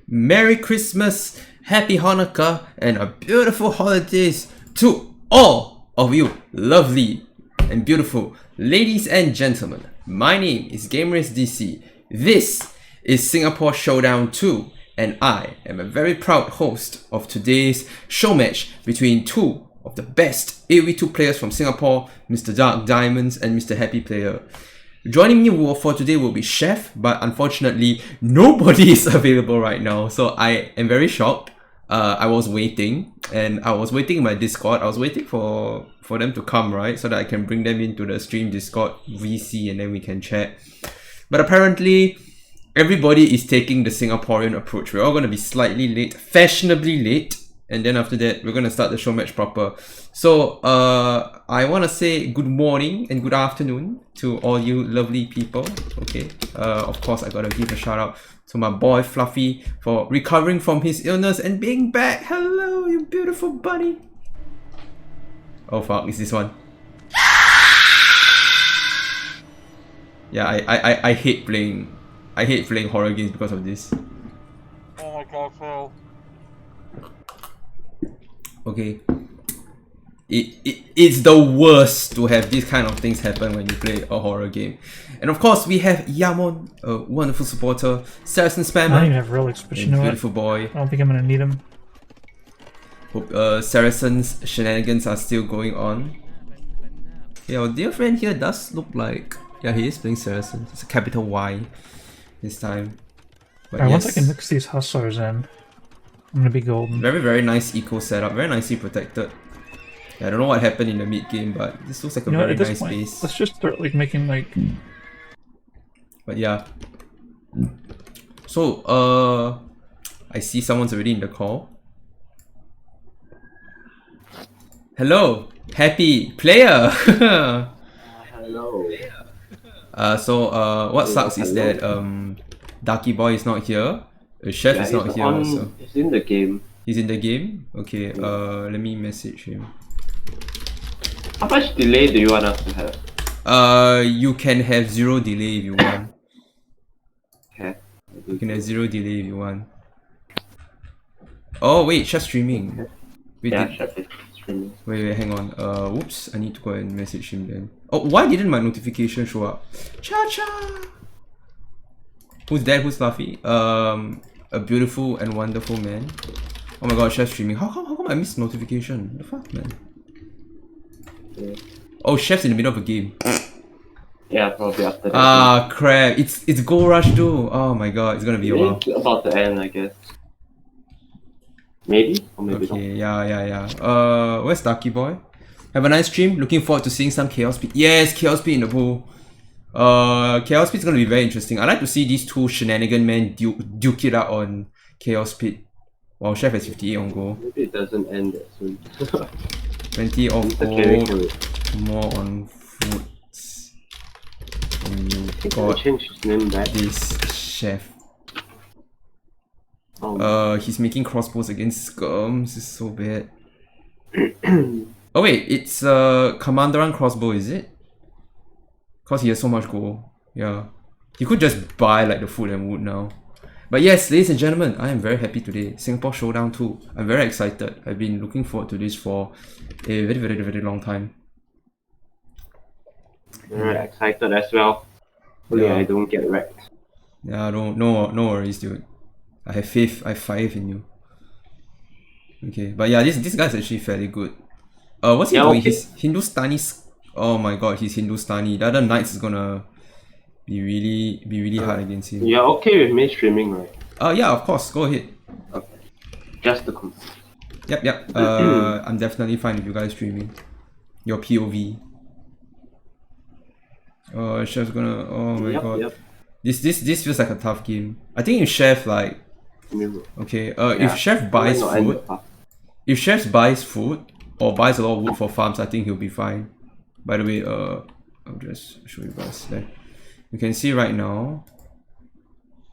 Merry Christmas, Happy Hanukkah, and a beautiful holidays to all of you lovely and beautiful ladies and gentlemen. My name is gamerisdc. This is Singapore Showdown 2, and I am a very proud host of today's show match between two of the best AoE2 players from Singapore, Mr. Dark Diamonds and Mr. Happy Player. Joining me for today will be Chef, but unfortunately nobody is available right now, so I am very shocked. I was waiting, and I was waiting in my Discord. I was waiting for them to come, right, so that I can bring them into the stream Discord VC and then we can chat. But apparently everybody is taking the Singaporean approach. We're all going to be slightly late, fashionably late, and then after that we're going to start the show match proper. So I want to say good morning and good afternoon to all you lovely people. Okay, of course I gotta give a shout out to my boy Fluffy for recovering from his illness and being back. Hello, you beautiful buddy. Oh fuck, is this one? Yeah, I hate playing horror games because of this. Oh my god, Phil. Okay. It's the worst to have these kind of things happen when you play a horror game. And of course we have Yamon, a wonderful supporter, Saracen Spammer. I don't even have relics, but you know beautiful what? Boy. I don't think I'm gonna need them. Hope Saracen's shenanigans are still going on. Yeah, our dear friend here does look like... Yeah, he is playing Saracen. It's a capital Y this time. But Alright, yes, once I can mix these hustlers in, I'm gonna be golden. very, very nice eco setup. Very nicely protected. Yeah, I don't know what happened in the mid game, but this looks like a very nice base. Let's just start like making like... But yeah. So, I see someone's already in the call. Hello, Happy Player! Hello. What sucks is that Darky Boy is not here. Chef is not here also. He's in the game. He's in the game? Okay, let me message him. How much delay do you want us to have? You can have 0 delay if you want. Okay. You can have 0 delay if you want. Oh wait, Chef's streaming. Wait, Yeah, Chef is streaming. wait, hang on. Whoops, I need to go and message him then. Oh, why didn't my notification show up? Cha-cha! Who's that? Who's Fluffy? A beautiful and wonderful man. Oh my god, Chef's streaming. How come I missed notification? The fuck, man? Yeah. Oh, Chef's in the middle of a game. Yeah, probably after that. Ah, crap. It's Gold Rush though. Oh my god, it's gonna be a while. It's about to end, I guess. Maybe? Or maybe Okay, yeah. Where's Darky Boy? Have a nice stream. Looking forward to seeing some Chaos Speed. Yes, Chaos Speed in the pool. Chaos Speed is gonna be very interesting. I like to see these two shenanigan men duke it out on Chaos Speed. Wow, Chef has 58 on goal. Maybe it doesn't end that soon. 20 on gold. More on foot. And you got Change his name back. this Chef. Oh. He's making crossbows against skirms. This is so bad. Oh wait, it's Commanderant crossbow, is it? Cause he has so much gold. Yeah. He could just buy like the food and wood now. But yes, ladies and gentlemen, I am very happy today. Singapore Showdown 2. I'm very excited. I've been looking forward to this for a very, very, very long time. Very excited as well. Hopefully Yeah. I don't get wrecked. Yeah, no worries, dude. I have faith. I have faith in you. Okay, but yeah, this guy's actually fairly good. What's he doing? Okay. He's Hindustani. Oh my god, he's Hindustani. The other knights is gonna be really hard against him. You're okay with me streaming, right? Yeah, of course. Go ahead. Okay. Just to confirm. Yep. I'm definitely fine with you guys streaming. Your POV. Chef's gonna. Oh my god. Yep. This feels like a tough game. I think if Chef like. Okay. If Chef buys food. If Chef buys food or buys a lot of wood for farms, I think he'll be fine. By the way, I'll just show you guys there. You can see right now.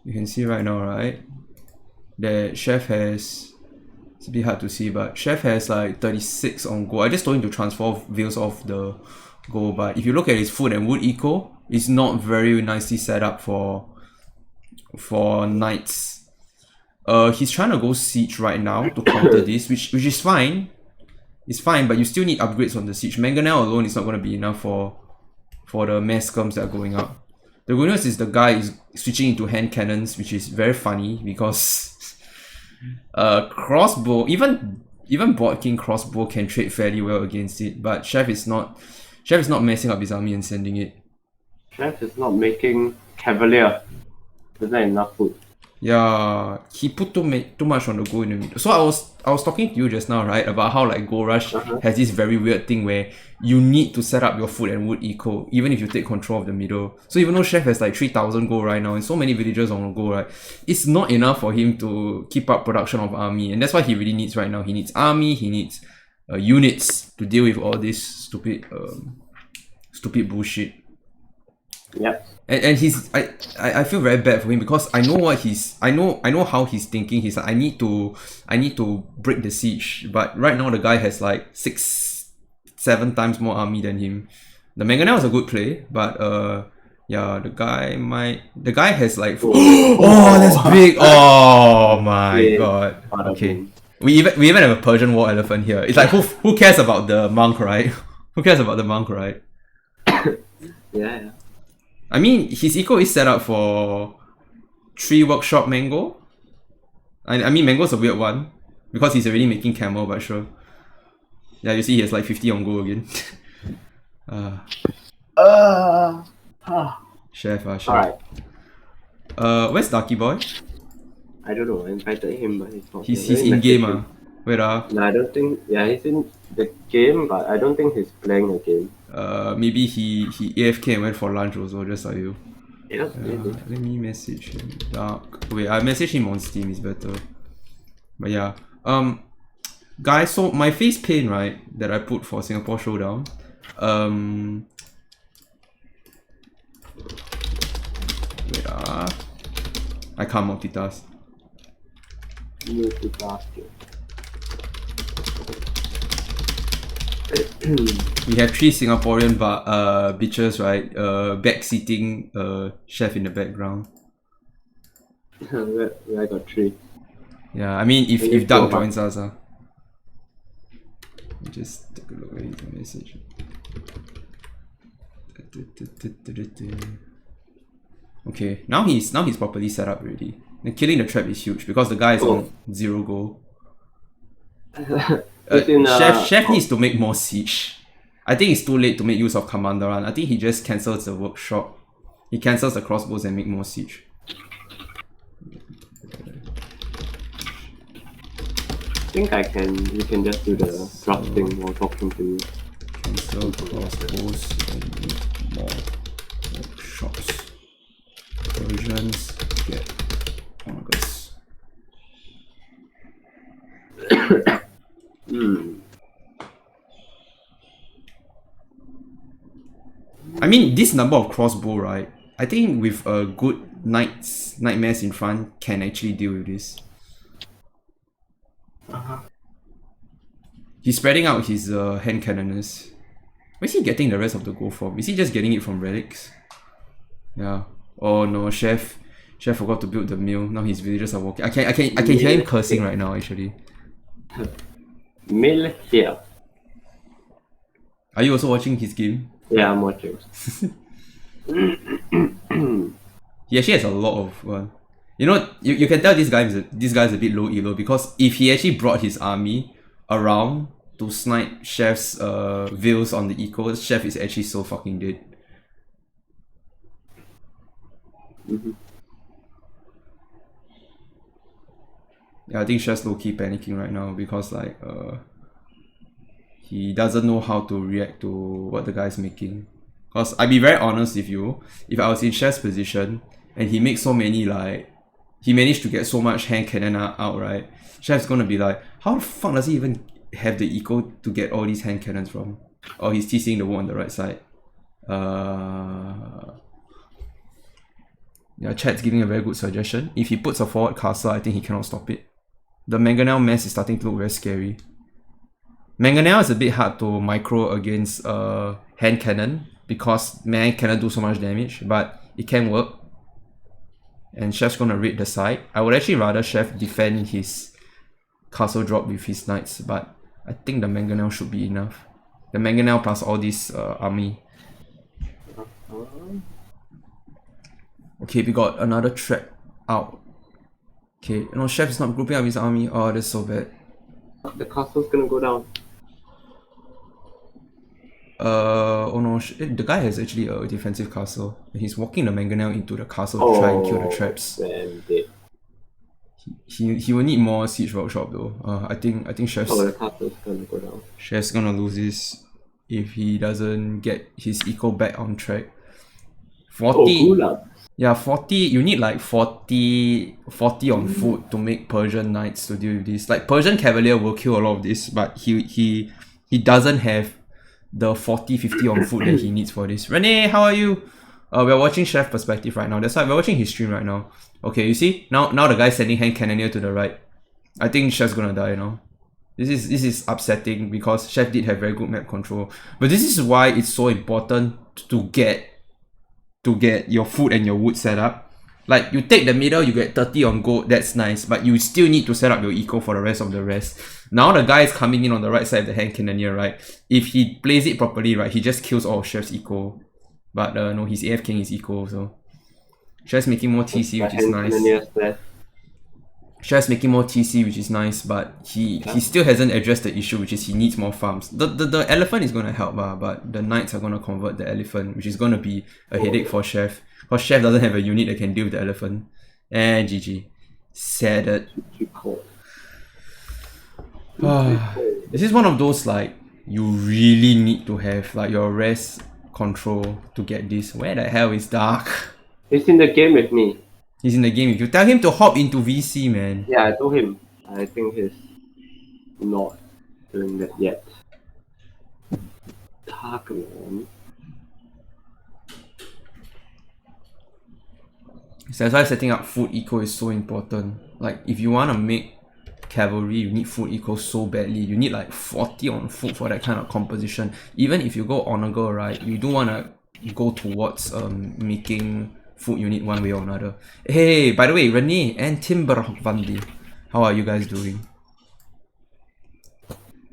Right? That Chef has. It's a bit hard to see, but Chef has like 36 on gold. I just told him to transfer Veils off the gold, but if you look at his food and wood eco, it's not very nicely set up for knights. He's trying to go siege right now to counter this, which is fine. It's fine, but you still need upgrades on the siege. Mangonel alone is not going to be enough for the mass skirms that are going up. The good news is the guy is switching into hand cannons, which is very funny because crossbow, even Board King crossbow can trade fairly well against it, but Chef is not messing up his army and sending it. Chef is not making Cavalier. There's not enough food. Yeah, he put too much on the go in the middle. So I was talking to you just now, right, about how like Go Rush has this very weird thing where you need to set up your food and wood eco even if you take control of the middle. So even though Chef has like 3,000 gold right now and so many villagers on the go, right, it's not enough for him to keep up production of army, and that's what he really needs right now. He needs army, he needs units to deal with all this stupid bullshit. Yep. And he's I feel very bad for him because I know what I know how he's thinking. He's like, I need to break the siege, but right now the guy has like 6-7 times more army than him. The Mangonel is a good play, but yeah, the guy has like oh, that's big. Oh my god. Okay. We even have a Persian war elephant here. It's like who cares about the monk, right? Who cares about the monk, right? Yeah. I mean, his eco is set up for 3 workshop mango. I mean, mango's a weird one because he's already making camel, but sure. Yeah, you see, he has like 50 on go again. Chef. Alright. Where's Darky Boy? I don't know. I invited him, but he's not. He's in game. Wait No, I don't think. Yeah, he's in the game, but I don't think he's playing a game. Maybe he AFK and went for lunch also, just like you. Yeah, let me message him. Wait, I message him on Steam is better. But yeah. Guys, so my face paint, right, that I put for Singapore Showdown. Wait, I can't multitask. We have 3 Singaporean bitches, right? Backseating Chef in the background. I got 3. Yeah, I mean if Doug joins us, just take a look at his message. Okay, now he's properly set up already. And killing the trap is huge because the guy is on 0 goal. Chef needs to make more siege. I think it's too late to make use of Commander Run. I think he just cancels the workshop. He cancels the crossbows and make more siege. I think we can just do the drafting while talking to you. Cancel crossbows and make more workshops. Versions get August. I mean, this number of crossbow, right? I think with a good nightmares in front can actually deal with this. He's spreading out his hand cannoners. Where's he getting the rest of the gold from? Is he just getting it from relics? Yeah. Oh no, Chef forgot to build the mill. Now his villagers are walking. I can hear him cursing right now actually. Mill here. Are you also watching his game? Yeah, I'm watching. He actually has a lot of you know, you can tell this guy's a bit low elo because if he actually brought his army around to snipe Chef's vills on the eco, Chef is actually so fucking dead. Yeah, I think Chef's low-key panicking right now because like he doesn't know how to react to what the guy's making. Cause I'll be very honest with you, if I was in Chef's position and he makes so many like he managed to get so much hand cannon out, right? Chef's gonna be like, how the fuck does he even have the eco to get all these hand cannons from? Oh, he's TCing the wall on the right side. Yeah, chat's giving a very good suggestion. If he puts a forward castle, I think he cannot stop it. The Mangonel mess is starting to look very scary. Mangonel is a bit hard to micro against hand cannon because man cannot do so much damage, but it can work. and Chef's gonna raid the side. I would actually rather Chef defend his castle drop with his knights, but I think the mangonel should be enough. The mangonel plus all this army. Okay, we got another trap out. Okay, no, Chef is not grouping up his army. Oh, that's so bad. The castle's gonna go down. Oh no, the guy has actually a defensive castle. He's walking the mangonel into the castle to try and kill the traps. He will need more siege workshop though. I think Chef's. Oh, the castle's gonna go down. Chef's gonna lose this if he doesn't get his eco back on track. 40. Yeah, 40. You need like 40 on foot to make Persian knights to deal with this. Like Persian cavalier will kill a lot of this, but he doesn't have the 40-50 on foot that he needs for this. Renee, how are you? We're watching Chef perspective right now. That's why we're watching his stream right now. Okay, you see? Now the guy's sending hand cannoneer to the right. I think Chef's gonna die now. This is upsetting because Chef did have very good map control. But this is why it's so important to get your food and your wood set up. Like, you take the middle, you get 30 on gold, that's nice, but you still need to set up your eco for the rest of the rest. Now the guy is coming in on the right side of the hand cannoneer, right? If he plays it properly, right, he just kills all of Chef's eco. But no, his AF King is eco, so Chef's making more TC, which is nice. Chef's making more TC, which is nice, but he still hasn't addressed the issue, which is he needs more farms. The elephant is gonna help, but the knights are gonna convert the elephant, which is gonna be a headache for Chef. Because Chef doesn't have a unit that can deal with the elephant. And GG. Sad. This is one of those, like, you really need to have like your rest control to get this. Where the hell is Dark? He's in the game with me. He's in the game. If you tell him to hop into VC, man. Yeah, I told him. I think he's not doing that yet. Dark, man. So that's why setting up food eco is so important. Like, if you want to make cavalry, you need food eco so badly. You need like 40 on food for that kind of composition. Even if you go honor girl, right, you do want to go towards making food unit one way or another. Hey, by the way, Renee and Timbervandi, how are you guys doing?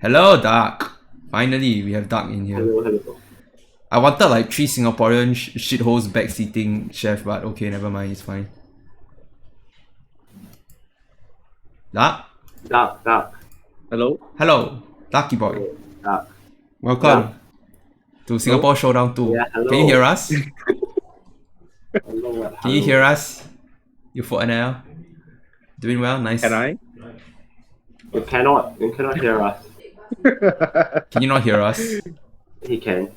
Hello, Dark. Finally, we have Dark in here. Hello. I wanted like 3 Singaporean shitholes backseating Chef, but okay, never mind, it's fine. Dark? Dark. Hello, Darky boy. Dark. Welcome to Singapore Showdown 2. Yeah, hello. Can you hear us? Hello. Can you hear us? You for NL? Doing well? Nice. Can I? You cannot hear us. Can you not hear us? He can.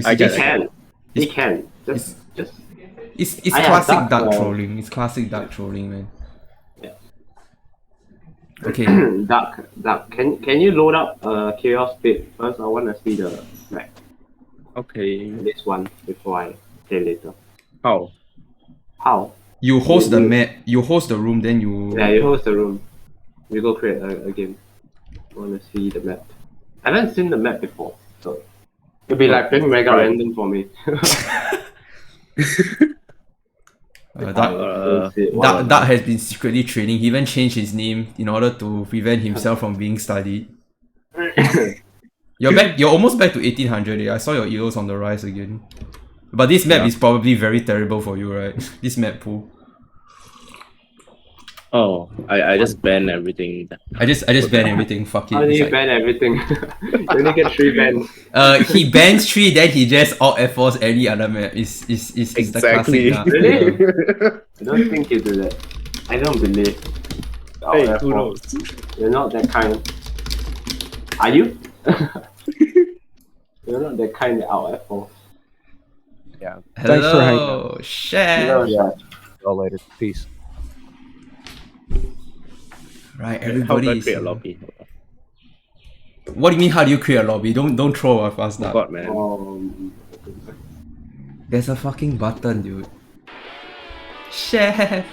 I Just, can. He can. Just. it's I classic have dark Dark, trolling. It's classic dark trolling, man. Yeah. Okay. Dark. Can you load up Chaos Pit first? I want to see the map. Okay. This one before I play later. How? You host the map. You host the room. Then you. Yeah, you host the room. We go create a game. I want to see the map. I haven't seen the map before, so it'll be like playing mega random for me. Dark has been secretly training. He even changed his name in order to prevent himself from being studied. You're back. You're almost back to 1800. I saw your EOs on the rise again. But this map is probably very terrible for you, right? This map pool. Oh, I just banned everything. I just banned everything. Fuck it. How do you It's ban everything? You only get 3 bans. he bans 3, then he just alt F4s any other map. It's Exactly. the classic Dark. Really? I don't think you do that. I don't believe. Hey, Oh, who knows? You're not that kind. Are you? You're not that kind out F4. Yeah. Thanks for hanging Hello, Chef. No, Yeah. All later. Peace. Right, How everybody. do I create a lobby? What do you mean? How do you create a lobby? Don't troll off us now. God, man. There's a fucking button, dude. Chef.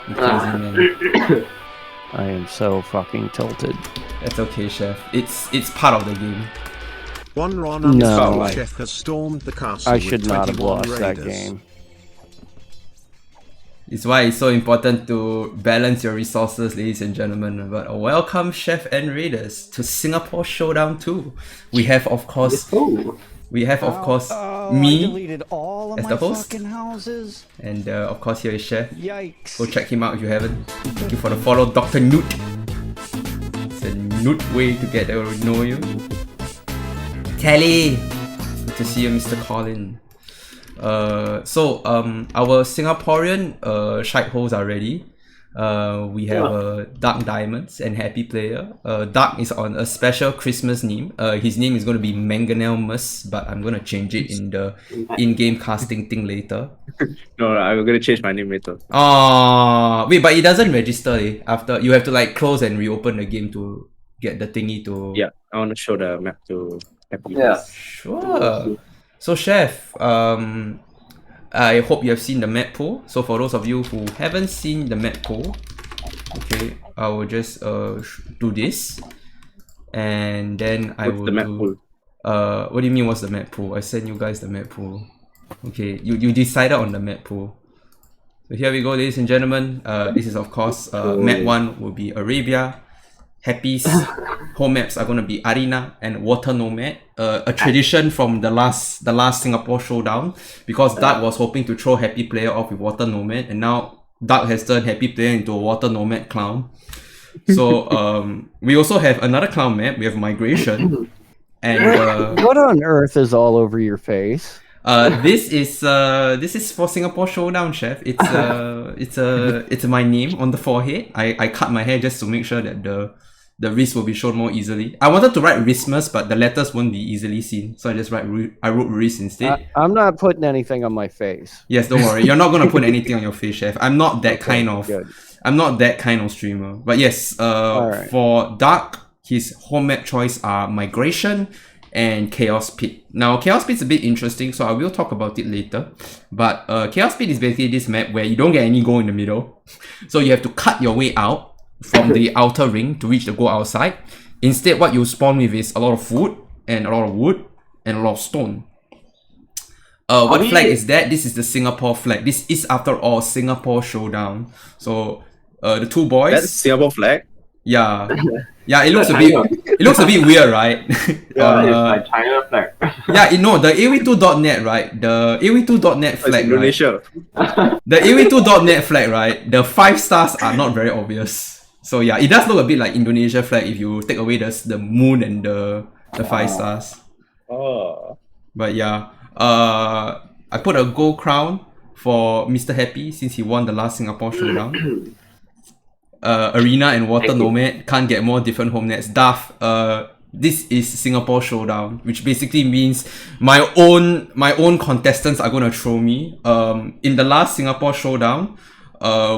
You crazy man. I am so fucking tilted. That's okay, Chef. It's part of the game. One Ron No. Chef has stormed the castle. I with should not have 21 lost that raiders. game. It's why it's so important to balance your resources, ladies and gentlemen. But welcome, Chef and Raiders, to Singapore Showdown 2. We have, of course, Oh, me I me deleted all of as my the host. fucking houses. And of course here is Chef. Yikes. Go check him out if you haven't. Thank you for the follow, Dr. Newt. It's a Newt way to get to know you. Telly! Good to see you, Mr. Colin. So our Singaporean shite holes are ready. We have Dark Diamonds and Happy Player. Dark is on a special Christmas name. His name is going to be Manganel Mus, but I'm going to change it in the in-game casting thing later. No, I'm gonna change my name later. Wait, but it doesn't register after. You have to like close and reopen the game to get the thingy to... Yeah, I want to show the map to Happy. yeah. Sure. So Chef, I hope you have seen the map pool. So for those of you who haven't seen the map pool, okay, I will just do this, and then I will the map do. pool? What do you mean? What's the map pool? I sent you guys the map pool. Okay, you decided on the map pool. So here we go, ladies and gentlemen. This is of course map 1 will be Arabia. Happy's home maps are gonna be Arena and Water Nomad, a tradition from the last Singapore Showdown, because Dark was hoping to throw Happy Player off with Water Nomad, and now Dark has turned Happy Player into a Water Nomad clown. So we also have another clown map. We have Migration, and What on earth is all over your face? this is for Singapore Showdown, Chef. It's my name on the forehead. I cut my hair just to make sure that the wrist will be shown more easily. I wanted to write Christmas, but the letters won't be easily seen, so I just wrote wrist instead. I'm not putting anything on my face. Yes, don't worry. You're not gonna put anything on your face, Chef. I'm not that kind of. Good. I'm not that kind of streamer. But yes, Alright. for Dark, his home map choice are Migration and Chaos Pit. Now, Chaos Pit's a bit interesting, so I will talk about it later. But Chaos Pit is basically this map where you don't get any goal in the middle. So you have to cut your way out from the outer ring to reach the goal outside. Instead, what you spawn with is a lot of food and a lot of wood and a lot of stone. What flag is that? This is the Singapore flag. This is, after all, Singapore Showdown. So the two boys... That's Singapore flag. Yeah. Yeah, it looks a bit weird, right? Yeah, it's like China flag. Yeah, the AV2.net, right? The AV2.net flag, right? Indonesia. The AV2.net flag, right? The 5 stars are not very obvious. So yeah, it does look a bit like Indonesia flag if you take away the moon and the 5 stars. Oh. But yeah, I put a gold crown for Mr. Happy since he won the last Singapore Showdown. Arena and Water Nomad can't get more different home nets. Duff, this is Singapore Showdown, which basically means my own contestants are gonna throw me. In the last Singapore Showdown,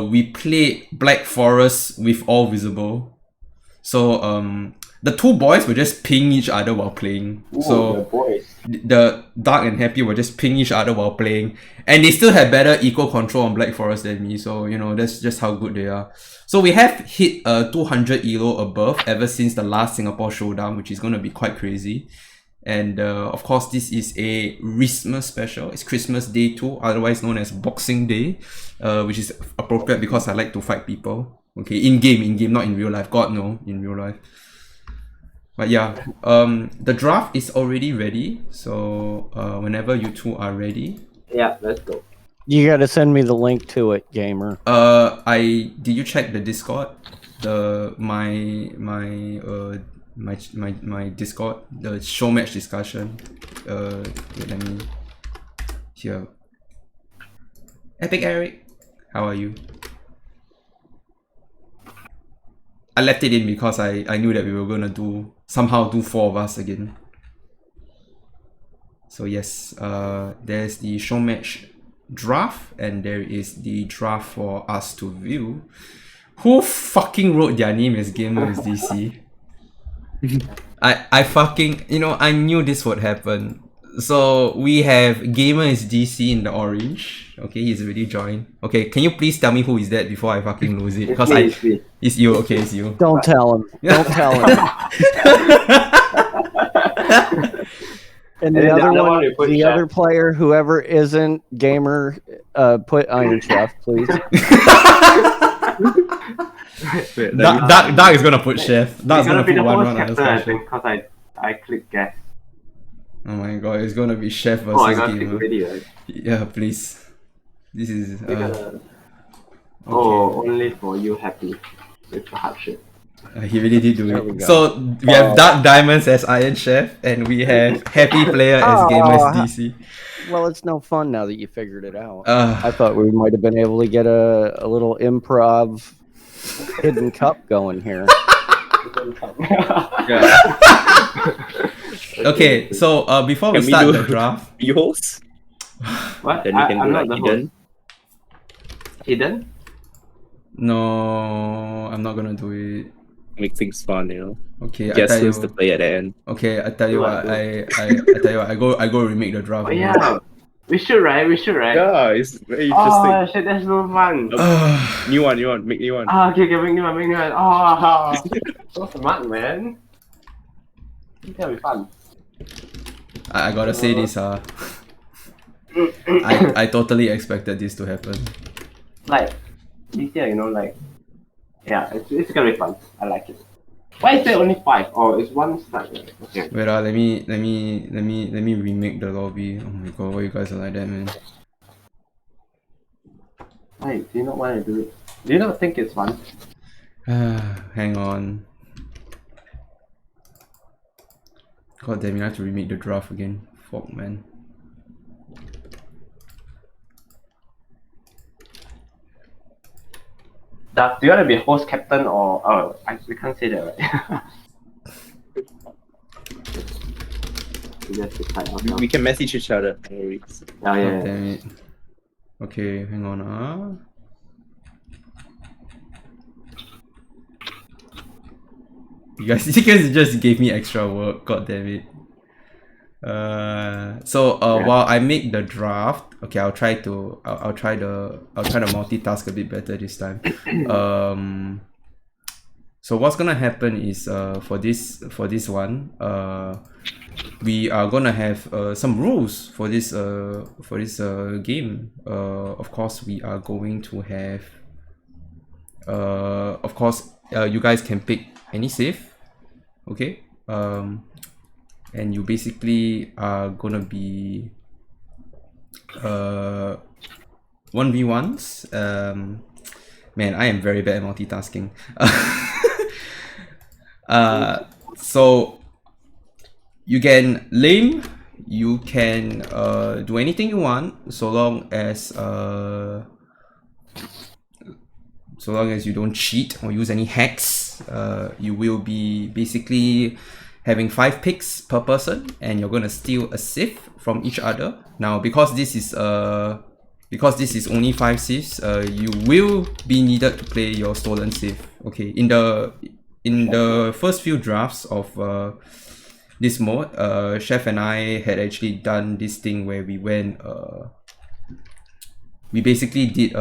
we played Black Forest with all visible. So the two boys were just ping each other while playing. Ooh, so the boys. the Dark and Happy were just ping each other while playing, and they still had better eco control on Black Forest than me. So that's just how good they are. So we have hit 200 elo above ever since the last Singapore Showdown, which is going to be quite crazy. And of course, this is a Christmas special. It's Christmas Day 2, otherwise known as Boxing Day, which is appropriate because I like to fight people. Okay, in game, not in real life. God no, in real life. But yeah, the draft is already ready. So whenever you two are ready. Yeah, let's go. You gotta send me the link to it, gamer. Did you check the Discord? My Discord, the Showmatch discussion. Wait, let me here. Epic Eric, how are you? I left it in because I knew that we were gonna somehow do 4 of us again. So yes, there's the Showmatch draft, and there is the draft for us to view. Who fucking wrote their name as gamerisdc? I fucking, I knew this would happen. So we have gamerisdc in the orange. Okay, he's already joined. Okay, can you please tell me who is that before I fucking lose it? Because it's you. Okay, it's you. Don't tell him. Don't tell him. And then the other other one, we put the chef. other player, whoever isn't gamer, put Iron Chef, please. Wait, Dark is gonna put chef. You're Dark's gonna gonna be put the one host run captain, underscore I chef. think, because I clicked guest. Oh my god, it's gonna be chef Oh, I versus got click gamer. already, right? Yeah, please. This is We gotta... okay. Oh, only for you happy with the hardship. He really did do There we it. go. So we have Dark Diamonds as Iron Chef, and we have Happy Player as Oh, gamerisdc. Well, it's no fun now that you figured it out. Uh, I thought we might have been able to get a little improv hidden cup going here. okay, so before we Can we start do- the draft, You host? What? Then we can I'm do not like the hidden. host. Hidden? no, I'm not gonna do it. Make things fun, you know. Okay, I Guess tell who's to you. play at the end. Okay, I tell you Do what. what, I tell you what. I go remake the draft. Oh okay? yeah, we should, right? We should, right? Yeah, it's very Oh interesting. shit, that's so fun. New one, make new one. Okay, make new one, make new one. Oh, so smart, man. It's gonna be fun. I gotta say this. I totally expected this to happen. Like this year, you know, like yeah, it's gonna be fun. I like it. Why is there only 5? Oh, it's one side. Right? Okay. Wait, let me remake the lobby. Oh my god, why you guys are like that, man? Why? Do you not want to do it? Do you not think it's fun? Hang on. God damn it, I have to remake the draft again. Fuck, man. Do you want to be host captain or we can't say that, right? We just decide ourselves. We can message each other. No worries. Oh God yeah. damn it. Okay, hang on. You guys just gave me extra work. God damn it. While I make the draft, okay, I'll try to multitask a bit better this time. So what's gonna happen is for this one, we are gonna have some rules for this game. Of course, we are going to have you guys can pick any save, okay? And you basically are gonna be 1v1s. Man, I am very bad at multitasking. So you can lame, you can do anything you want, so long as you don't cheat or use any hacks. You will be basically having 5 picks per person, and you're gonna steal a sieve from each other. Now, because this is only 5 sieves, you will be needed to play your stolen sieve. Okay, in the first few drafts of this mode, Chef and I had actually done this thing where we went we basically did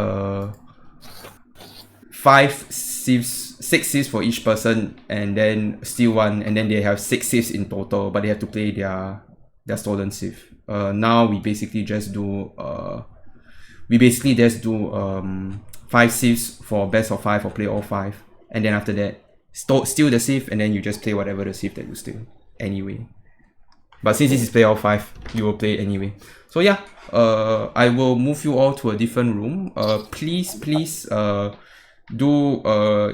6 sieves for each person, and then steal one, and then they have 6 sieves in total, but they have to play their stolen sieve. Now we basically just do 5 sieves for best of 5 or play all 5, and then after that steal the sieve, and then you just play whatever the sieve that you steal anyway. But since this is play all 5, you will play anyway. So yeah, I will move you all to a different room. Please do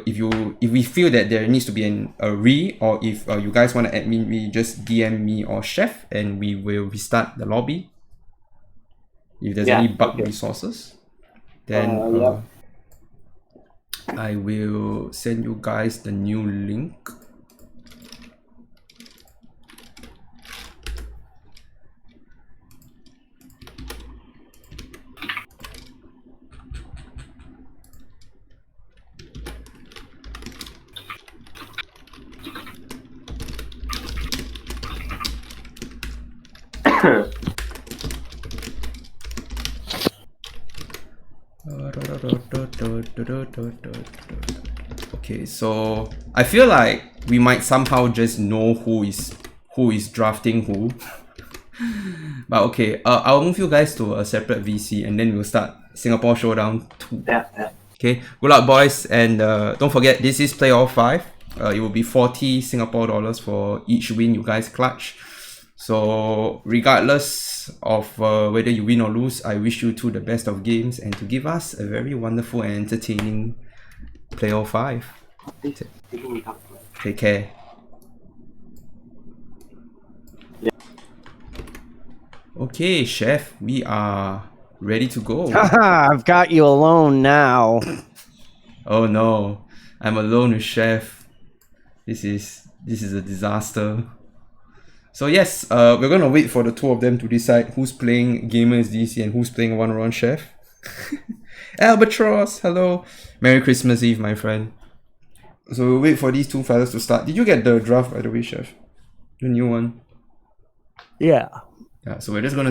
if we feel that there needs to be a or if you guys want to admin me, just DM me or Chef, and we will restart the lobby. If there's any bug resources, then I will send you guys the new link. Okay, so I feel like we might somehow just know who is drafting who. But okay, I'll move you guys to a separate VC and then we'll start Singapore Showdown 2. Yeah. Okay, good luck boys, and don't forget this is play all 5. It will be 40 Singapore dollars for each win you guys clutch. So regardless of whether you win or lose, I wish you two the best of games and to give us a very wonderful and entertaining play all 5. Take care. Okay, chef, we are ready to go. Haha, I've got you alone now. Oh no, I'm alone with chef. This is a disaster. So yes, we're gonna wait for the two of them to decide who's playing gamerisdc and who's playing one round chef. Albatross, hello. Merry Christmas Eve, my friend. So we'll wait for these two fellas to start. Did you get the draft, by the way, chef? The new one? Yeah. Yeah, so we're just gonna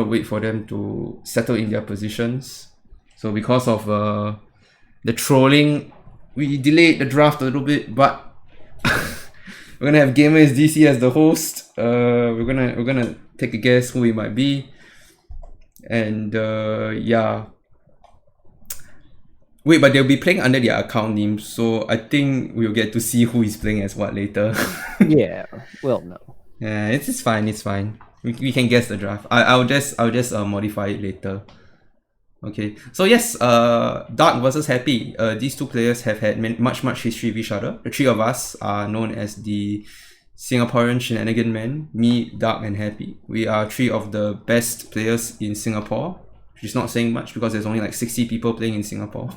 wait for them to settle in their positions. So because of the trolling, we delayed the draft a little bit, but we're gonna have gamerisdc as the host. We're gonna take a guess who it might be, and yeah. Wait, but they'll be playing under their account names, so I think we'll get to see who is playing as what later. Yeah. Well, no. Yeah, it's fine. It's fine. We can guess the draft. I'll just modify it later. Okay. So yes, Dark versus Happy. These two players have had much history with each other. The three of us are known as the Singaporean Shenanigans men. Me, Dark, and Happy. We are three of the best players in Singapore. Which is not saying much because there's only like 60 people playing in Singapore.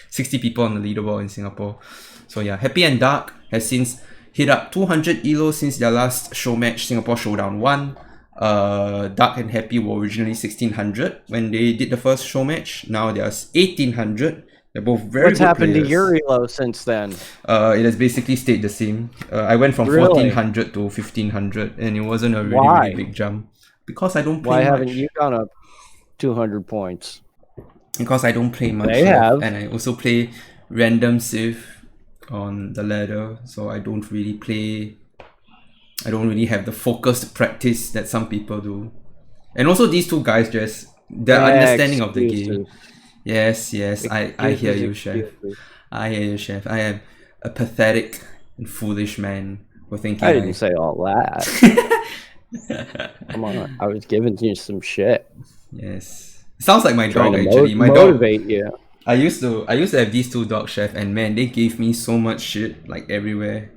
60 people on the leaderboard in Singapore. So yeah, Happy and Dark has since hit up 200 elo since their last Showmatch, Singapore Showdown 1. Dark and Happy were originally 1600 when they did the first Showmatch. Now there's 1800. They're both very What's good happened players. to your elo since then? It has basically stayed the same. I went from Really? 1400 to 1500 and it wasn't a really big jump. Because I don't play Why much. haven't you gone up 200 points? Because I don't play much. They have. And I also play random civ on the ladder, so I don't really have the focused practice that some people do. And also these two guys just their understanding of the game. Yes, I hear you, chef. I hear you, chef. I am a pathetic and foolish man for thinking I didn't say all that. Come on, I was giving you some shit. Yes. Sounds like my Trying dog to actually. My motivate dog. you. I used to have these two dogs, chef, and man, they gave me so much shit like everywhere.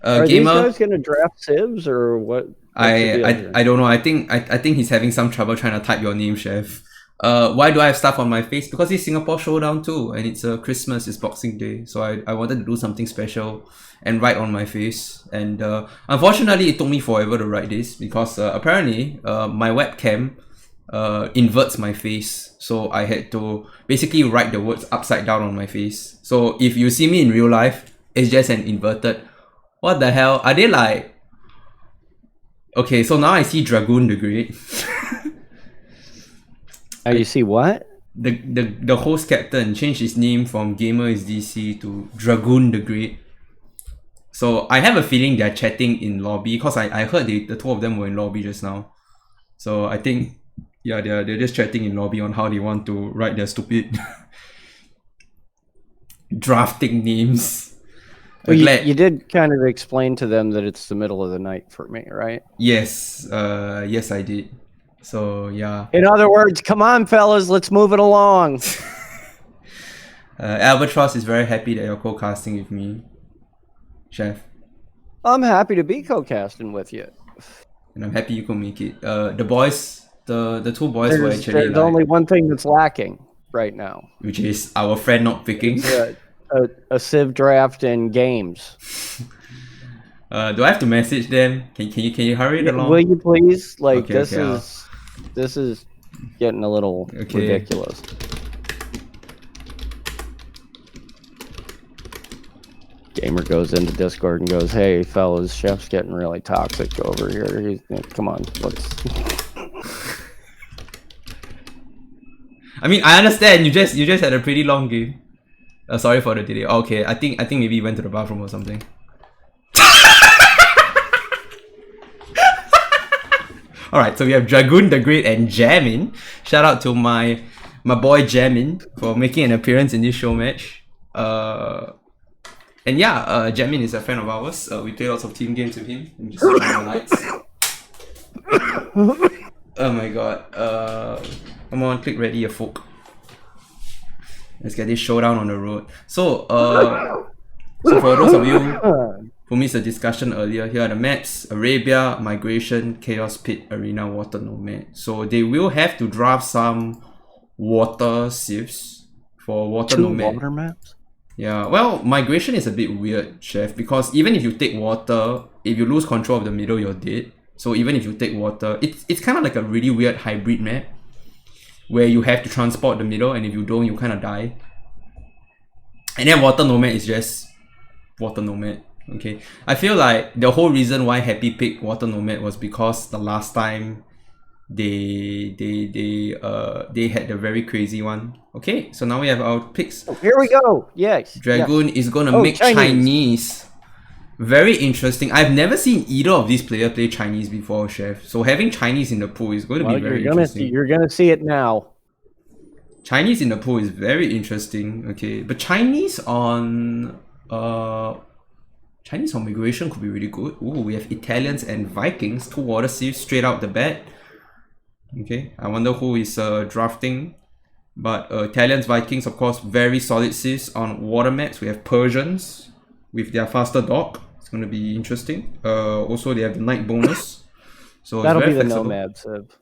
Are Gamer, these guys gonna draft civs or what? I don't know. I think he's having some trouble trying to type your name, chef. Why do I have stuff on my face? Because it's Singapore Showdown too, and it's Christmas, it's Boxing Day, so I wanted to do something special and write on my face. And unfortunately, it took me forever to write this because apparently my webcam inverts my face, so I had to basically write the words upside down on my face. So if you see me in real life, it's just an inverted. What the hell? Are they like? Okay, so now I see Dragoon the Great. Oh, you see what? The host captain changed his name from gamerisdc to Dragoon the Great. So I have a feeling they're chatting in lobby because I heard the two of them were in lobby just now. So I think yeah, they're just chatting in lobby on how they want to write their stupid drafting names. Well, you did kind of explain to them that it's the middle of the night for me, right? Yes, yes I did. So yeah. In other words, come on, fellas, let's move it along. Albatross is very happy that you're co-casting with me, chef, I'm happy to be co-casting with you. and I'm happy you could make it. The boys, the two boys were actually There's like, only one thing that's lacking right now. which is our friend not picking. A civ draft and games. Do I have to message them? Can you hurry it along? Will you please? Like Okay, this is getting a little ridiculous. Gamer goes into Discord and goes, "Hey fellas, chef's getting really toxic over here. Come on, let's." I mean, I understand. You just had a pretty long game. Sorry for the delay. Okay, I think maybe you went to the bathroom or something. Alright, so we have Dragoon the Great and Jamin. Shout out to my boy Jamin for making an appearance in this show match. And yeah, Jamin is a friend of ours. We play lots of team games with him. Let me just turn on the lights. Oh my god. Come on, click ready, you folk. Let's get this showdown on the road. So, so for those of you who missed the discussion earlier, here are the maps: Arabia, Migration, Chaos Pit, Arena, Water Nomad. So they will have to draft some water sieves for Water Nomad. Water maps? Yeah, well, Migration is a bit weird, Chef, because even if you take water, if you lose control of the middle, you're dead. So even if you take water, it's kind of like a really weird hybrid map where you have to transport the middle, and if you don't, you kind of die. And then Water Nomad is just Water Nomad. Okay, I feel like the whole reason why Happy picked Water Nomad was because the last time they had the very crazy one. Okay, so now we have our picks. Oh, here we go. Yes. Dragoon is gonna make Chinese. Very interesting. I've never seen either of these players play Chinese before, Chef. So having Chinese in the pool is going to be very interesting. You're gonna see it now. Chinese in the pool is very interesting. Okay, but Chinese on Migration could be really good. Ooh, we have Italians and Vikings, 2 water sieves straight out the bat. Okay, I wonder who is drafting. But Italians, Vikings, of course, very solid sieves on water maps. We have Persians with their faster dock. It's going to be interesting. Also, they have the night bonus. So that'll be the flexible. Nomad sieve.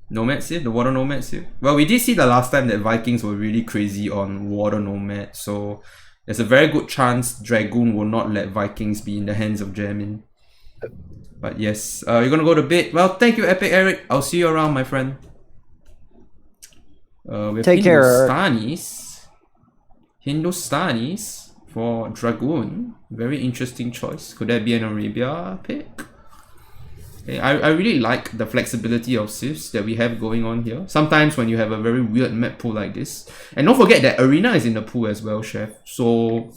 Nomad sieve? The water Nomad sieve? Well, we did see the last time that Vikings were really crazy on water Nomad. So there's a very good chance Dragoon will not let Vikings be in the hands of Jamin. But yes, you're going to go to bed. Well, thank you, Epic Eric. I'll see you around, my friend. Take care, Hindustanis for Dragoon. Very interesting choice. Could that be an Arabia pick? Okay, I really like the flexibility of sieves that we have going on here. Sometimes when you have a very weird map pool like this. And don't forget that Arena is in the pool as well, Chef. So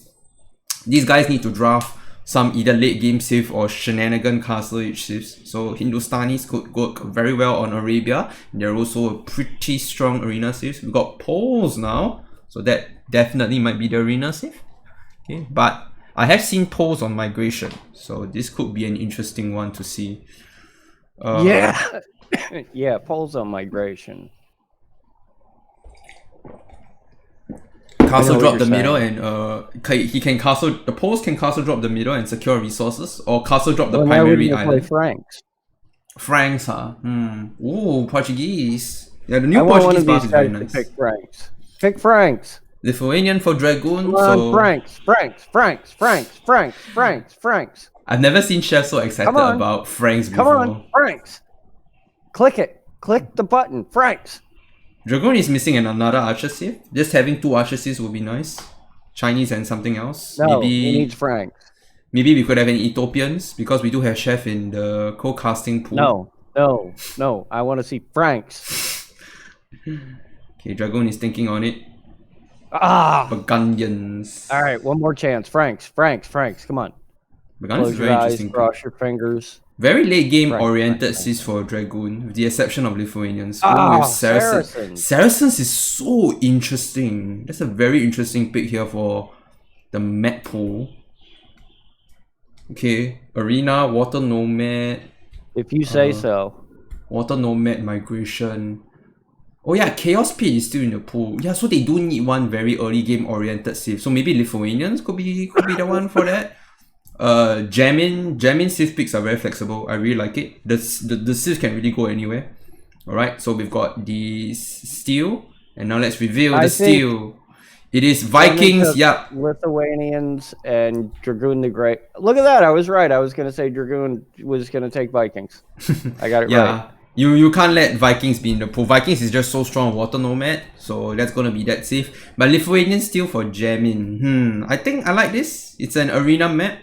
these guys need to draft some either late game sieve or Shenanigans Castle Age sieves. So Hindustanis could work very well on Arabia. They're also a pretty strong Arena sieves. We've got poles now, so that definitely might be the Arena sieve. Okay, but I have seen poles on Migration, so this could be an interesting one to see. Yeah, yeah, poles on Migration. Castle drop the middle and he can castle, the poles can castle drop the middle and secure resources, or castle drop the primary island. Franks. Franks, huh? Ooh, Portuguese. Yeah, the new Portuguese base is very nice. Pick Franks. Pick Franks. Lithuanian for Dragoon. Come on, Franks. I've never seen Chef so excited about Franks before. Come on, Franks. Click it. Click the button. Franks. Dragoon is missing another archer sieve. Just having 2 archer sieves would be nice. Chinese and something else. No, he needs Franks. Maybe we could have an Ethiopians because we do have Chef in the co-casting pool. No. I want to see Franks. Okay, Dragoon is thinking on it. Burgundians. All right, one more chance. Franks. Come on. Burgundians is very interesting. Cross your fingers. Very late game oriented sieves for Dragoon, with the exception of Lithuanians. With Saracens. Saracens is so interesting. That's a very interesting pick here for the map pool. Okay, Arena, Water Nomad. If you say so. Water Nomad, Migration. Oh yeah, Chaos Pit is still in the pool. Yeah, so they do need one very early game oriented sieve. So maybe Lithuanians could be the one for that. Jamin sieve picks are very flexible. I really like it. The sieve can really go anywhere. Alright, so we've got the steel, and now let's reveal the steel. It is Vikings, yep. Lithuanians and Dragoon the Great. Look at that, I was right. I was gonna say Dragoon was gonna take Vikings. I got it right. You can't let Vikings be in the pool. Vikings is just so strong Water Nomad, so that's gonna be that safe. But Lithuanian steel for Jamin. I think I like this. It's an arena map.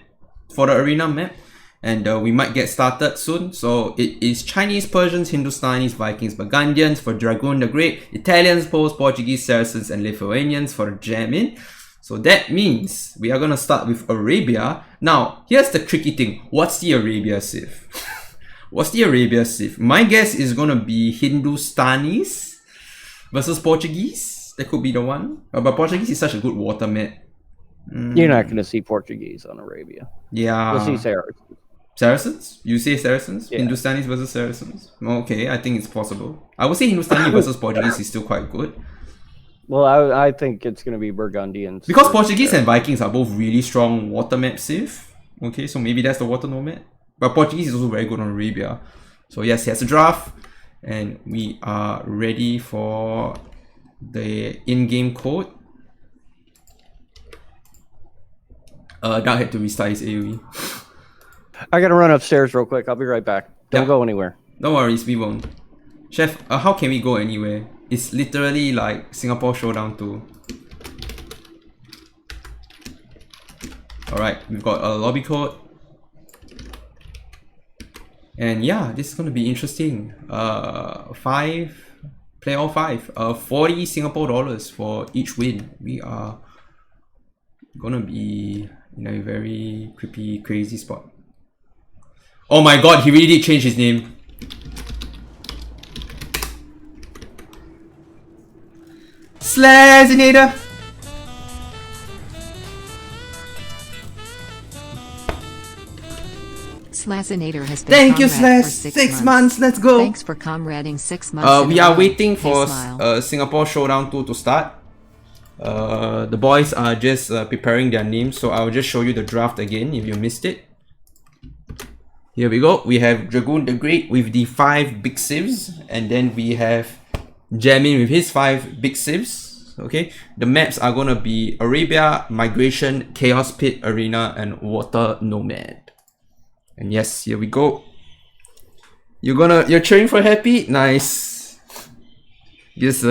For the arena map, and we might get started soon. So it is Chinese, Persians, Hindustanis, Vikings, Burgundians for Dragoon the Great, Italians, Poles, Portuguese, Saracens, and Lithuanians for Jamin. So that means we are gonna start with Arabia. Now, here's the tricky thing. What's the Arabia sieve? What's the Arabia Civ? My guess is gonna be Hindustanis versus Portuguese. That could be the one. But Portuguese is such a good water map. You're not going to see Portuguese on Arabia. Yeah. You'll see Saracens. Saracens? You say Saracens? Yeah. Hindustanis versus Saracens? Okay, I think it's possible. I would say Hindustani versus Portuguese is still quite good. Well, I think it's going to be Burgundians. Because Portuguese and Vikings are both really strong water map civ. Okay, so maybe that's the water nomad. But Portuguese is also very good on Arabia. So yes, here's a draft. And we are ready for the in-game code. Dark had to restart his AoE. I got to run upstairs real quick. I'll be right back. Don't Yeah. go anywhere. No worries, we won't. Chef, how can we go anywhere? It's literally like Singapore Showdown 2. Alright, we've got a lobby code. And yeah, this is gonna be interesting. Play all 5. 40 Singapore dollars for each win. We are gonna be in a very creepy, crazy spot. Oh my god, he really did change his name. Slazinator! Slazinator has been Thank you, comrade for Slaz! 6 6 months, let's go! Thanks for comrading 6 months. We are waiting for Smile. Singapore Showdown 2 to start. The boys are just preparing their names, so I'll just show you the draft again if you missed it. Here we go. We have Dragoon the Great with the 5 big civs, and then we have Jamin with his 5 big civs. Okay, the maps are gonna be Arabia, Migration, Chaos Pit, Arena, and Water Nomad. And yes, here we go. You're cheering for Happy? Nice. Yes,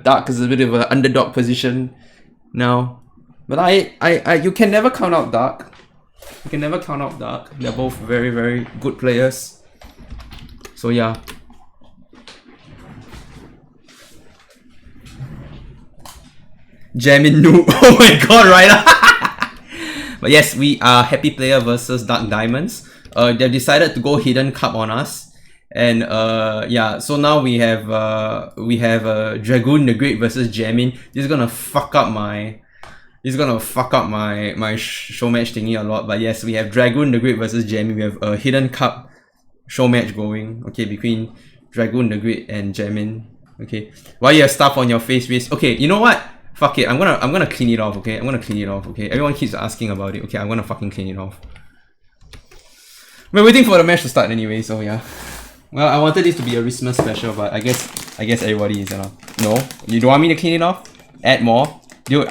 Dark is a bit of an underdog position now, but you can never count out Dark. You can never count out Dark. They're both very, very good players. So yeah. Jamin noob. Oh my god, right? But yes, we are Happy Player versus Dark Diamonds. They've decided to go Hidden Cup on us. And yeah, so now we have Dragoon the Great versus Jamin. This is gonna fuck up my showmatch thingy a lot. But yes, we have Dragoon the Great versus Jamin. We have a Hidden Cup showmatch going. Okay, between Dragoon the Great and Jamin. Okay. Why you have stuff on your face, Riz? Okay, you know what? Fuck it. I'm gonna clean it off, okay? I'm gonna clean it off, okay? Everyone keeps asking about it. Okay, I'm gonna fucking clean it off. We're waiting for the match to start anyway, so yeah. Well, I wanted this to be a Christmas special, but I guess everybody is no. You don't want me to clean it off? Add more? Dude,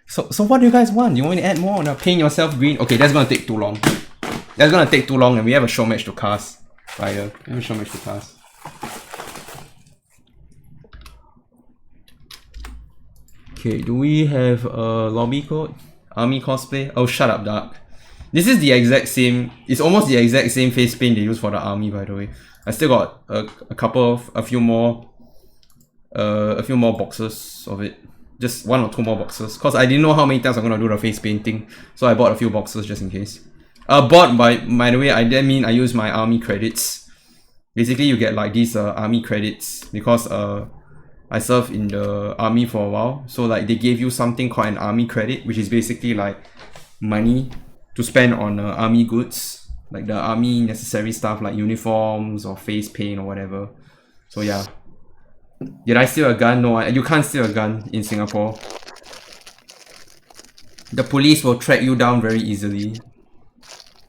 So what do you guys want? You want me to add more? Now paint yourself green? Okay, that's gonna take too long. That's gonna take too long, and we have a show match to cast. Right here. We have a show match to cast. Okay, do we have a lobby code? Army cosplay? Oh, shut up, Dark. This is the exact same. It's almost the exact same face paint they use for the army, by the way. I still got a few more boxes of it. Just 1 or 2 more boxes, cause I didn't know how many times I'm gonna do the face painting, so I bought a few boxes just in case. Bought by the way, I didn't mean I use my army credits. Basically, you get like these army credits because I served in the army for a while, so like they gave you something called an army credit, which is basically like money to spend on army goods, like the army necessary stuff like uniforms or face paint or whatever. So yeah. Did I steal a gun? No, you can't steal a gun in Singapore. The police will track you down very easily.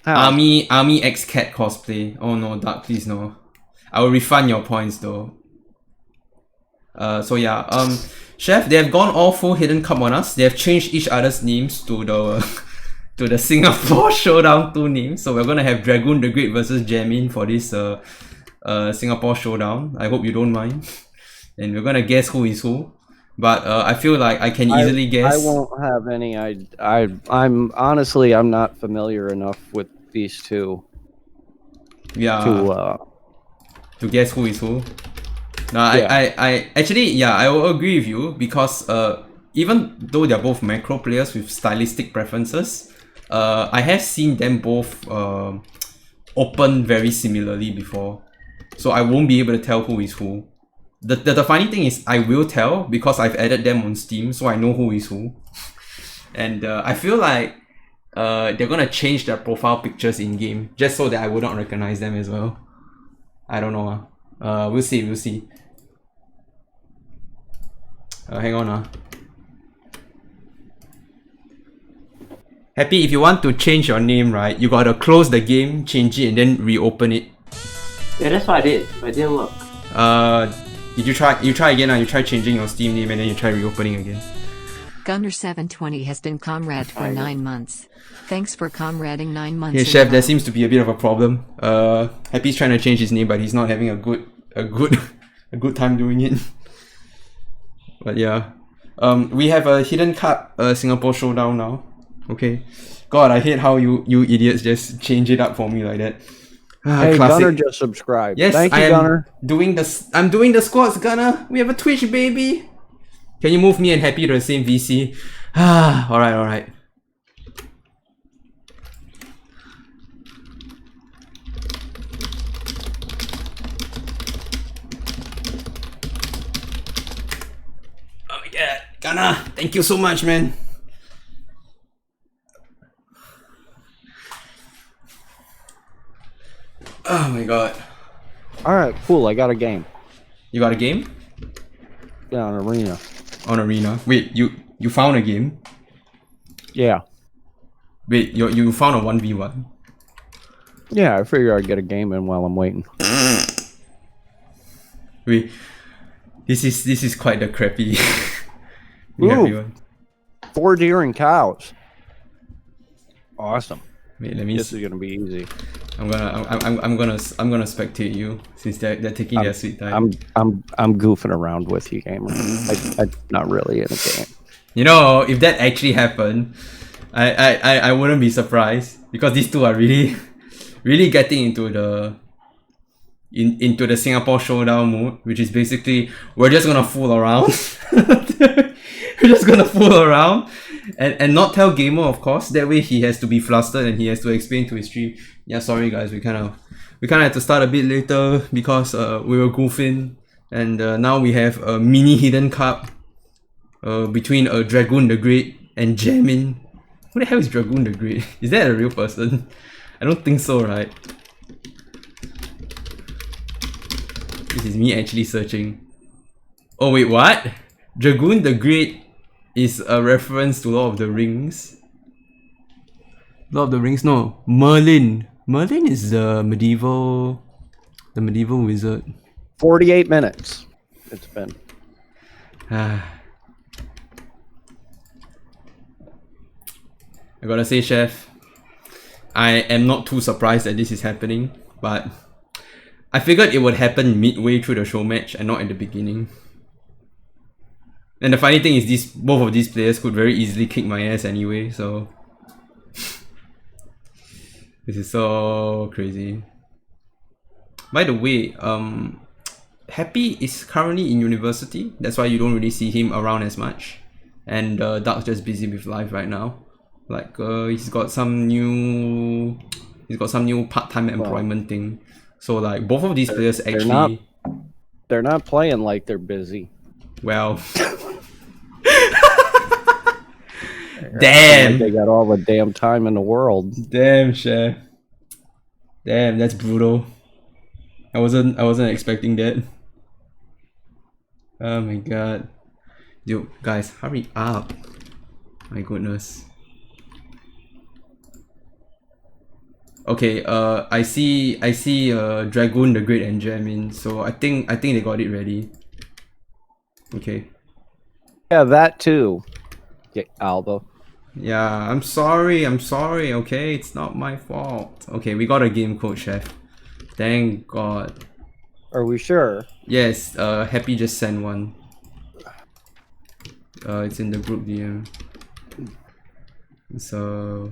Army X-Cat cosplay. Oh no, Dark, please no. I will refund your points though. So yeah, Chef, they have gone all full Hidden Cup on us. They have changed each other's names to the Singapore Showdown 2 name. So we're gonna have Dragoon the Great versus Jamin for this Singapore Showdown. I hope you don't mind. And we're gonna guess who is who. But I feel like I can easily guess. I won't have any. I'm honestly, I'm not familiar enough with these two. Yeah. To guess who is who. No, Yeah. I actually, yeah, I will agree with you because even though they're both macro players with stylistic preferences, I have seen them both opened very similarly before, so I won't be able to tell who is who. The funny thing is I will tell because I've added them on Steam, so I know who is who. And I feel like they're gonna change their profile pictures in game just so that I would not recognize them as well. I don't know. We'll see. Hang on. Happy, if you want to change your name, right, you gotta close the game, change it, and then reopen it. Yeah, that's what I did. But it didn't work. Did you try again? You try changing your Steam name and then you try reopening again. Gunner720 has been comrade for 9 months. Thanks for comrading 9 months. Yeah, Chef, there seems to be a bit of a problem. Happy's trying to change his name, but he's not having a good time doing it. But yeah, we have a hidden card, Singapore Showdown now. Okay, God, I hate how you idiots just change it up for me like that. Hey, classic. Gunner just subscribed. Yes, Thank you, I am Gunner. I'm doing the squats, Gunner. We have a Twitch, baby. Can you move me and Happy to the same VC? Alright. Oh yeah, Gunner, thank you so much, man. Oh my god. Alright, cool. I got a game. You got a game? Yeah, on Arena. On Arena. Wait, you found a game? Yeah. Wait, you found a 1v1? Yeah, I figure I'd get a game in while I'm waiting. Wait, this is quite the crappy. Ooh, 4 deer and cows. Awesome. Wait, let me. This is gonna be easy. I'm gonna spectate you since they're taking their sweet time. I'm goofing around with you, gamer. I'm not really in a game. You know, if that actually happened, I wouldn't be surprised because these two are really getting into the Singapore Showdown mode, which is basically we're just gonna fool around. We're just gonna fool around and not tell Gamer, of course. That way he has to be flustered and he has to explain to his stream. Yeah, sorry guys, we kind of had to start a bit later because we were goofing, and now we have a mini hidden cup between a Dragoon the Great and Jamin. Who the hell is Dragoon the Great? Is that a real person? I don't think so, right? This is me actually searching. Oh wait, what? Dragoon the Great is a reference to Lord of the Rings. Lord of the Rings? No, Merlin. Merlin is the medieval wizard. 48 minutes. It's been. I gotta say, Chef, I am not too surprised that this is happening, but I figured it would happen midway through the show match and not at the beginning. And the funny thing is, both of these players could very easily kick my ass anyway, so this is so crazy. By the way, Happy is currently in university. That's why you don't really see him around as much. And Dark's just busy with life right now. Like he's got some new part-time employment thing. So like both of these players actually they're not playing like they're busy. Well, damn. Like they got all the damn time in the world. Damn, Chef. Damn, that's brutal. I wasn't expecting that. Oh my god. Dude, guys, hurry up. My goodness. Okay, I see Dragoon the Great and Jamin, so I think they got it ready. Okay. Yeah, that too. Yeah, Alba. Yeah, I'm sorry, okay? It's not my fault. Okay, we got a game code, Chef. Thank God. Are we sure? Yes, Happy just sent one. It's in the group DM. So,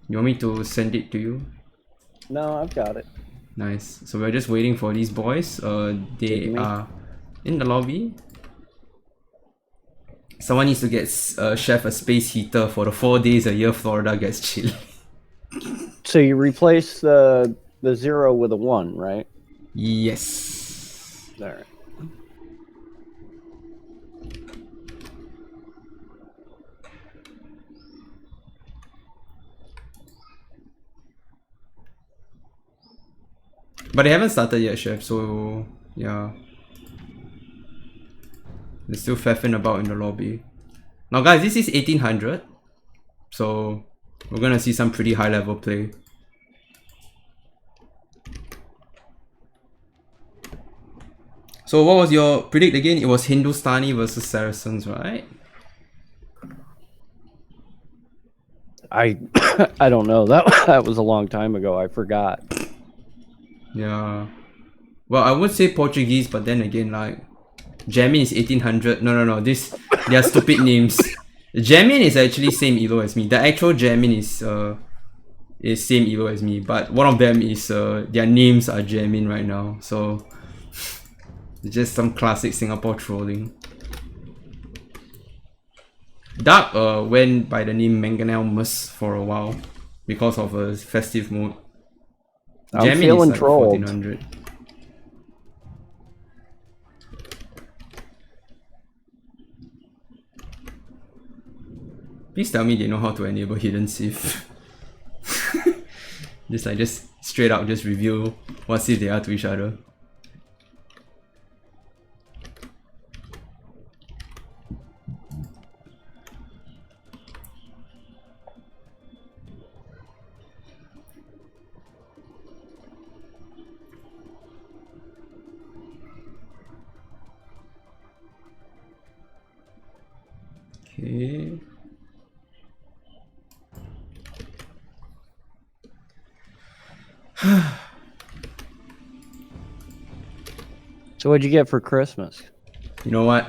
you want me to send it to you? No, I've got it. Nice. So we're just waiting for these boys. They are in the lobby. Someone needs to get Chef a space heater for the 4 days a year Florida gets chilly. So you replace the 0 with a 1, right? Yes. All right. But they haven't started yet, Chef, so yeah. They're still faffing about in the lobby. Now guys, this is 1800. So we're gonna see some pretty high level play. So what was your predict again? It was Hindustani versus Saracens, right? I I don't know. That was a long time ago. I forgot. Yeah. Well, I would say Portuguese, but then again, like Jamin is 1800. No. They are stupid names. Jamin is actually same elo as me. The actual Jamin is same elo as me, but one of them is their names are Jamin right now. So it's just some classic Singapore trolling. Dark went by the name Manganelmus for a while because of a festive mode. I'm Jamin feeling is like trolled. 1400. Please tell me they know how to enable hidden sieve. just straight up just reveal what sieve they are to each other. Okay. So what'd you get for Christmas? You know what?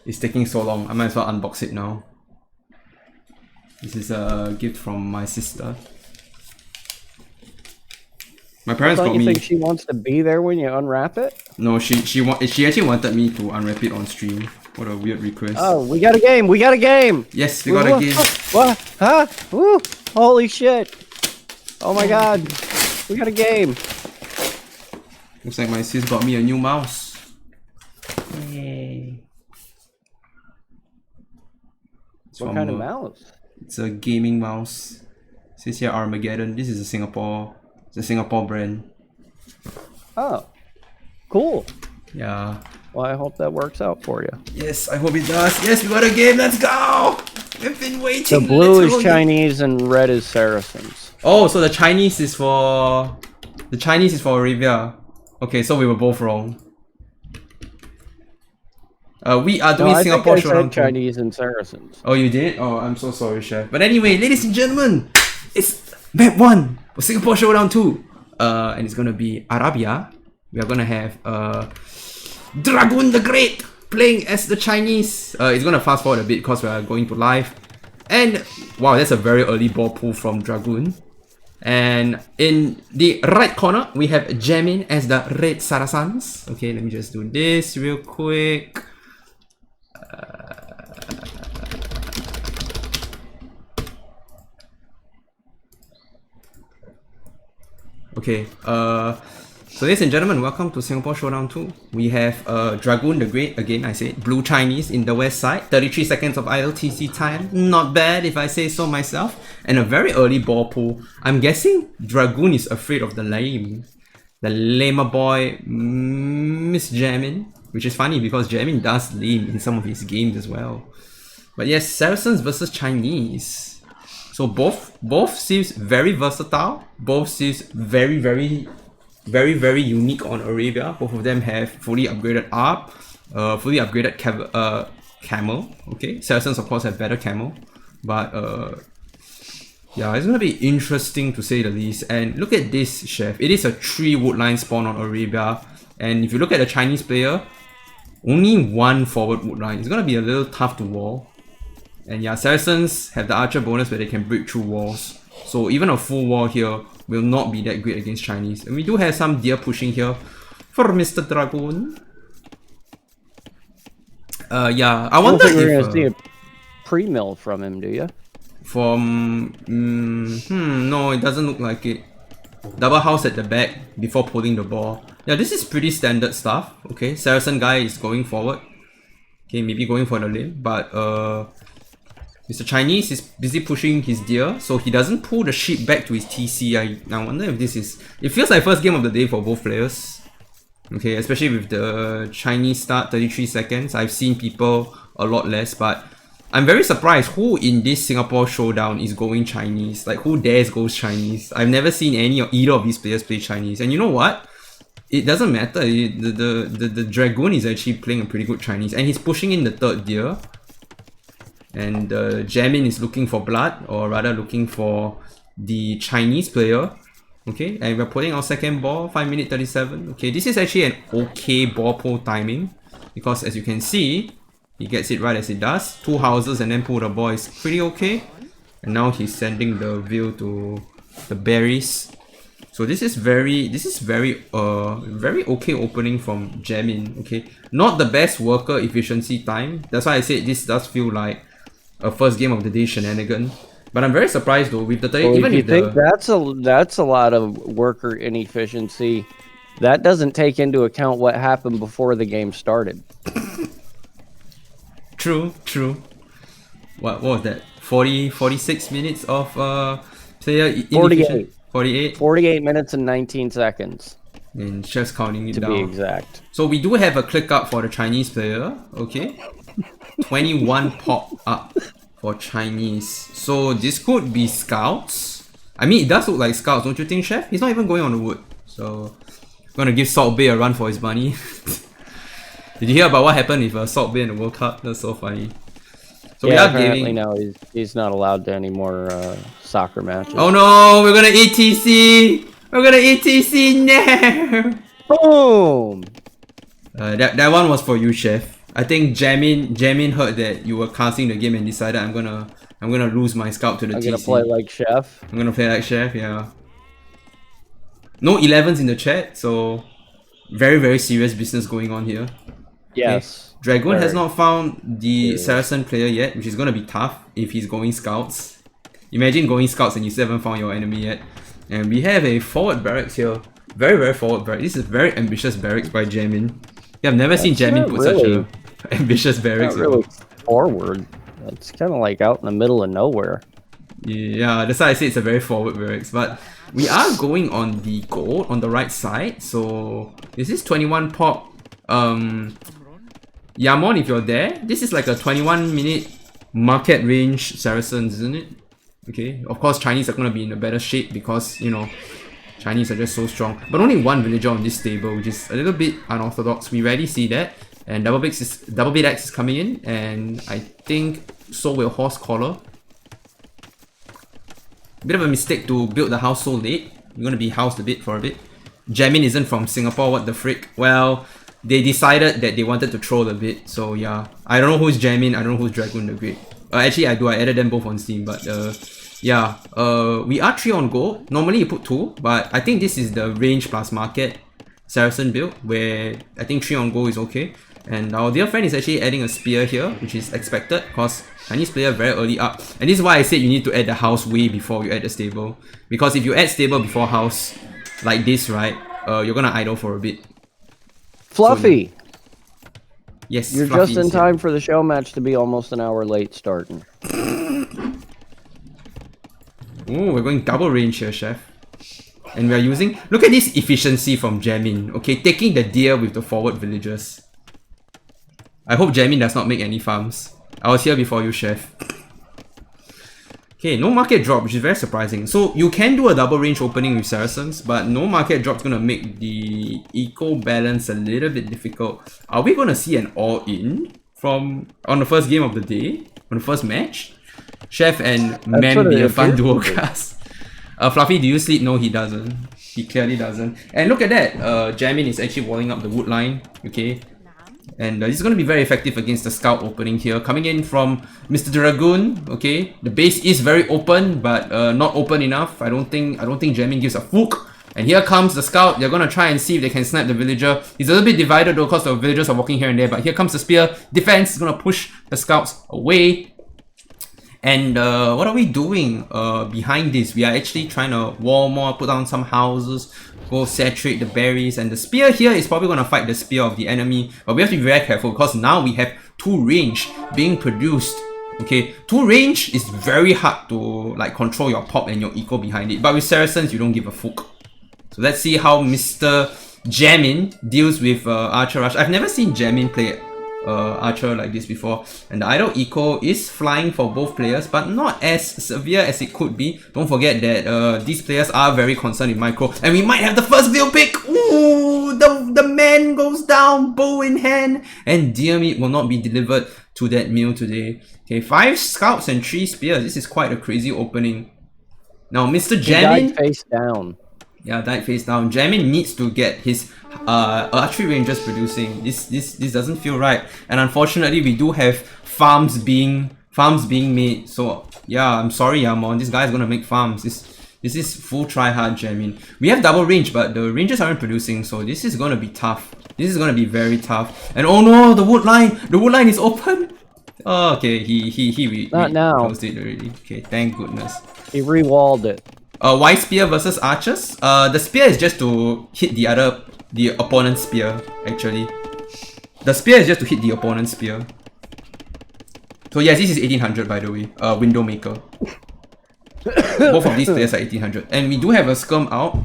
It's taking so long. I might as well unbox it now. This is a gift from my sister. My parents Don't got you me. think she wants to be there when you unwrap it? No, she actually wanted me to unwrap it on stream. What a weird request. Oh, we got a game! We got a game! Yes, we got a game. What? Huh? Woo! Holy shit! Oh my god! We got a game! Looks like my sis got me a new mouse. Yay. What kind of mouse? It's a gaming mouse. It says here Armageddon. This is a Singapore brand. Oh, cool. Yeah. Well, I hope that works out for you. Yes, I hope it does. Yes, we got a game. Let's go. We've been waiting. The blue Let's is go. Chinese and red is Saracens. Oh, so the Chinese is for Arabia. Okay, so we were both wrong. We are doing I Singapore think I Showdown said 2. Chinese and Saracens. Oh, you did? Oh, I'm so sorry, Chef. But anyway, ladies and gentlemen, it's map 1 for Singapore Showdown 2. And it's gonna be Arabia. We are gonna have Dragoon the Great playing as the Chinese. It's gonna fast forward a bit because we are going to live. And wow, that's a very early ball pull from Dragoon. And in the right corner, we have Jamin as the Red Saracens. Okay, let me just do this real quick. Okay, so ladies and gentlemen, welcome to Singapore Showdown 2. We have Dragoon the Great, again I said, blue Chinese in the west side, 33 seconds of ILTC time, not bad if I say so myself, and a very early ball pull. I'm guessing Dragoon is afraid of the lame boy, Miss Jamin, which is funny because Jamin does lame in some of his games as well. But yes, Saracens versus Chinese. So both seems very versatile. Both seems very unique on Arabia. Both of them have fully upgraded ARP, fully upgraded camo. Okay, Saracens of course have better camo, but yeah, it's gonna be interesting to say the least. And look at this, Chef. It is a 3 woodline spawn on Arabia, and if you look at the Chinese player, only 1 forward woodline. It's gonna be a little tough to wall. And yeah, Saracens have the archer bonus where they can break through walls. So even a full wall here will not be that great against Chinese. And we do have some deer pushing here for Mr. Dragoon. Yeah, I don't wonder think we're if... gonna see a pre-mill from him, do you? from... no, it doesn't look like it. Double house at the back before pulling the ball. Yeah, this is pretty standard stuff. Okay, Saracen guy is going forward. Okay, maybe going for the lane, but Mr. Chinese is busy pushing his deer, so he doesn't pull the sheep back to his TC. I wonder if this is... It feels like first game of the day for both players. Okay, especially with the Chinese start, 33 seconds. I've seen people a lot less, but I'm very surprised who in this Singapore Showdown is going Chinese. Like, who dares goes Chinese? I've never seen either of these players play Chinese. And you know what? It doesn't matter. The Dragoon is actually playing a pretty good Chinese, and he's pushing in the third deer. And Jamin is looking for blood, or rather looking for the Chinese player. Okay, and we're putting our second ball, 5 minutes 37. Okay, this is actually an okay ball pull timing, because as you can see, he gets it right as it does. 2 houses and then pull the ball is pretty okay. And now he's sending the veil to the berries. So this is very very okay opening from Jamin. Okay, not the best worker efficiency time. That's why I said this does feel like a first game of the day shenanigan. But I'm very surprised though with the If you think that's a lot of worker inefficiency, that doesn't take into account what happened before the game started. True. What was that? 46 minutes of player 48. 48. 48 minutes and 19 seconds. And just counting it to down. be exact. So we do have a click up for the Chinese player. Okay. 21 pop up for Chinese. So this could be scouts. I mean, it does look like scouts, don't you think, Chef? He's not even going on the wood. So I'm gonna give Salt Bay a run for his money. Did you hear about what happened with Salt Bay in the World Cup? That's so funny. So yeah, we are apparently giving... now he's not allowed to any more soccer matches. Oh no, we're gonna ETC! We're gonna ETC now! Boom! That one was for you, Chef. I think Jamin heard that you were casting the game and decided I'm gonna lose my scout to the TC. I'm gonna play like Chef. I'm gonna play like Chef, yeah. No 11s in the chat, so very serious business going on here. Yes. Okay. Dragoon has not found the Saracen player yet, which is gonna be tough if he's going scouts. Imagine going scouts and you still haven't found your enemy yet. And we have a forward barracks here. Very forward barracks. This is very ambitious barracks by Jamin. Yeah, I've never seen Jamin put such a ambitious barracks. Not really forward. It's kind of like out in the middle of nowhere. Yeah, that's why I say it's a very forward barracks. But we are going on the gold on the right side. So this is 21 pop. Yamon, if you're there, this is like a 21-minute market range Saracens, isn't it? Okay, of course Chinese are going to be in a better shape because, you know, Chinese are just so strong. But only one villager on this table, which is a little bit unorthodox. We rarely see that. And double bit X is coming in, and I think so will Horse Collar. Bit of a mistake to build the house so late. You're going to be housed a bit for a bit. Jamin isn't from Singapore, what the frick? Well, they decided that they wanted to troll a bit, so yeah. I don't know who's Jamin, I don't know who's Dragoon the Great. Actually I do, I added them both on Steam, but yeah. We are 3 on gold. Normally you put 2, but I think this is the range plus market Saracen build, where I think 3 on gold is okay. And our dear friend is actually adding a spear here, which is expected, because Chinese player very early up. And this is why I said you need to add the house way before you add the stable. Because if you add stable before house, like this, right, you're gonna idle for a bit. Fluffy! So, yes, you're Fluffy just in time for the show match to be almost an hour late starting. Oh, we're going double range here, Chef. And we're using... Look at this efficiency from Jamin. Okay, taking the deer with the forward villagers. I hope Jamin does not make any farms. I was here before you, Chef. Okay, no market drop, which is very surprising. So you can do a double range opening with Saracens, but no market drop is going to make the eco balance a little bit difficult. Are we going to see an all-in from on the first game of the day? On the first match? Chef and Man be a fun duo cast. Fluffy, do you sleep? No, he doesn't. He clearly doesn't. And look at that. Jamin is actually walling up the wood line. Okay. And this is going to be very effective against the scout opening here. Coming in from Mr. Dragoon. Okay. The base is very open, but not open enough. I don't think Jamin gives a fook. And here comes the scout. They're going to try and see if they can snipe the villager. He's a little bit divided though because the villagers are walking here and there. But here comes the spear. Defense is going to push the scouts away. And what are we doing behind this? We are actually trying to wall more, put down some houses, go saturate the berries, and the spear here is probably going to fight the spear of the enemy. But we have to be very careful because now we have 2 range being produced. Okay, 2 range is very hard to like control your pop and your eco behind it. But with Saracens, you don't give a fuck. So let's see how Mr. Jamin deals with Archer Rush. I've never seen Jamin play Archer like this before, and the idle eco is flying for both players, but not as severe as it could be. Don't forget that these players are very concerned with micro, and we might have the first Veil pick. Ooh, the man goes down, bow in hand, and deer meat will not be delivered to that meal today. Okay, 5 scouts and 3 spears. This is quite a crazy opening. Now, Mr. Jamin died face down. Yeah, died face down. Jamin needs to get his archery rangers producing. This doesn't feel right. And unfortunately, we do have farms being made. So yeah, I'm sorry, Yamon. This guy's gonna make farms. This is full try hard, Jamin. We have double range, but the rangers aren't producing, so this is gonna be tough. This is gonna be very tough. And oh no, the wood line! The wood line is open! Oh, okay, he closed it already. Okay, thank goodness. He re-walled it. Why spear versus archers? The spear is just to hit the opponent's spear, actually. The spear is just to hit the opponent's spear. So yes, this is 1800 by the way, window maker. Both of these players are 1800. And we do have a skirm out.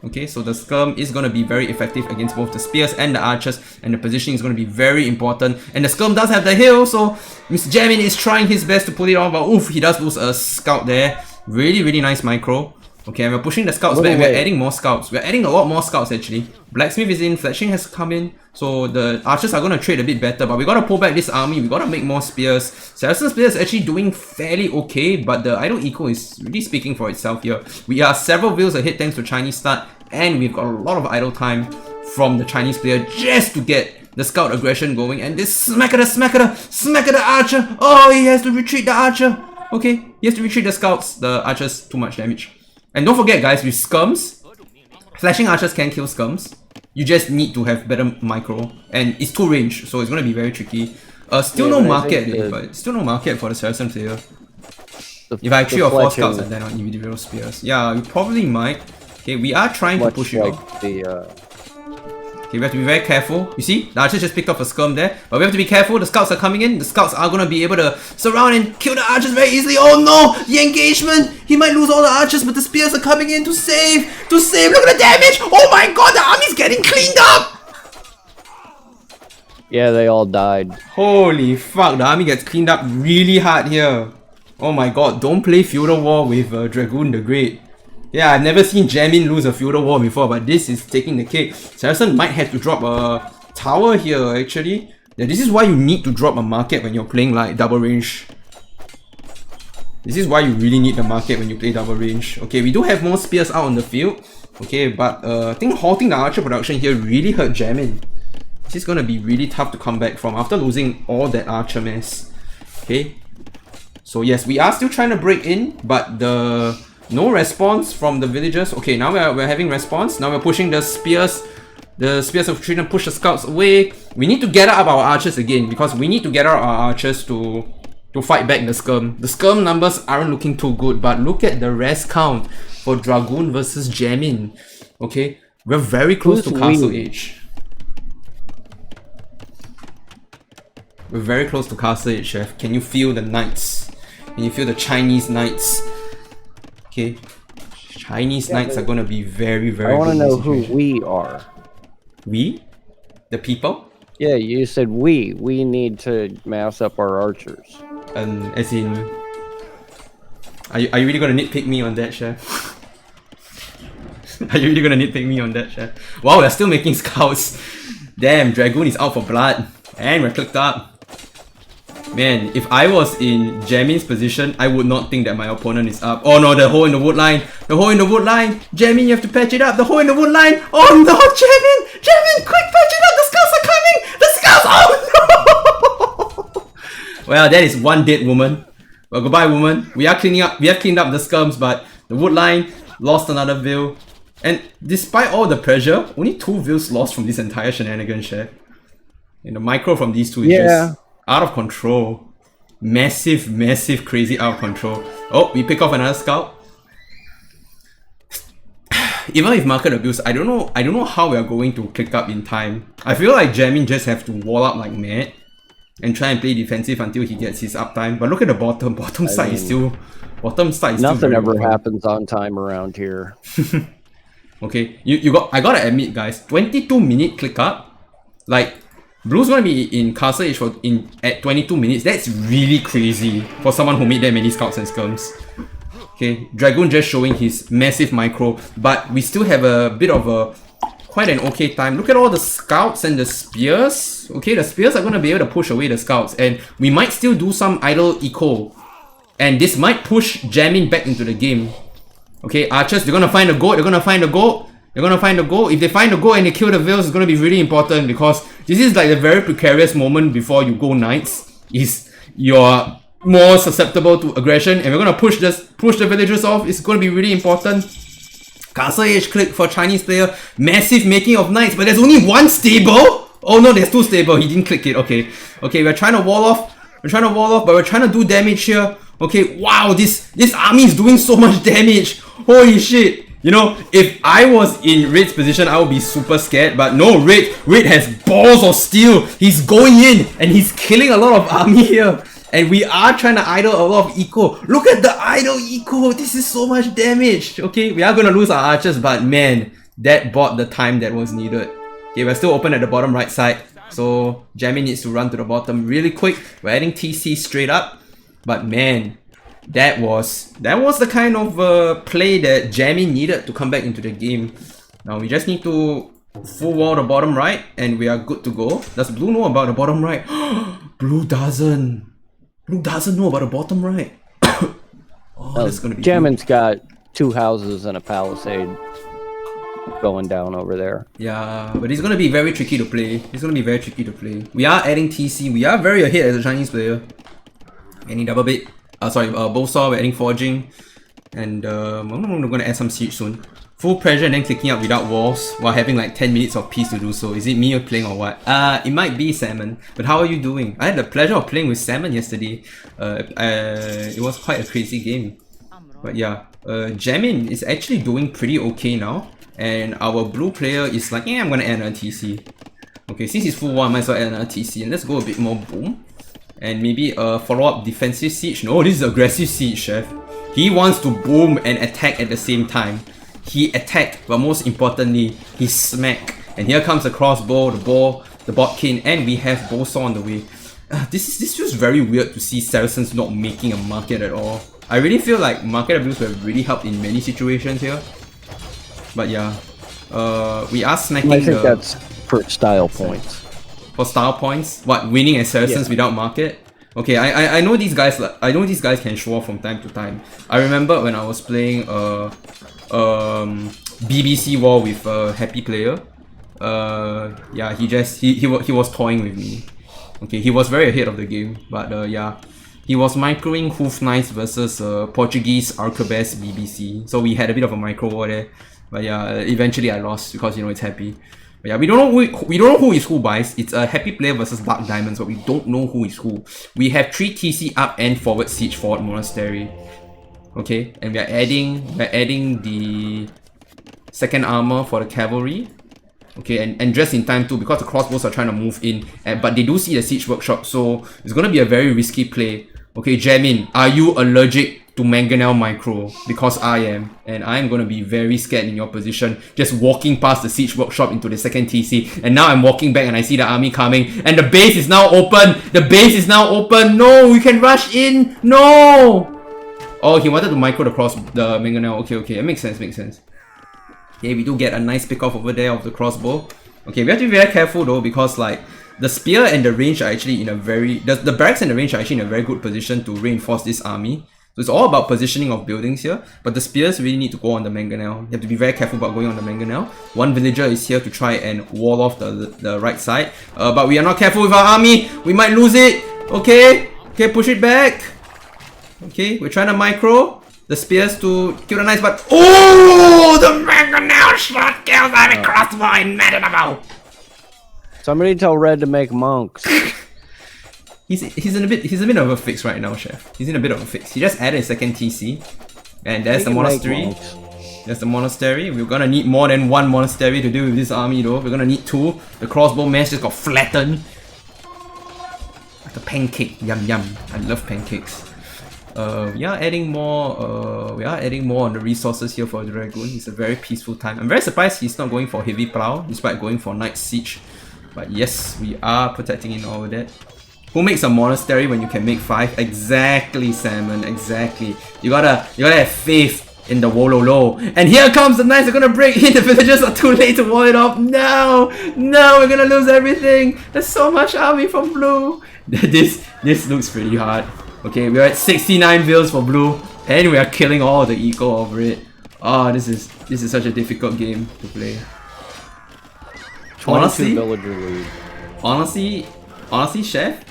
Okay, so the skirm is going to be very effective against both the spears and the archers, and the positioning is going to be very important. And the skirm does have the heal, so Mr. Jamin is trying his best to pull it off, but oof, he does lose a scout there. Really nice micro. Okay, and we're pushing the scouts back. We're adding more scouts. We're adding a lot more scouts actually. Blacksmith is in, Fletching has come in. So the archers are going to trade a bit better, but we got to pull back this army. We got to make more spears. Saracen's spear is actually doing fairly okay, but the idle eco is really speaking for itself here. We are several wheels ahead thanks to Chinese start, and we've got a lot of idle time from the Chinese player just to get the scout aggression going. And this smack at the archer. Oh, he has to retreat the archer. Okay, he has to retreat the scouts. The archers, too much damage. And don't forget guys, with skirms, flashing archers can kill skirms. You just need to have better micro. And it's 2 range, so it's going to be very tricky. Still no market, but still no market for the Saracen player. If I have 3 or 4 scouts and then on individual spears. Yeah, we probably might. Okay, we are trying to push it off. Okay, we have to be very careful. You see, the archers just picked up a skirm there. But we have to be careful, the scouts are coming in. The scouts are going to be able to surround and kill the archers very easily. Oh no, the engagement! He might lose all the archers, but the spears are coming in to save! Look at the damage! Oh my god, the army's getting cleaned up! Yeah, they all died. Holy fuck, the army gets cleaned up really hard here. Oh my god, don't play Feudal War with Dragoon the Great. Yeah, I've never seen Jamin lose a Feudal War before, but this is taking the cake. Saracen might have to drop a tower here, actually. Yeah, this is why you need to drop a market when you're playing like double range. This is why you really need the market when you play double range. Okay, we do have more spears out on the field. Okay, but I think halting the archer production here really hurt Jamin. This is gonna be really tough to come back from after losing all that archer mess. Okay, so yes, we are still trying to break in, but no response from the villagers. Okay, now we're having response. Now we're pushing the spears. The spears of Trina push the scouts away. We need to gather up our archers again because we need to gather our archers to fight back the skirm. The skirm numbers aren't looking too good, but look at the rest count for Dragoon versus Jamin. Okay, we're very close to Castle Age. We're very close to Castle Age, Chef. Can you feel the knights? Can you feel the Chinese knights? Okay, Chinese knights are gonna be very I want to know who we are. We? The people? Yeah, you said we. We need to mass up our archers. As in... Are you really gonna nitpick me on that, Chef? Are you really gonna nitpick me on that, Chef? Wow, we're still making scouts. Damn, Dragoon is out for blood. And we're clicked up. Man, if I was in Jamin's position, I would not think that my opponent is up. Oh no, the hole in the wood line. The hole in the wood line. Jamin, you have to patch it up. The hole in the wood line. Oh no, Jamin! Jamin, quick, patch it up. The scouts are coming. The scouts. Oh no! Well, that is one dead woman. Well, goodbye, woman. We are cleaning up. We have cleaned up the skirms, but the wood line lost another veil. And despite all the pressure, only 2 veils lost from this entire shenanigans, Chef. And the micro from these two is just out of control. Massive, massive, crazy out of control. Oh, we pick off another scout. Even with market abuse, I don't know how we are going to click up in time. I feel like Jamin just have to wall up like mad and try and play defensive until he gets his uptime. But look at the bottom. Bottom side is still Nothing ever open. happens on time around here. Okay, I gotta admit, guys, 22-minute click up. Like, Blue's gonna be in Castle Age at 22 minutes. That's really crazy for someone who made that many scouts and skirms. Okay, Dragoon just showing his massive micro, but we still have a bit of a quite an okay time. Look at all the scouts and the spears. Okay, the spears are gonna be able to push away the scouts, and we might still do some idle eco. And this might push Jamin back into the game. Okay, archers, they're gonna find a goat, they're gonna find a goat. They're gonna find a goat. If they find a goat and they kill the veils, it's gonna be really important because this is like the very precarious moment before you go knights. Is you're more susceptible to aggression, and we're gonna push the villagers off. It's gonna be really important. Castle Age click for Chinese player. Massive making of knights, but there's only one stable. Oh no, there's two stable. He didn't click it. Okay, we're trying to wall off. But we're trying to do damage here. Okay, wow, this army is doing so much damage. Holy shit. You know, if I was in Raid's position, I would be super scared. But no, Raid has balls of steel. He's going in and he's killing a lot of army here. And we are trying to idle a lot of eco. Look at the idle eco. This is so much damage. Okay, we are going to lose our archers, but man, that bought the time that was needed. Okay, we're still open at the bottom right side. So Jamie needs to run to the bottom really quick. We're adding TC straight up. But man, that was the kind of play that Jamie needed to come back into the game. Now we just need to full wall the bottom right and we are good to go. Does Blue know about the bottom right? Blue doesn't. Blue doesn't know about the bottom right. Oh, that's gonna be Jamin's got 2 houses and a palisade going down over there. Yeah, but it's gonna be very tricky to play. We are adding TC. We are very ahead as a Chinese player. Any double bit? Bowsaw, we're adding forging. And I'm gonna add some siege soon. Full pressure and then clicking up without walls while having like 10 minutes of peace to do so. Is it me playing or what? It might be Salmon. But how are you doing? I had the pleasure of playing with Salmon yesterday. It was quite a crazy game. But yeah, Jamin is actually doing pretty okay now. And our blue player is like, yeah, I'm gonna add another TC. Okay, since he's full one, I might as well add another TC. And let's go a bit more boom. And maybe a follow-up defensive siege. No, this is aggressive siege, chef. He wants to boom and attack at the same time. He attacked, but most importantly, he smacked. And here comes the crossbow, the bow, the botkin, and we have Bowsaw on the way. This feels very weird to see Saracens not making a market at all. I really feel like market abuse would have really helped in many situations here. But yeah, we are smacking. I think that's for style points. For style points? What, winning as Saracens without market? Okay, I know these guys. I know these guys can show off from time to time. I remember when I was playing BBC War with a happy player. Yeah, he was toying with me. Okay, he was very ahead of the game, but yeah, he was microing Hoof Knights versus Portuguese Arquebus BBC. So we had a bit of a micro war there. But yeah, eventually I lost because you know it's happy. But yeah, we don't know who is who, guys. It's a happy player versus Dark Diamonds, but we don't know who is who. We have 3 TC up and forward siege forward monastery. Okay, and we're adding the second armor for the cavalry. Okay, and just in time too, because the crossbows are trying to move in, but they do see the siege workshop, so it's gonna be a very risky play. Okay, Jamin, are you allergic to mangonel micro? Because I am, and I'm gonna be very scared in your position, just walking past the siege workshop into the second TC, and now I'm walking back and I see the army coming, and the base is now open. The base is now open. No, we can rush in. No. Oh, he wanted to micro the mangonel. Okay, it makes sense. Okay, we do get a nice pick off over there of the crossbow. Okay, we have to be very careful though, because like the spear and the range are actually in a very the barracks and the range are actually in a very good position to reinforce this army. So it's all about positioning of buildings here, but the spears really need to go on the mangonel. You have to be very careful about going on the mangonel. One villager is here to try and wall off the right side, but we are not careful with our army. We might lose it. Okay, push it back. Okay, we're trying to micro the spears to kill the knights, but oh, the mangonel shot kills every crossbow in Medinable. Somebody tell Red to make monks. he's in a bit of a fix right now, Chef. He's in a bit of a fix. He just added a second TC, and there's the monastery. There's the monastery. We're gonna need more than one monastery to deal with this army, though. We're gonna need 2. The crossbow mass just got flattened. Like a pancake. Yum yum. I love pancakes. We are adding more. We are adding more on the resources here for Dragoon. It's a very peaceful time. I'm very surprised he's not going for heavy plow, despite going for night siege. But yes, we are protecting in all of that. Who makes a monastery when you can make 5? Exactly, Salmon. Exactly. You gotta have faith in the Wololo. And here comes the knights. They're gonna break in. The villagers are too late to wall it off. No, no, we're gonna lose everything. There's so much army from blue. This looks pretty hard. Okay, we're at 69 vills for blue, and we are killing all the eco over it. Oh, this is such a difficult game to play. 22 villager lead. Honestly, Chef,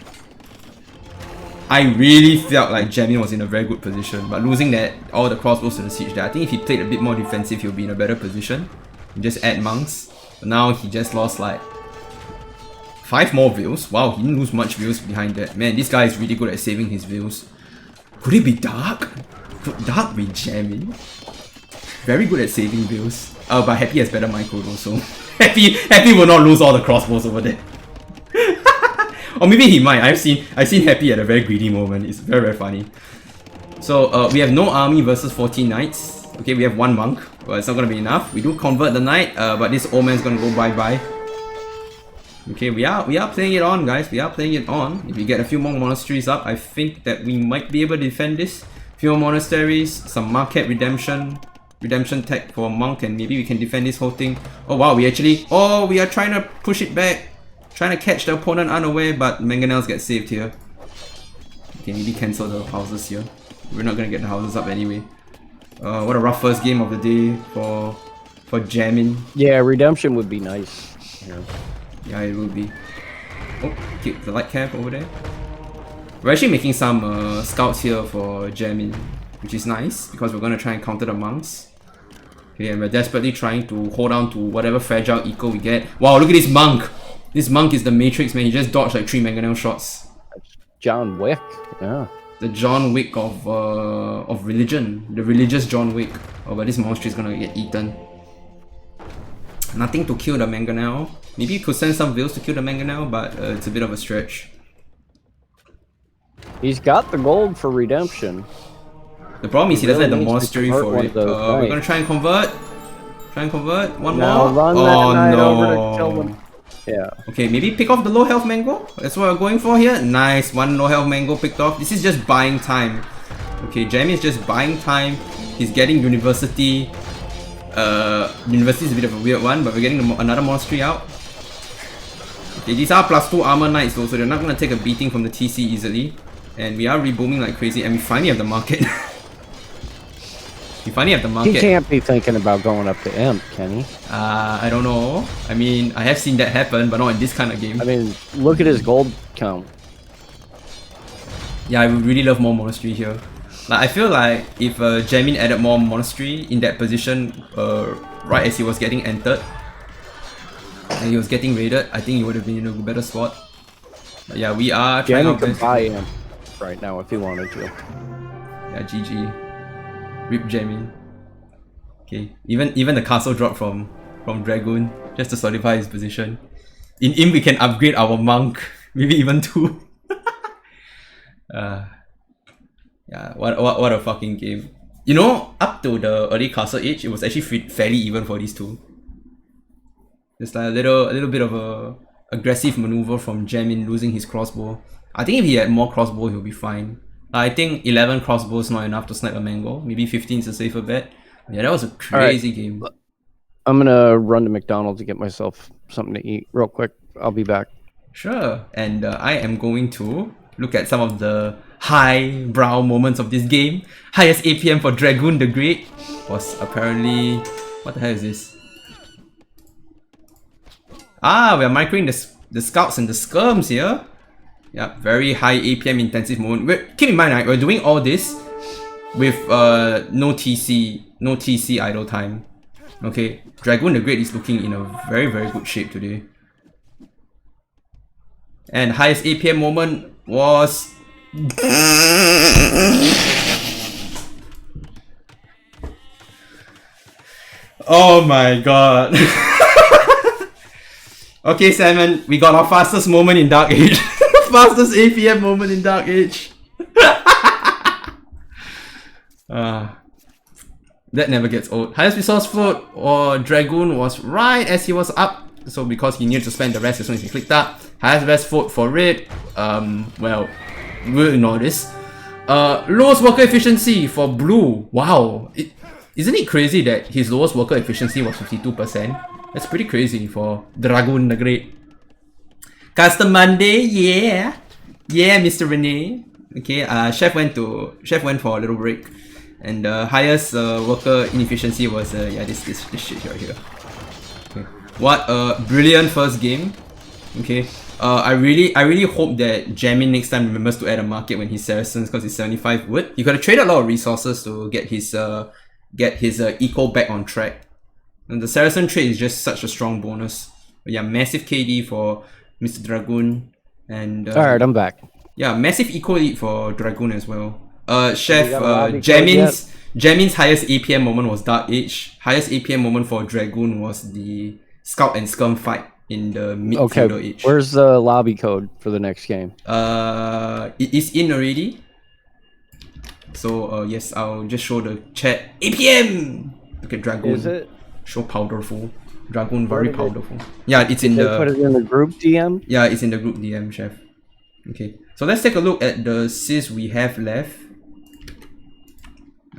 I really felt like Jamin was in a very good position, but losing all the crossbows to the siege there, I think if he played a bit more defensive, he'll be in a better position. He just add monks, but now he just lost like 5 more vills. Wow, he didn't lose much vills behind that. Man, this guy is really good at saving his vills. Could it be Dark? Could Dark be Jamin? Very good at saving vills. But Happy has better micro though, so Happy will not lose all the crossbows over there. Or maybe he might. I've seen Happy at a very greedy moment. It's very, very funny. So we have no army versus 14 knights. Okay, we have 1 monk, but it's not gonna be enough. We do convert the knight, but this old man's gonna go bye-bye. Okay, we are playing it on, guys. We are playing it on. If we get a few more monasteries up, I think that we might be able to defend this. Few more monasteries, some market redemption tech for monk, and maybe we can defend this whole thing. Oh wow, we are trying to push it back. Trying to catch the opponent unaware, but Mangonels get saved here. Okay, maybe cancel the houses here. We're not gonna get the houses up anyway. What a rough first game of the day for Jamin. Yeah, redemption would be nice. Yeah, it will be. Oh, keep the light cap over there. We're actually making some scouts here for Jamin, which is nice because we're gonna try and counter the monks. Okay, and we're desperately trying to hold on to whatever fragile eco we get. Wow, look at this monk! This monk is the Matrix, man. He just dodged like 3 mangonel shots. John Wick, yeah. The John Wick of religion. The religious John Wick. Oh, but this monster is gonna get eaten. Nothing to kill the mangonel. Maybe you could send some vills to kill the mangonel, but it's a bit of a stretch. He's got the gold for redemption. The problem is he doesn't have the monastery for it. We're gonna try and convert. One more. Run that knight over to kill them. Yeah. Okay, maybe pick off the low health mango. That's what we're going for here. Nice, 1 low health mango picked off. This is just buying time. Okay, Jamie is just buying time. He's getting university. University is a bit of a weird one, but we're getting another monastery out. Okay, these are +2 armor knights though, so they're not gonna take a beating from the TC easily. And we are rebooming like crazy, and we finally have the market. We finally have the market. He can't be thinking about going up to Imp, can he? I don't know. I mean, I have seen that happen, but not in this kind of game. I mean, look at his gold count. Yeah, I would really love more monastery here. Like, I feel like if Jamin added more monastery in that position right as he was getting entered and he was getting raided, I think he would have been in a better spot. But yeah, we are trying our Jamin could best. buy Imp right now if he wanted to. Yeah, GG. Rip Jamin. Okay, even the castle drop from Dragoon just to solidify his position. In Imp we can upgrade our monk, maybe even 2. Yeah, what a fucking game. You know, up to the early castle age, it was actually fairly even for these two. Just like a little bit of a aggressive maneuver from Jamin losing his crossbow. I think if he had more crossbow, he'll be fine. I think 11 crossbows not enough to snipe a mango. Maybe 15 is a safer bet. Yeah, that was a crazy game. I'm gonna run to McDonald's to get myself something to eat real quick. I'll be back. Sure. And I am going to look at some of the highbrow moments of this game. Highest APM for Dragoon the Great was apparently... What the hell is this? Ah, we are microing the scouts and the skirms here. Yeah, very high APM intensive moment. Keep in mind, right, we're doing all this with no TC idle time. Okay, Dragoon the Great is looking in a very, very good shape today. And highest APM moment was... Oh my god. Okay, Salmon, we got our fastest moment in Dark Age. Fastest APM moment in Dark Age. That never gets old. Highest resource float or Dragoon was right as he was up. So because he needed to spend the rest as soon as he clicked up. Highest best float for Red. Well, we'll ignore this. Lowest worker efficiency for Blue. Wow. Isn't it crazy that his lowest worker efficiency was 52%? That's pretty crazy for Dragoon the Great. Custom Monday, yeah. Yeah, Mr. Rene. Okay, Chef went for a little break. And the highest worker inefficiency was this shit right here. Okay. What a brilliant first game. Okay. I really hope that Jamin next time remembers to add a market when he's Saracens because he's 75 wood. You gotta trade a lot of resources to get his eco back on track. And the Saracen trade is just such a strong bonus. But yeah, massive KD for Mr. Dragoon. And Alright, I'm back. yeah, massive eco lead for Dragoon as well. Chef, Jamin's highest APM moment was Dark Age. Highest APM moment for Dragoon was the Scout and Scum fight in the mid-feudal age. Where's the lobby code for the next game? It is in already. So yes, I'll just show the chat. APM! Look at Dragoon. Is it? So powerful. Dragoon very powerful. Yeah, it's in They the... put it in the group DM? Yeah, it's in the group DM, Chef. Okay, so let's take a look at the Cs we have left.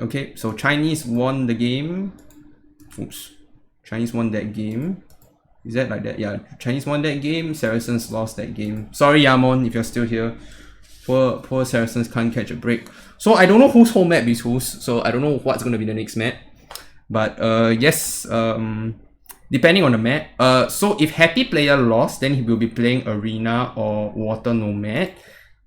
Okay, so Chinese won the game. Oops. Chinese won that game. Is that like that? Yeah, Chinese won that game. Saracens lost that game. Sorry, Yamon, if you're still here. Poor Saracens can't catch a break. So I don't know whose home map is whose. So I don't know what's going to be the next map. But yes, depending on the map. So if Happy Player lost, then he will be playing Arena or Water Nomad.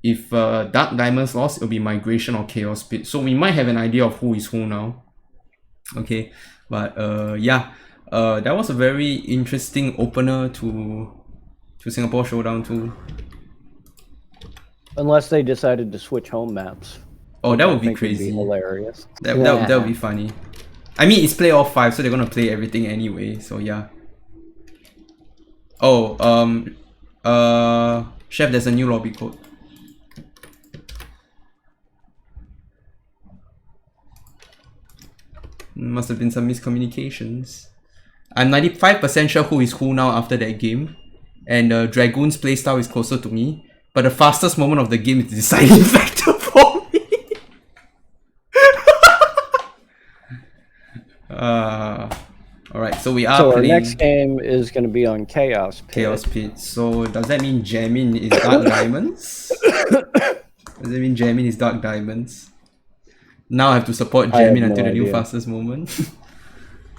If Dark Diamonds lost, it'll be Migration or Chaos Pit. So we might have an idea of who is who now. Okay, but yeah, that was a very interesting opener to Singapore Showdown 2. Unless they decided to switch home maps. Oh, that would be I think it'd crazy. hilarious. That would be funny. I mean, it's playoff 5, so they're gonna play everything anyway. So yeah. Oh, Chef, there's a new lobby code. Must have been some miscommunications. I'm 95% sure who is who now after that game. And Dragoon's playstyle is closer to me. But the fastest moment of the game is the deciding factor for me. Alright, so we are So our playing... next game is going to be on Chaos Pit. Chaos Pit. So does that mean Jamin is Dark Diamonds? Does that mean Jamin is Dark Diamonds? Now I have to support Jamin until the new fastest moment.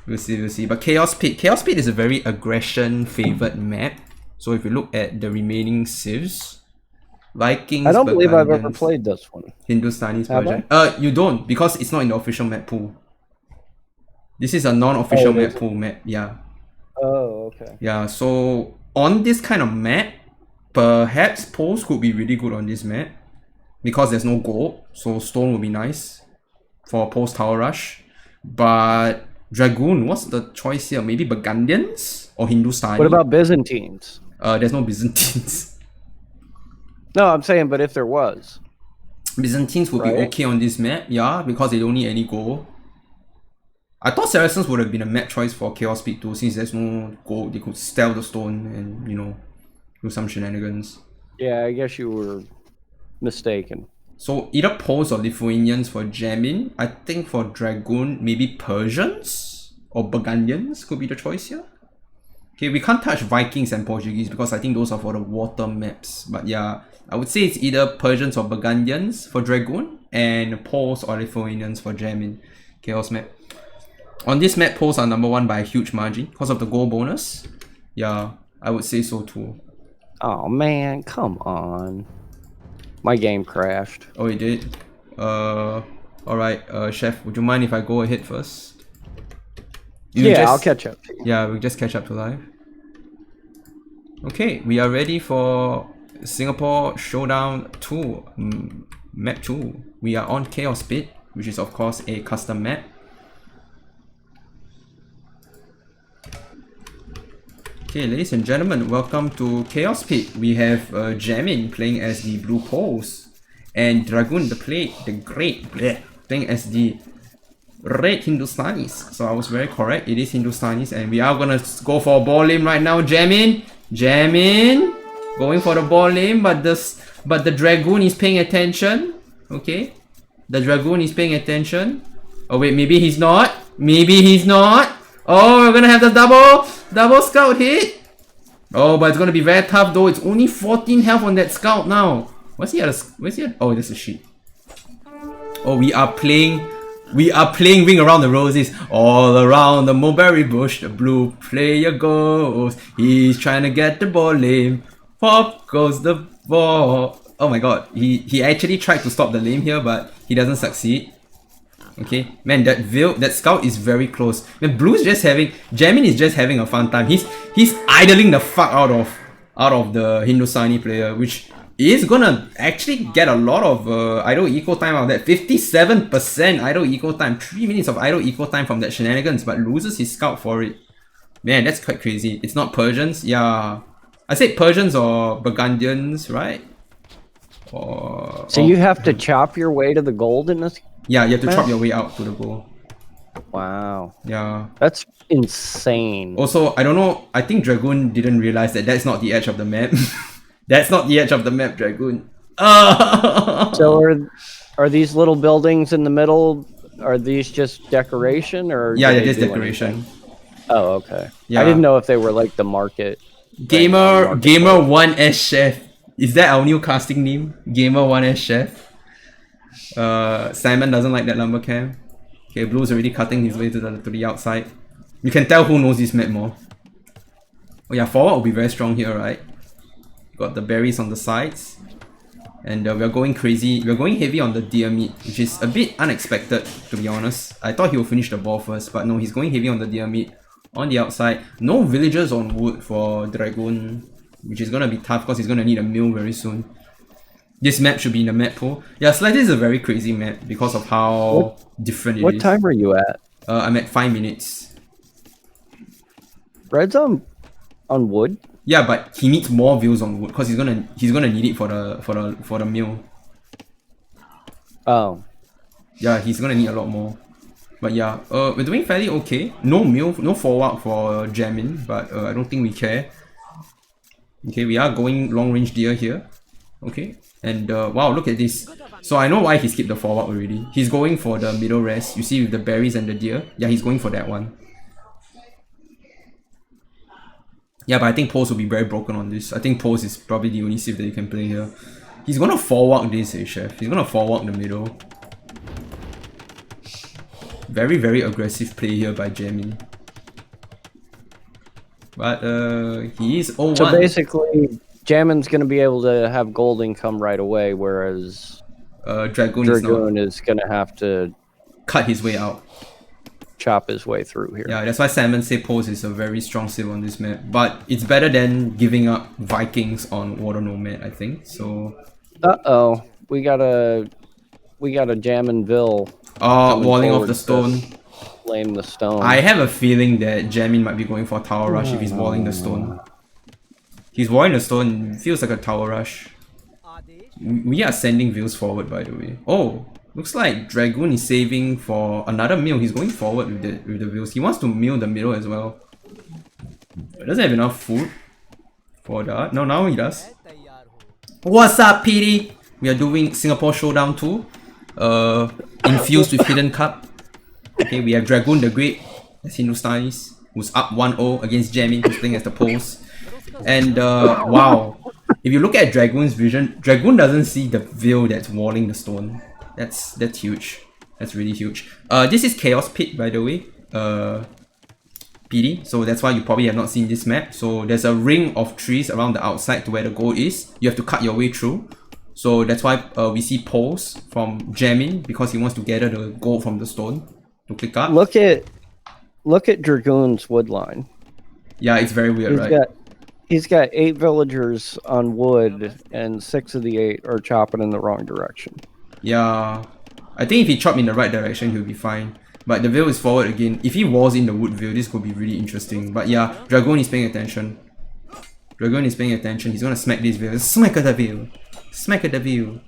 We'll see. But Chaos Pit is a very aggression favored map. So if you look at the remaining civs, Vikings, I don't believe I've ever Burgundians, played this one. Hindustani's Have version. You don't, because it's not in the official map pool. This is a non-official Oh, map pool map, yeah. Oh, okay. Yeah, so on this kind of map, perhaps poles could be really good on this map. Because there's no gold, so stone would be nice for post tower rush. But Dragoon, what's the choice here? Maybe Burgundians or Hindustani? What about Byzantines? There's no Byzantines. No, I'm saying, but if there was. Byzantines would be okay on this map, yeah, because they don't need any gold. I thought Saracens would have been a map choice for Chaos Speed 2 since there's no gold. They could steal the stone and, you know, do some shenanigans. Yeah, I guess you were mistaken. So either Poles or Lithuanians for Jamin. I think for Dragoon, maybe Persians or Burgundians could be the choice here. Okay, we can't touch Vikings and Portuguese because I think those are for the water maps. But yeah, I would say it's either Persians or Burgundians for Dragoon and Poles or Lithuanians for Jamin. Chaos map. On this map, Poles are number 1 by a huge margin because of the gold bonus. Yeah, I would say so too. Oh man, come on. My game crashed. Oh, it did? Alright, Chef, would you mind if I go ahead first? I'll catch up to you. Yeah, we'll just catch up to live. Okay, we are ready for Singapore Showdown 2, map 2. We are on Chaos Pit, which is of course a custom map. Okay, ladies and gentlemen, welcome to Chaos Pit. We have Jamin playing as the Blue Poles, and Dragoon the Great playing as the Red Hindustanis. So I was very correct, it is Hindustanis, and we are gonna go for a ball lane right now. Jamin going for the ball lane, but the Dragoon is paying attention. Okay, the Dragoon is paying attention. Oh wait, maybe he's not. Oh, we're gonna have the double scout hit. Oh, but it's gonna be very tough though. It's only 14 health on that scout now. Where's he at? Oh, there's a sheep. Oh, we are playing Ring Around the Roses. All around the mulberry bush, the blue player goes. He's trying to get the ball lane. Pop goes the ball. Oh my god, he actually tried to stop the lane here, but he doesn't succeed. Okay, man, that scout is very close. Man, Jamin is just having a fun time. He's idling the fuck out of the Hindustani player, which is gonna actually get a lot of idle eco time out of that. 57% idle eco time, 3 minutes of idle eco time from that Shenanigans, but loses his scout for it. Man, that's quite crazy. It's not Persians, yeah. I said Persians or Burgundians, right? So you have to chop your way to the gold in this? Yeah, you have to chop your way out to the goal. Wow. Yeah. That's insane. Also, I don't know, I think Dragoon didn't realize that that's not the edge of the map. That's not the edge of the map, Dragoon. So are these little buildings in the middle, are these just decoration or? Yeah, they're just decoration. Anything? Oh, okay. Yeah. I didn't know if they were like the market. Gamer 1S Chef. Is that our new casting name? Gamer 1S Chef. Simon doesn't like that lumber cam. Okay, Blue's already cutting his way to the outside. You can tell who knows this map more. Oh yeah, forward will be very strong here, right? Got the berries on the sides. And we're going crazy. We're going heavy on the deer meat, which is a bit unexpected, to be honest. I thought he would finish the ball first, but no, he's going heavy on the deer meat. On the outside, no villagers on wood for Dragoon, which is gonna be tough because he's gonna need a mill very soon. This map should be in the map pool. Yeah, Slider is a very crazy map because of how different it is. What time are you at? I'm at 5 minutes. Red's on wood? Yeah, but he needs more views on wood because he's gonna need it for the mill. Oh. Yeah, he's gonna need a lot more. But yeah, we're doing fairly okay. No mill, no forward for Jamin, but I don't think we care. Okay, we are going long range deer here. Okay, and wow, look at this. So I know why he skipped the forward already. He's going for the middle rest. You see with the berries and the deer. Yeah, he's going for that one. Yeah, but I think Pose will be very broken on this. I think Pose is probably the only save that you can play here. He's gonna forward this, Chef. He's gonna forward the middle. Very, very aggressive play here by Jamin. But he is 0-1. So basically, Jamin's going to be able to have gold income right away, whereas Dragoon is going to have to cut his way out. Chop his way through here. Yeah, that's why Salmon say Pose is a very strong save on this map. But it's better than giving up Vikings on Water Nomad, I think. So uh-oh. We got a Jaminville. Walling off the stone. Flame the stone. I have a feeling that Jamin might be going for a tower rush if he's walling the stone. He's walling the stone, feels like a tower rush. We are sending views forward, by the way. Oh, looks like Dragoon is saving for another mill. He's going forward with the views. He wants to mill the middle as well. He doesn't have enough food for that. No, now he does. What's up, PD? We are doing Singapore Showdown 2. Infused with Hidden Cup. Okay, we have Dragoon the Great, that's Hindustanis, who's up 1-0 against Jamin, who's playing as the Pose. And wow, if you look at Dragoon's vision, Dragoon doesn't see the veil that's walling the stone. That's huge. That's really huge. This is Chaos Pit, by the way. PD, so that's why you probably have not seen this map. So there's a ring of trees around the outside to where the goal is. You have to cut your way through. So that's why we see Pose from Jamin, because he wants to gather the gold from the stone to click up. Look at Dragoon's wood line. Yeah, it's very weird, right? He's got 8 villagers on wood, and 6 of the 8 are chopping in the wrong direction. Yeah. I think if he chopped in the right direction, he'll be fine. But the veil is forward again. If he was in the wood veil, this could be really interesting. But yeah, Dragon is paying attention. Dragon is paying attention. He's gonna smack this veil. Smack at the veil. Smack at the veil.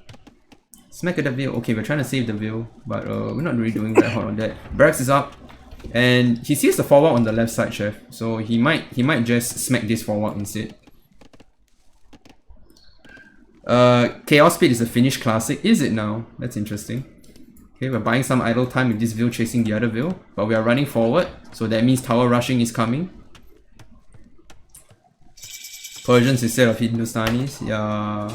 Smack at the veil. Okay, we're trying to save the veil, but we're not really doing that hard on that. Barracks is up, and he sees the forward on the left side, chef. So he might just smack this forward instead. Chaos Speed is a Finnish classic. Is it now? That's interesting. Okay, we're buying some idle time with this veil chasing the other veil, but we are running forward, so that means tower rushing is coming. Persians instead of Hindustanis, yeah.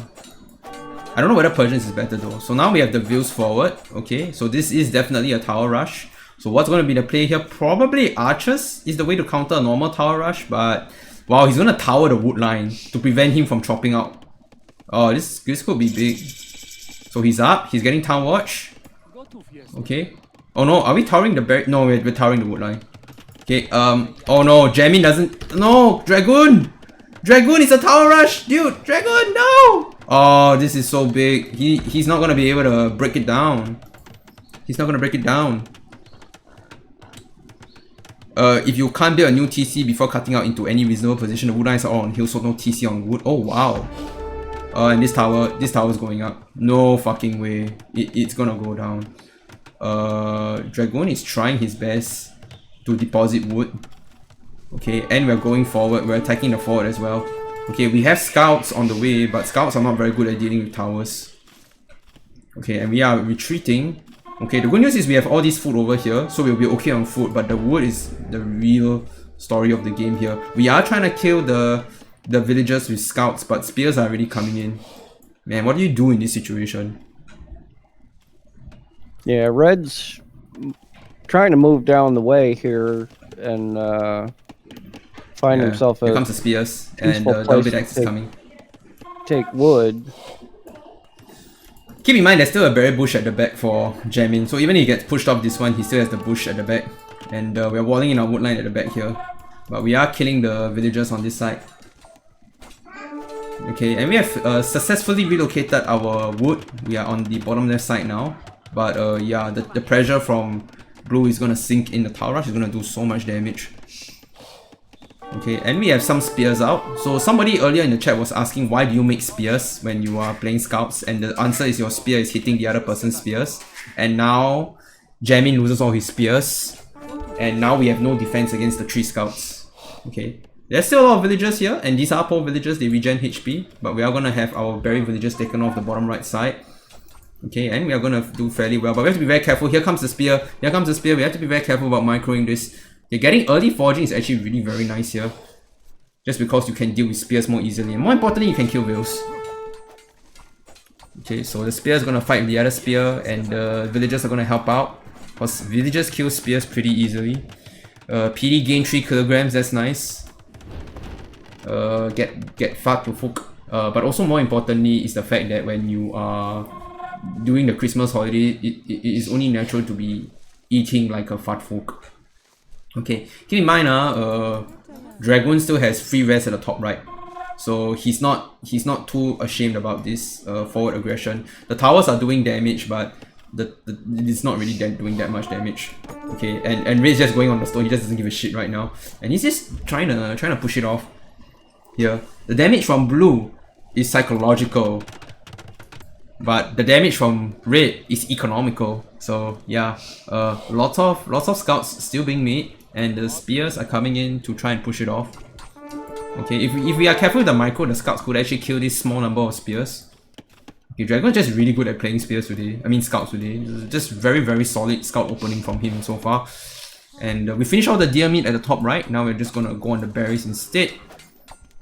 I don't know whether Persians is better though. So now we have the veils forward, okay, so this is definitely a tower rush. So what's going to be the play here? Probably archers is the way to counter a normal tower rush, but wow, he's going to tower the wood line to prevent him from chopping out. Oh, this could be big. So he's up, he's getting town watch. Okay. Oh no, are we towering the barrack? No, we're towering the wood line. Okay, oh no, Jamin doesn't. No, Dragoon! Dragoon is a tower rush! Dude, Dragoon, no! Oh, this is so big. He's not gonna be able to break it down. He's not gonna break it down. If you can't build a new TC before cutting out into any reasonable position, the wood lines are all on hill, so no TC on wood. Oh wow. And this tower is going up. No fucking way. It's gonna go down. Dragon is trying his best to deposit wood. Okay, and we're going forward. We're attacking the forward as well. Okay, we have scouts on the way, but scouts are not very good at dealing with towers. Okay, and we are retreating. Okay, the good news is we have all this food over here, so we'll be okay on food, but the wood is the real story of the game here. We are trying to kill the villagers with scouts, but spears are already coming in. Man, what do you do in this situation? Yeah, Red's trying to move down the way here and find himself Here a comes the spears, and double bit axe is coming. Take wood. Keep in mind there's still a berry bush at the back for Jamin, so even if he gets pushed off this one, he still has the bush at the back. And we're walling in our wood line at the back here. But we are killing the villagers on this side. Okay, and we have successfully relocated our wood. We are on the bottom left side now. But yeah, the pressure from blue is gonna sink in the tower rush. It's gonna do so much damage. Okay, and we have some spears out. So somebody earlier in the chat was asking why do you make spears when you are playing scouts, and the answer is your spear is hitting the other person's spears. And now Jamin loses all his spears, and now we have no defense against the 3 scouts. Okay, there's still a lot of villagers here, and these are poor villagers, they regen HP, but we are gonna have our berry villagers taken off the bottom right side. Okay, and we are gonna do fairly well, but we have to be very careful. Here comes the spear, here comes the spear. We have to be very careful about microing this. Okay, getting early forging is actually really very nice here, just because you can deal with spears more easily, and more importantly, you can kill veils. Okay, so the spear is gonna fight the other spear, and the villagers are gonna help out, because villagers kill spears pretty easily. PD gain 3 kilograms, that's nice. Get fucked to hook. But also more importantly is the fact that when you are during the Christmas holiday, it is only natural to be eating like a fat folk. Okay, keep in mind Dragoon still has free rest at the top right, so he's not too ashamed about this forward aggression. The towers are doing damage, but it's not really doing that much damage. Okay, and Ray's just going on the stone. He just doesn't give a shit right now, and he's just trying to push it off. Here, the damage from blue is psychological, but the damage from red is economical. So yeah, lots of scouts still being made, and the spears are coming in to try and push it off. Okay, if we are careful with the micro, the scouts could actually kill this small number of spears. Okay, Dragon's just really good at playing spears today. I mean scouts today. Just very solid scout opening from him so far. And we finished all the deer meat at the top right. Now we're just gonna go on the berries instead.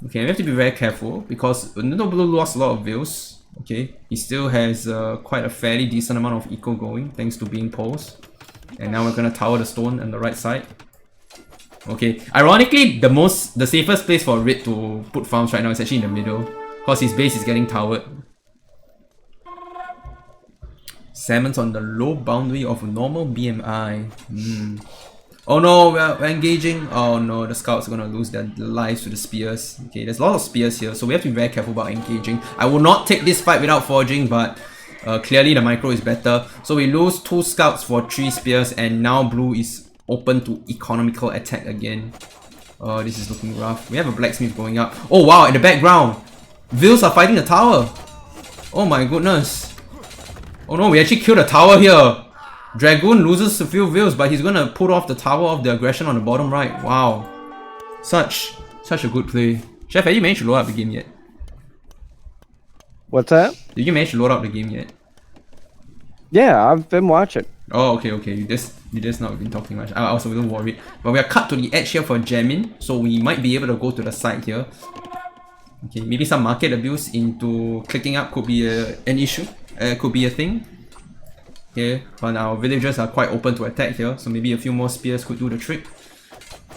Okay, we have to be very careful because Noodle Blue lost a lot of veils. Okay, he still has quite a fairly decent amount of eco going thanks to being poles. And now we're gonna tower the stone on the right side. Okay, ironically, the safest place for Red to put farms right now is actually in the middle, because his base is getting towered. Salmon's on the low boundary of normal BMI. Oh no, we're engaging. Oh no, the scouts are gonna lose their lives to the spears. Okay, there's a lot of spears here, so we have to be very careful about engaging. I will not take this fight without forging, but clearly the micro is better. So we lose 2 scouts for 3 spears, and now blue is open to economical attack again. Oh, this is looking rough. We have a blacksmith going up. Oh wow, in the background, Vils are fighting the tower. Oh my goodness. Oh no, we actually killed the tower here. Dragoon loses a few Vils, but he's gonna put off the tower of the aggression on the bottom right. Wow. Such a good play. Chef, have you managed to load up the game yet? What's that? Did you manage to load up the game yet? Yeah, I've been watching. Oh, okay. You just not been talking much. I was a little worried. But we are cut to the edge here for jamming, so we might be able to go to the side here. Okay, maybe some market abuse into clicking up could be an issue. Could be a thing. Okay, but our villagers are quite open to attack here, so maybe a few more spears could do the trick.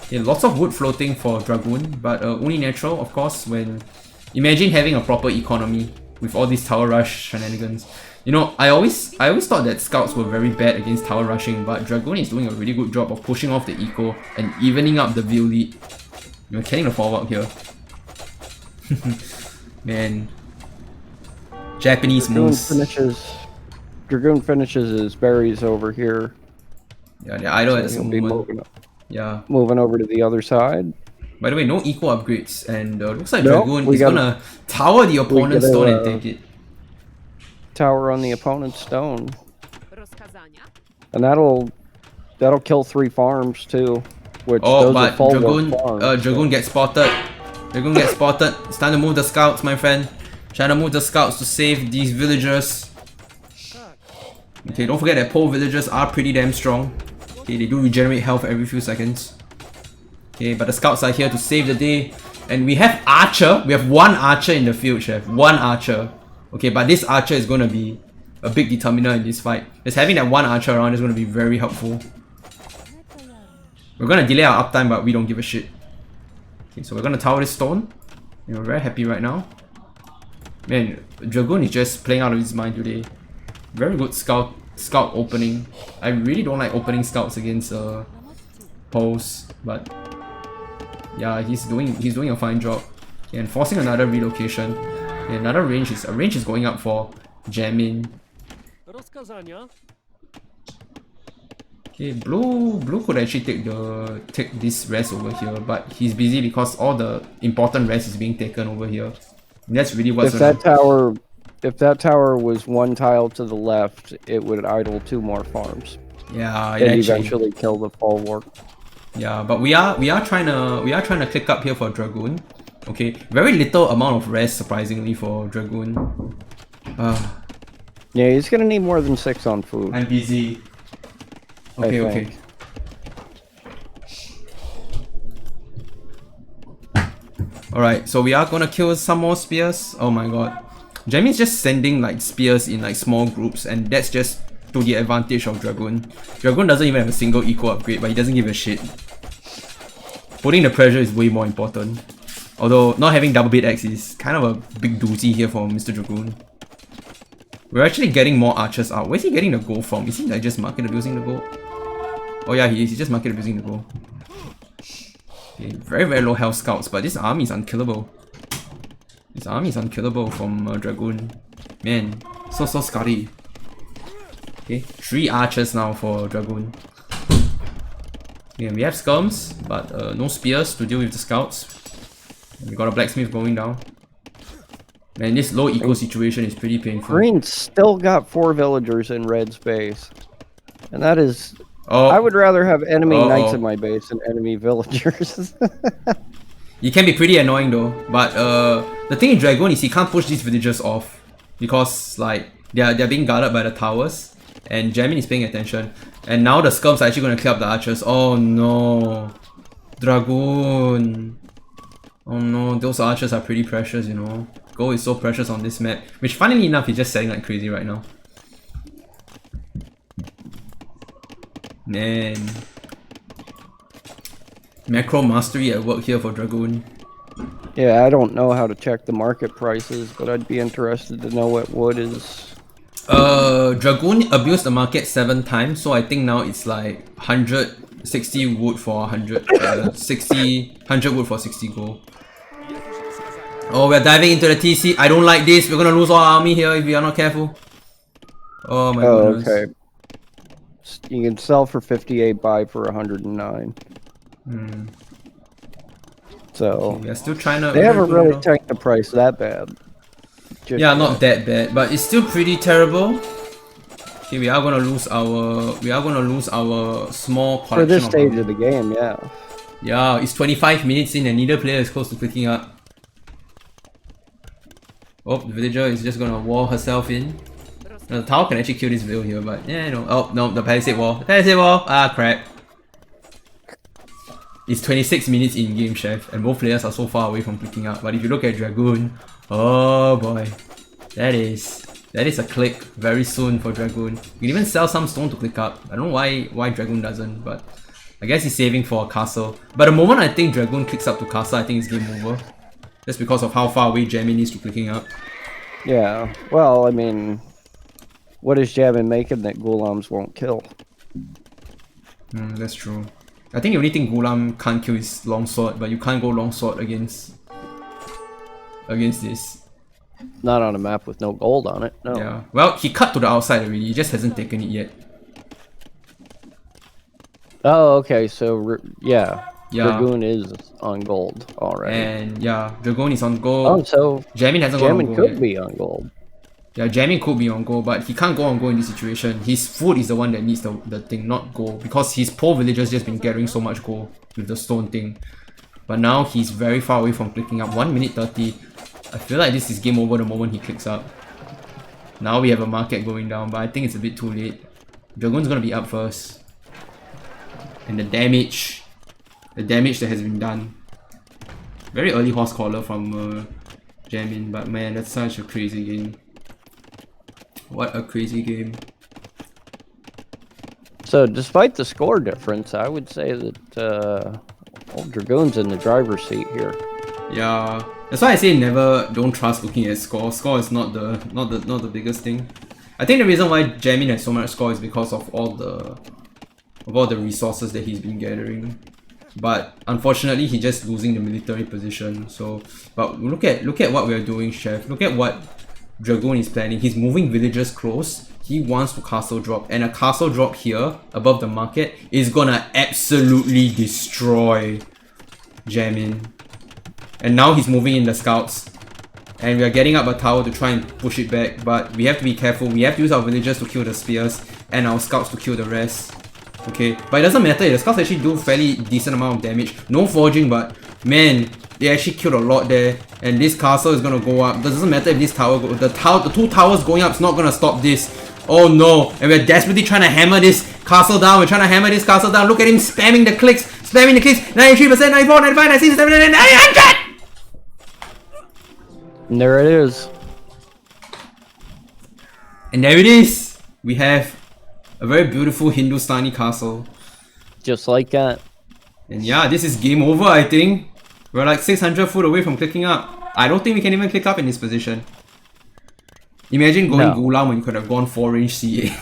Okay, lots of wood floating for Dragoon, but only natural, of course, when... Imagine having a proper economy with all these tower rush shenanigans. You know, I always thought that scouts were very bad against tower rushing, but Dragoon is doing a really good job of pushing off the eco and evening up the Vil lead. You're killing the forward here. Man. Japanese moves. Dragoon finishes his berries over here. Yeah, they're idle at this He'll be moment. Yeah. moving over to the other side. By the way, no eco upgrades, and looks like Nope, Dragoon we is gotta- gonna tower the opponent's gotta, stone and take it. Tower on the opponent's stone. And that'll kill 3 farms too. Which Oh, those are but full Dragoon, farms, Dragoon gets spotted. Dragoon gets spotted. It's time to move the scouts, my friend. Trying to move the scouts to save these villagers. Okay, don't forget that pole villagers are pretty damn strong. Okay, they do regenerate health every few seconds. Okay, but the scouts are here to save the day. And we have archer. We have 1 archer in the field, chef. 1 archer. Okay, but this archer is going to be a big determiner in this fight. Just having that 1 archer around is going to be very helpful. We're going to delay our uptime, but we don't give a shit. Okay, so we're going to tower this stone. And we're very happy right now. Man, Dragoon is just playing out of his mind today. Very good scout opening. I really don't like opening scouts against poles, but yeah, he's doing a fine job. Okay, and forcing another relocation. Okay, another range is going up for jamming. Okay, blue could actually take this rest over here, but he's busy because all the important rest is being taken over here. And that's really what's If that tower was 1 tile to the left, it would idle 2 more farms. Yeah, And eventually kill the bulwark. Yeah, but we are trying to click up here for Dragoon. Okay, very little amount of rest surprisingly for Dragoon. Yeah, he's gonna need more than 6 on food. I'm busy. Okay, I okay. think. Alright, so we are gonna kill some more spears. Oh my god. Jamie's just sending like spears in like small groups, and that's just to the advantage of Dragoon. Dragoon doesn't even have a single eco upgrade, but he doesn't give a shit. Putting the pressure is way more important. Although not having double bait axe is kind of a big doozy here for Mr. Dragoon. We're actually getting more archers out. Where's he getting the gold from? Is he like just market abusing the gold? Oh yeah, he is. He's just market abusing the gold. Okay, very very low health scouts, but this army is unkillable. This army is unkillable from Dragoon. Man, so scary. Okay, 3 archers now for Dragoon. Yeah, we have skirms, but no spears to deal with the scouts. We got a blacksmith going down. Man, this low eco situation is pretty painful. Green still got 4 villagers in Red's base. And that is... Oh, I would rather have enemy knights in my base than enemy villagers. you can be pretty annoying though, but the thing in Dragoon is he can't push these villagers off because like they're being guarded by the towers, and Jamin is paying attention. And now the skirms are actually going to clear up the archers. Oh no, Dragoon. Oh no, those archers are pretty precious, you know. Gold is so precious on this map, which funnily enough he's just selling like crazy right now. Man, macro mastery at work here for Dragoon. Yeah, I don't know how to check the market prices, but I'd be interested to know what wood is. Dragoon abused the market 7 times, so I think now it's like 100 60 wood for 100. 100 wood for 60 gold. Oh, we're diving into the TC. I don't like this. We're gonna lose our army here if we are not careful. Oh my goodness. Okay. You can sell for 58, buy for 109. So We are still trying to. they haven't really tanked the price that bad. Just Yeah, not that bad, but it's still pretty terrible. Okay, we are gonna lose our small collection for this of stage army. of the game, yeah. Yeah, it's 25 minutes in and neither player is close to clicking up. Oh, the villager is just gonna wall herself in. The tower can actually kill this villager here, but yeah, you know. Oh no, the palisade wall. The palisade wall! Ah, crap. It's 26 minutes in game, chef, and both players are so far away from clicking up. But if you look at Dragoon, oh boy, that is a click very soon for Dragoon. You can even sell some stone to click up. I don't know why Dragoon doesn't, but I guess he's saving for a castle. But the moment I think Dragoon clicks up to castle, I think it's game over. Just because of how far away Jamin is to clicking up. Yeah. Well, I mean, what is Jamin making that Ghulams won't kill? That's true. I think the only thing Ghulam can't kill is longsword, but you can't go longsword against this. Not on a map with no gold on it. No. Yeah. Well, he cut to the outside already. He just hasn't taken it yet. Oh, okay. So yeah. Yeah. Dragoon is on gold already. And yeah, Dragoon is on gold. Oh, so Jamin hasn't gone on Jamin gold could yet. be on gold. Yeah, Jamin could be on gold, but he can't go on gold in this situation. His food is the one that needs the thing, not gold. Because his poor villagers just been gathering so much gold with the stone thing. But now he's very far away from clicking up. 1 minute 30. I feel like this is game over the moment he clicks up. Now we have a market going down, but I think it's a bit too late. Dragoon's gonna be up first. And the damage that has been done. Very early horse collar from Jamin, but man, that's such a crazy game. What a crazy game. So despite the score difference, I would say that old Dragoon's in the driver's seat here. Yeah, that's why I say don't trust looking at score. Score is not the biggest thing. I think the reason why Jamin has so much score is because of all the resources that he's been gathering. But unfortunately, he's just losing the military position. So, but look at what we're doing, chef. Look at what Dragoon is planning. He's moving villagers close. He wants to castle drop, and a castle drop here above the market is gonna absolutely destroy Jamin. And now he's moving in the scouts, and we are getting up a tower to try and push it back. But we have to be careful. We have to use our villagers to kill the spears and our scouts to kill the rest. Okay, but it doesn't matter. The scouts actually do fairly decent amount of damage. No forging, but man, they actually killed a lot there. And this castle is gonna go up. It doesn't matter if this tower goes. The two towers going up is not gonna stop this. Oh no! And we're desperately trying to hammer this castle down. We're trying to hammer this castle down. Look at him spamming the clicks. 93%, 94, 95, 96, 97, 900! And there it is. And there it is. We have a very beautiful Hindustani castle. Just like that. And yeah, this is game over, I think. We're like 600 foot away from clicking up. I don't think we can even click up in this position. Imagine going Ghulam when you could have gone 4-range CA.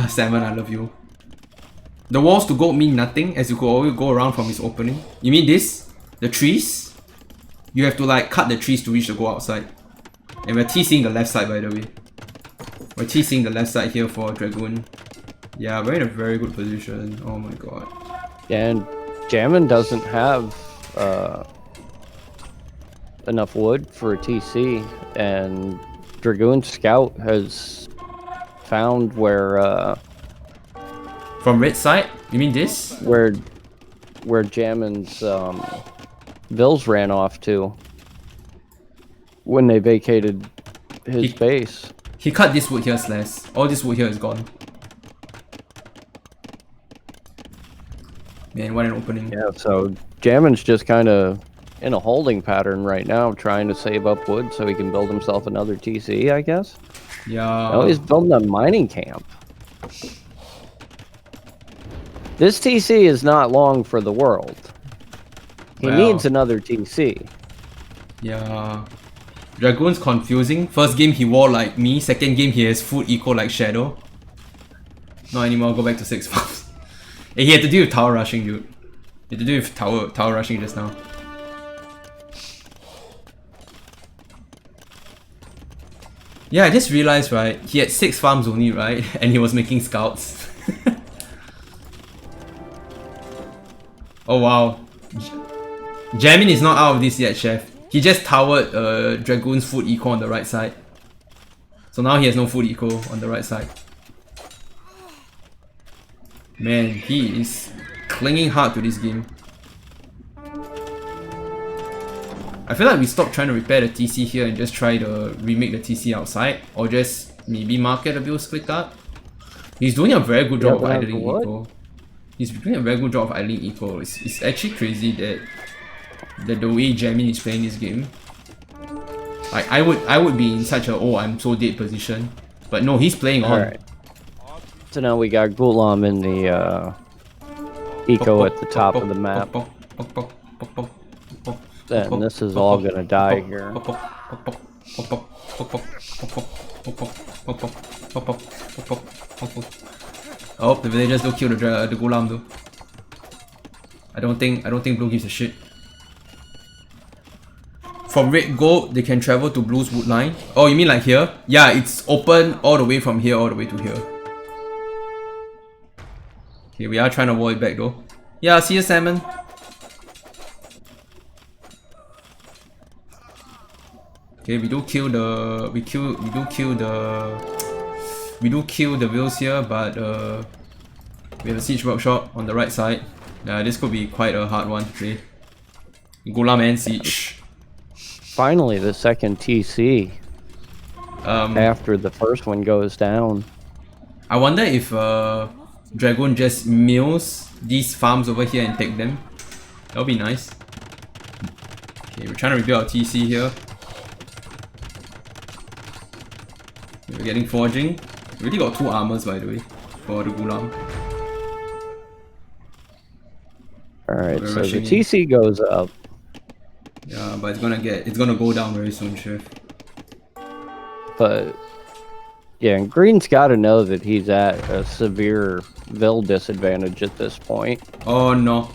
Salmon, I love you. The walls to gold mean nothing, as you could always go around from his opening. You mean this? The trees? You have to like cut the trees to reach the goal outside. And we're TCing the left side, by the way. We're TCing the left side here for Dragoon. Yeah, we're in a very good position. Oh my god. And Jamin doesn't have enough wood for a TC, and Dragoon Scout has found where from red side? You mean this? Where Jamin's Vills ran off to when they vacated his base. He cut this wood here, Slash. All this wood here is gone. Man, what an opening. Yeah, so Jamin's just kind of in a holding pattern right now, trying to save up wood so he can build himself another TC, I guess. Yeah. Oh, he's building a mining camp. This TC is not long for the world. He needs another TC. Yeah. Dragoon's confusing. First game he wore like me. Second game he has food equal like Shadow. Not anymore, go back to 6 farms. Hey, he had to deal with tower rushing, dude. He had to deal with tower rushing just now. Yeah, I just realized, right, he had 6 farms only, right? And he was making scouts. Oh wow. Jamin is not out of this yet, chef. He just towered Dragoon's food eco on the right side. So now he has no food eco on the right side. Man, he is clinging hard to this game. I feel like we stopped trying to repair the TC here and just try to remake the TC outside, or just maybe market a build split up. He's doing a very good job of idling eco. He's doing a very good job of idling eco. It's actually crazy that the way Jamin is playing this game. Like I would be in such a I'm so dead position, but no, he's playing on. Alright. So now we got Gulam in the eco at the top of the map. And this is all gonna die here. Oh, the villagers don't kill the Gulam though. I don't think Blue gives a shit. From red gold, they can travel to Blue's wood line. Oh, you mean like here? Yeah, it's open all the way from here all the way to here. Okay, we are trying to wall it back though. Yeah, see you, Salmon. Okay, we do kill the wheels here, but we have a siege workshop on the right side. This could be quite a hard one to play. Gulam and siege. Finally, the second TC after the first one goes down. I wonder if Dragoon just mills these farms over here and take them. That would be nice. Okay, we're trying to rebuild our TC here. We're getting forging. We already got 2 armors, by the way, for the Gulam. Alright, so the TC goes up. Yeah, but it's gonna go down very soon, chef. But yeah, and Green's got to know that he's at a severe Vil disadvantage at this point. Oh no.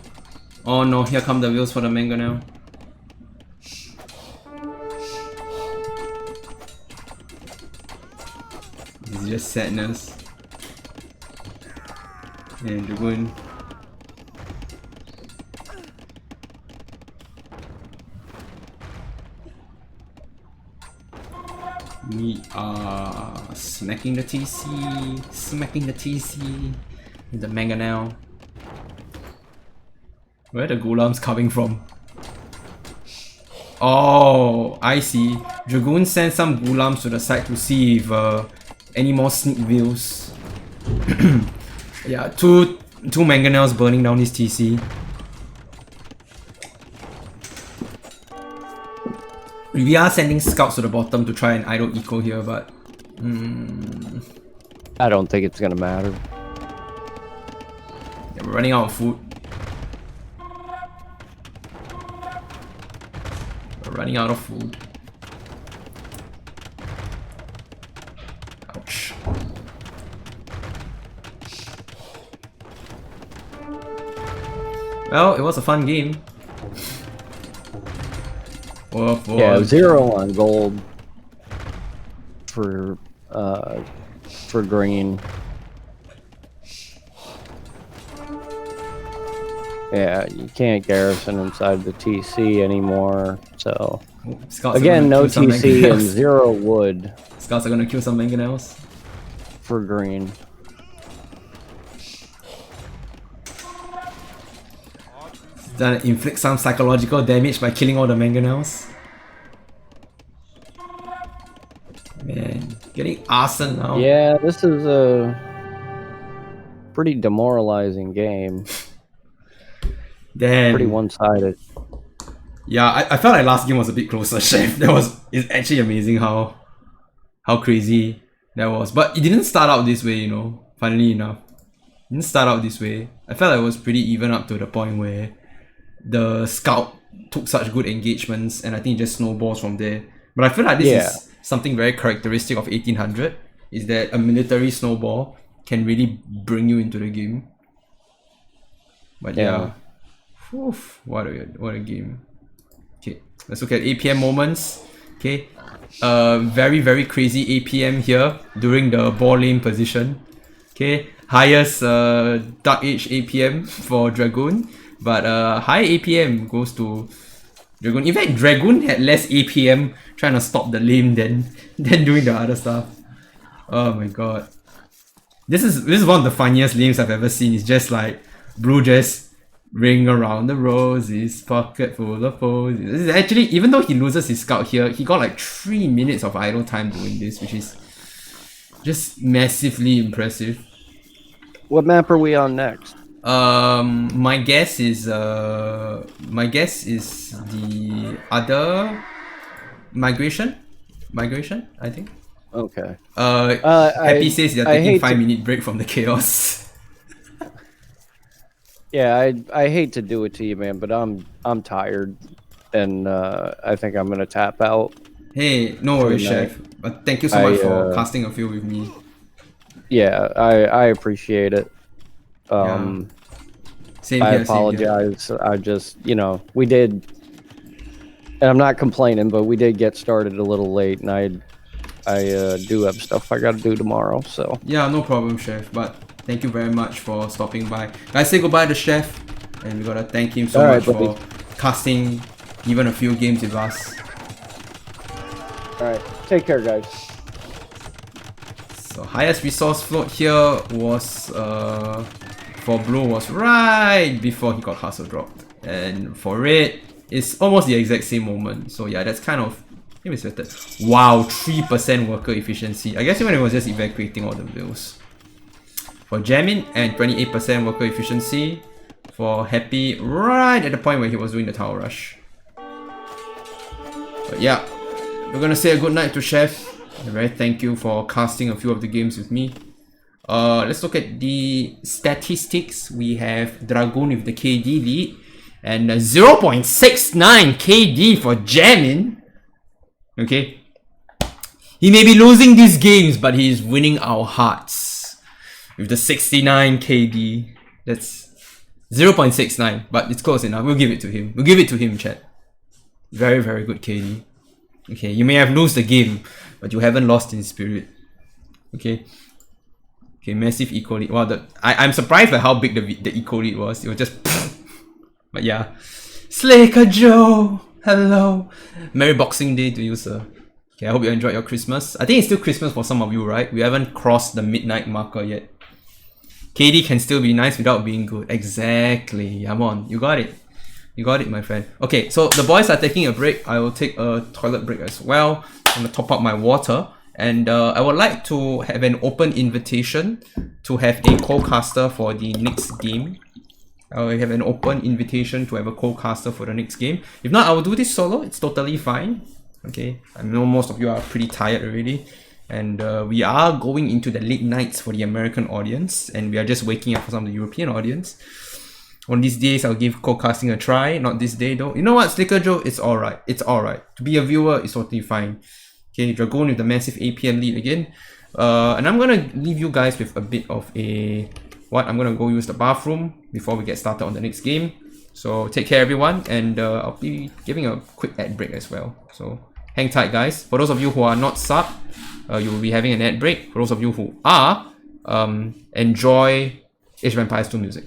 Oh no, here come the wheels for the manga now. This is just sadness. And Dragoon. We are smacking the TC, with the manga now. Where are the Gulams coming from? Oh, I see. Dragoon sent some Gulams to the side to see if any more sneak views. Yeah, two mangonels burning down this TC. We are sending scouts to the bottom to try and idle eco here, but I don't think it's gonna matter. Yeah, we're running out of food. We're running out of food. Ouch. Well, it was a fun game. Yeah, 0 on gold for green. Yeah, you can't garrison inside the TC anymore, so Scouts again, no TC and 0 wood. Scouts are gonna kill some mangonels for green. Trying to inflict some psychological damage by killing all the mangonels. Man, getting arson now. Yeah, this is a pretty demoralizing game. Damn. Pretty one-sided. Yeah, I felt like last game was a bit closer, chef. It's actually amazing how crazy that was. But it didn't start out this way, you know, funnily enough. It didn't start out this way. I felt like it was pretty even up to the point where the scout took such good engagements, and I think it just snowballs from there. But I feel like this is something very characteristic of 1800, is that a military snowball can really bring you into the game. But Yeah. Oof, what a game. Okay, let's look at APM moments. Okay, very very crazy APM here during the ball lane position. Okay, highest Dark Age APM for Dragoon, but high APM goes to Dragoon. In fact, Dragoon had less APM trying to stop the lane than doing the other stuff. Oh my god. This is one of the funniest lanes I've ever seen. It's just like Blue just ring around the roses, pocket full of posies. This is actually, even though he loses his scout here, he got like 3 minutes of idle time doing this, which is just massively impressive. What map are we on next? My guess is the other migration, I think. Okay. Happy says they're I taking hate 5-minute break from the chaos. Yeah, I hate to do it to you, man, but I'm tired, and I think I'm gonna tap out. Hey, no worries, Chef. But thank you so much for casting a few with me. Yeah, I appreciate it. Same I here. apologize. I just, we did, and I'm not complaining, but we did get started a little late, and I do have stuff I got to do tomorrow. So yeah, no problem, Chef. But thank you very much for stopping by. Guys, say goodbye to Chef, and we gotta thank him so much for casting even a few games with us. all right, take care, guys. So highest resource float here was for Blue was right before he got castle dropped, and for Red it's almost the exact same moment. So yeah, that's kind of maybe it's better. Wow, 3% worker efficiency. I guess when it was just evacuating all the bills. For Jamin and 28% worker efficiency. For Happy right at the point where he was doing the tower rush. But yeah, we're gonna say a good night to Chef. Very thank you for casting a few of the games with me. Let's look at the statistics. We have Dragoon with the KD lead and 0.69 KD for Jamin. Okay, he may be losing these games, but he is winning our hearts with the 69 KD. That's 0.69, but it's close enough. We'll give it to him. We'll give it to him, chat. Very, very good KD. Okay, you may have lost the game, but you haven't lost in spirit. Okay. Okay, massive eco lead. Wow, I'm surprised by how big the eco lead was. It was just but yeah. Slaker Joe! Hello! Merry Boxing Day to you, sir. Okay, I hope you enjoyed your Christmas. I think it's still Christmas for some of you, right? We haven't crossed the midnight marker yet. KD can still be nice without being good. Exactly. Come on, you got it. You got it, my friend. Okay, so the boys are taking a break. I will take a toilet break as well. I'm gonna top up my water. And I would like to have an open invitation to have a co-caster for the next game. I will have an open invitation to have a co-caster for the next game. If not, I will do this solo. It's totally fine. Okay, I know most of you are pretty tired already. And we are going into the late nights for the American audience. And we are just waking up for some of the European audience. On these days, I'll give co-casting a try. Not this day though. You know what, Slicker Joe? It's alright. It's alright. To be a viewer, it's totally fine. Okay, Dragoon with the massive APM lead again. And I'm gonna leave you guys with a bit of a... I'm gonna go use the bathroom before we get started on the next game. So take care everyone, and I'll be giving a quick ad break as well. So hang tight guys. For those of you who are not sub, you will be having an ad break. For those of you who are, enjoy Age of Empires 2 music.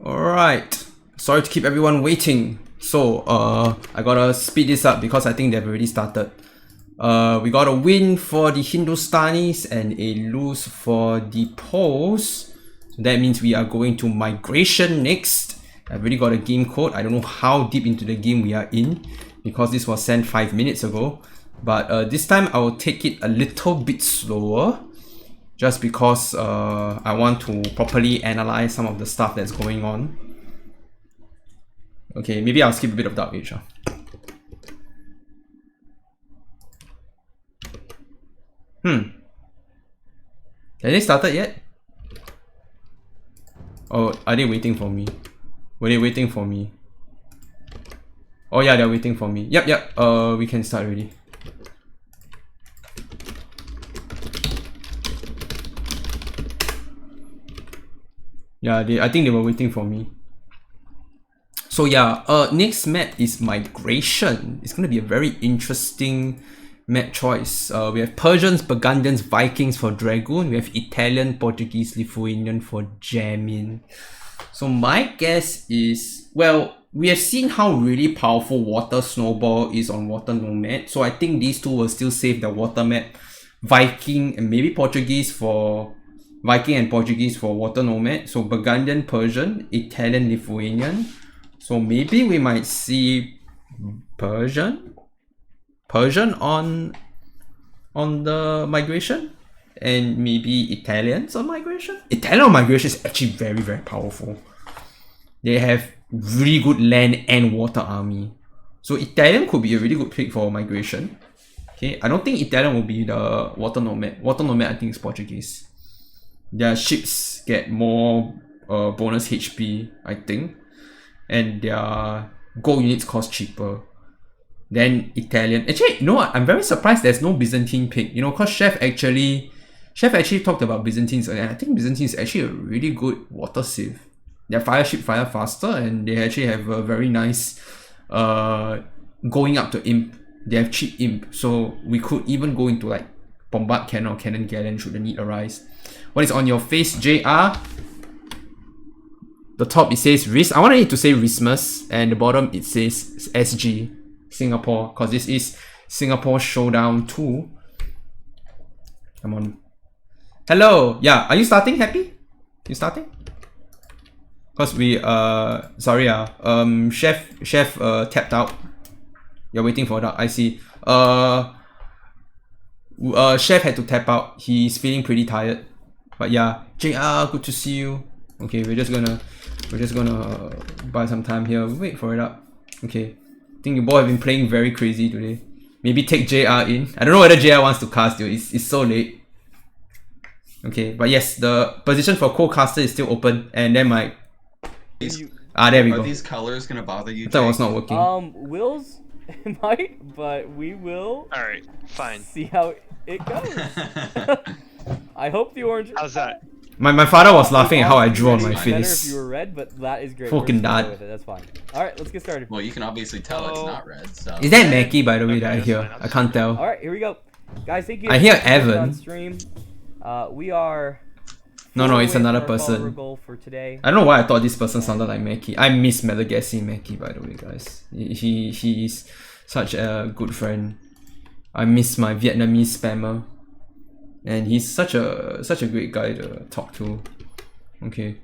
Alright, sorry to keep everyone waiting. So, I gotta speed this up because I think they've already started. We got a win for the Hindustanis and a lose for the Poles. So that means we are going to migration next. I've already got a game code. I don't know how deep into the game we are in because this was sent 5 minutes ago. But this time I will take it a little bit slower. Just because I want to properly analyze some of the stuff that's going on. Okay, maybe I'll skip a bit of Dark Age. Have they started yet? Oh, are they waiting for me? Were they waiting for me? Oh yeah, they're waiting for me. Yep. We can start already. Yeah, I think they were waiting for me. So yeah, next map is migration. It's gonna be a very interesting map choice. We have Persians, Burgundians, Vikings for Dragoon. We have Italian, Portuguese, Lithuanian for Jamin. So my guess is, well, we have seen how really powerful Water Snowball is on Water Nomad. So I think these two will still save the water map. Viking and maybe Portuguese for Viking and Portuguese for Water Nomad. So Burgundian, Persian, Italian, Lithuanian. So maybe we might see Persian on the migration, and maybe Italians on migration. Italian on migration is actually very, very powerful. They have really good land and water army. So Italian could be a really good pick for migration. Okay, I don't think Italian will be the Water Nomad. Water Nomad I think is Portuguese. Their ships get more bonus HP, I think. And their gold units cost cheaper than Italian. Actually, you know what? I'm very surprised there's no Byzantine pick. You know, because Chef actually talked about Byzantines, and I think Byzantine is actually a really good water sieve. Their fire ship fire faster, and they actually have a very nice going up to imp. They have cheap imp, so we could even go into like bombard cannon or cannon galleon should the need arise. What is on your face, JR? The top it says I wanted it to say Rismus, and the bottom it says SG Singapore, because this is Singapore Showdown 2. Come on. Hello. Yeah, are you starting, Happy? You starting? Because we Chef tapped out. You're waiting for that. I see. Chef had to tap out. He's feeling pretty tired. But yeah, JR, good to see you. Okay, we're just gonna buy some time here. Wait for it up. Okay. I think you both have been playing very crazy today. Maybe take JR in. I don't know whether JR wants to cast you. It's so late. Okay, but yes, the position for co-caster is still open, and then my These, there we are go. these colors gonna bother you? I thought it was Jake? not working. Will's might, but we will Alright, fine. see how it goes. I hope the orange. How's that? My father was laughing at how I drew on my Better if face. you were red, but that is great. Fucking We're just gonna dad. go with it. That's fine. All right, let's get started. Well, you can obviously tell it's not red. So. Is that Mackie, by the way, that I that's hear? fine, I can't tell. All right, here we go, guys. Thank you. I hear for joining Evan. on stream. We are. No, it's away another from our follower person. goal for today. I don't know why I thought this person sounded like Mackie. I miss Malagasy Mackie, by the way, guys. He is such a good friend. I miss my Vietnamese spammer, and he's such a great guy to talk to. Okay,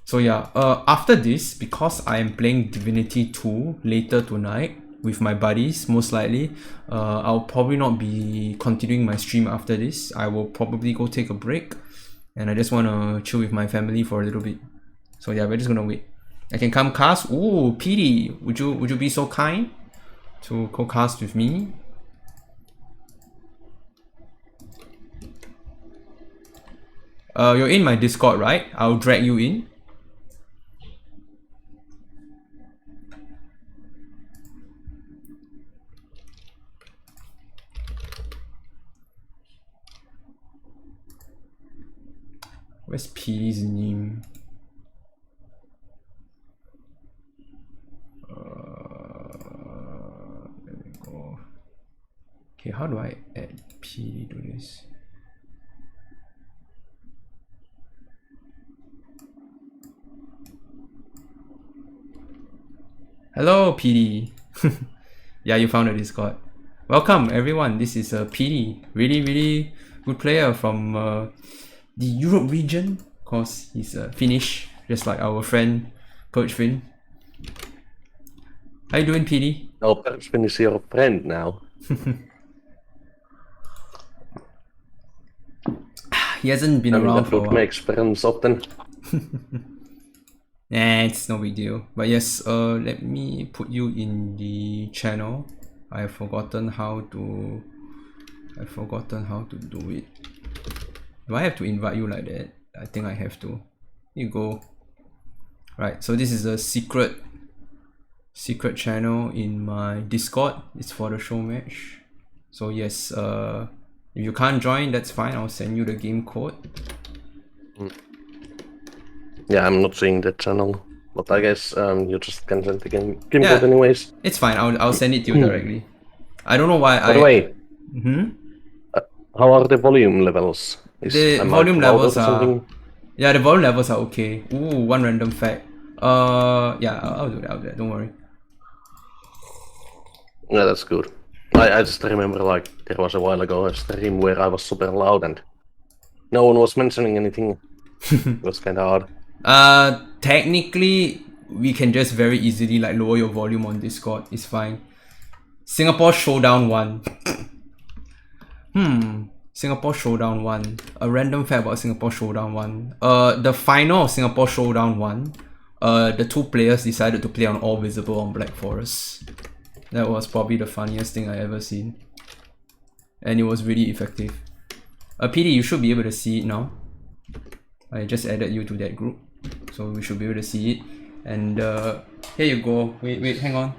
so yeah. After this, because I am playing Divinity 2 later tonight with my buddies, most likely, I'll probably not be continuing my stream after this. I will probably go take a break, and I just wanna chill with my family for a little bit. So yeah, we're just gonna wait. I can come cast. Ooh, PD, would you be so kind to co-cast with me? You're in my Discord, right? I'll drag you in. Where's PD's name? There we go. Okay, how do I add PD to this? Hello, PD. Yeah, you found the Discord. Welcome, everyone. This is PD. Really good player from the Europe region. Of course, he's Finnish, just like our friend Perchfin. How you doing, PD? Oh, Perchfin is your friend now. He hasn't been around for a while. Makes friends often. Nah, it's no big deal. But yes, let me put you in the channel. I have forgotten how to do it. Do I have to invite you like that? I think I have to. Here you go. Right, so this is a secret channel in my Discord. It's for the Showmatch. So yes, if you can't join, that's fine. I'll send you the game code. Yeah, I'm not seeing the channel, but I guess you just can send the game code anyways. It's fine. I'll send it to you directly. I don't know why. By the way, how are the volume levels? The volume levels are the volume levels are okay. Ooh, one random fact. Yeah, I'll do that. Don't worry. Yeah, that's good. I just remember like there was a while ago a stream where I was super loud and no one was mentioning anything. It was kind of odd. Technically, we can just very easily like lower your volume on Discord. It's fine. Singapore Showdown 1. Singapore Showdown 1. A random fact about Singapore Showdown 1. The final of Singapore Showdown 1, the two players decided to play on all visible on Black Forest. That was probably the funniest thing I ever seen. And it was really effective. PD, you should be able to see it now. I just added you to that group, so we should be able to see it. And here you go. Wait, hang on.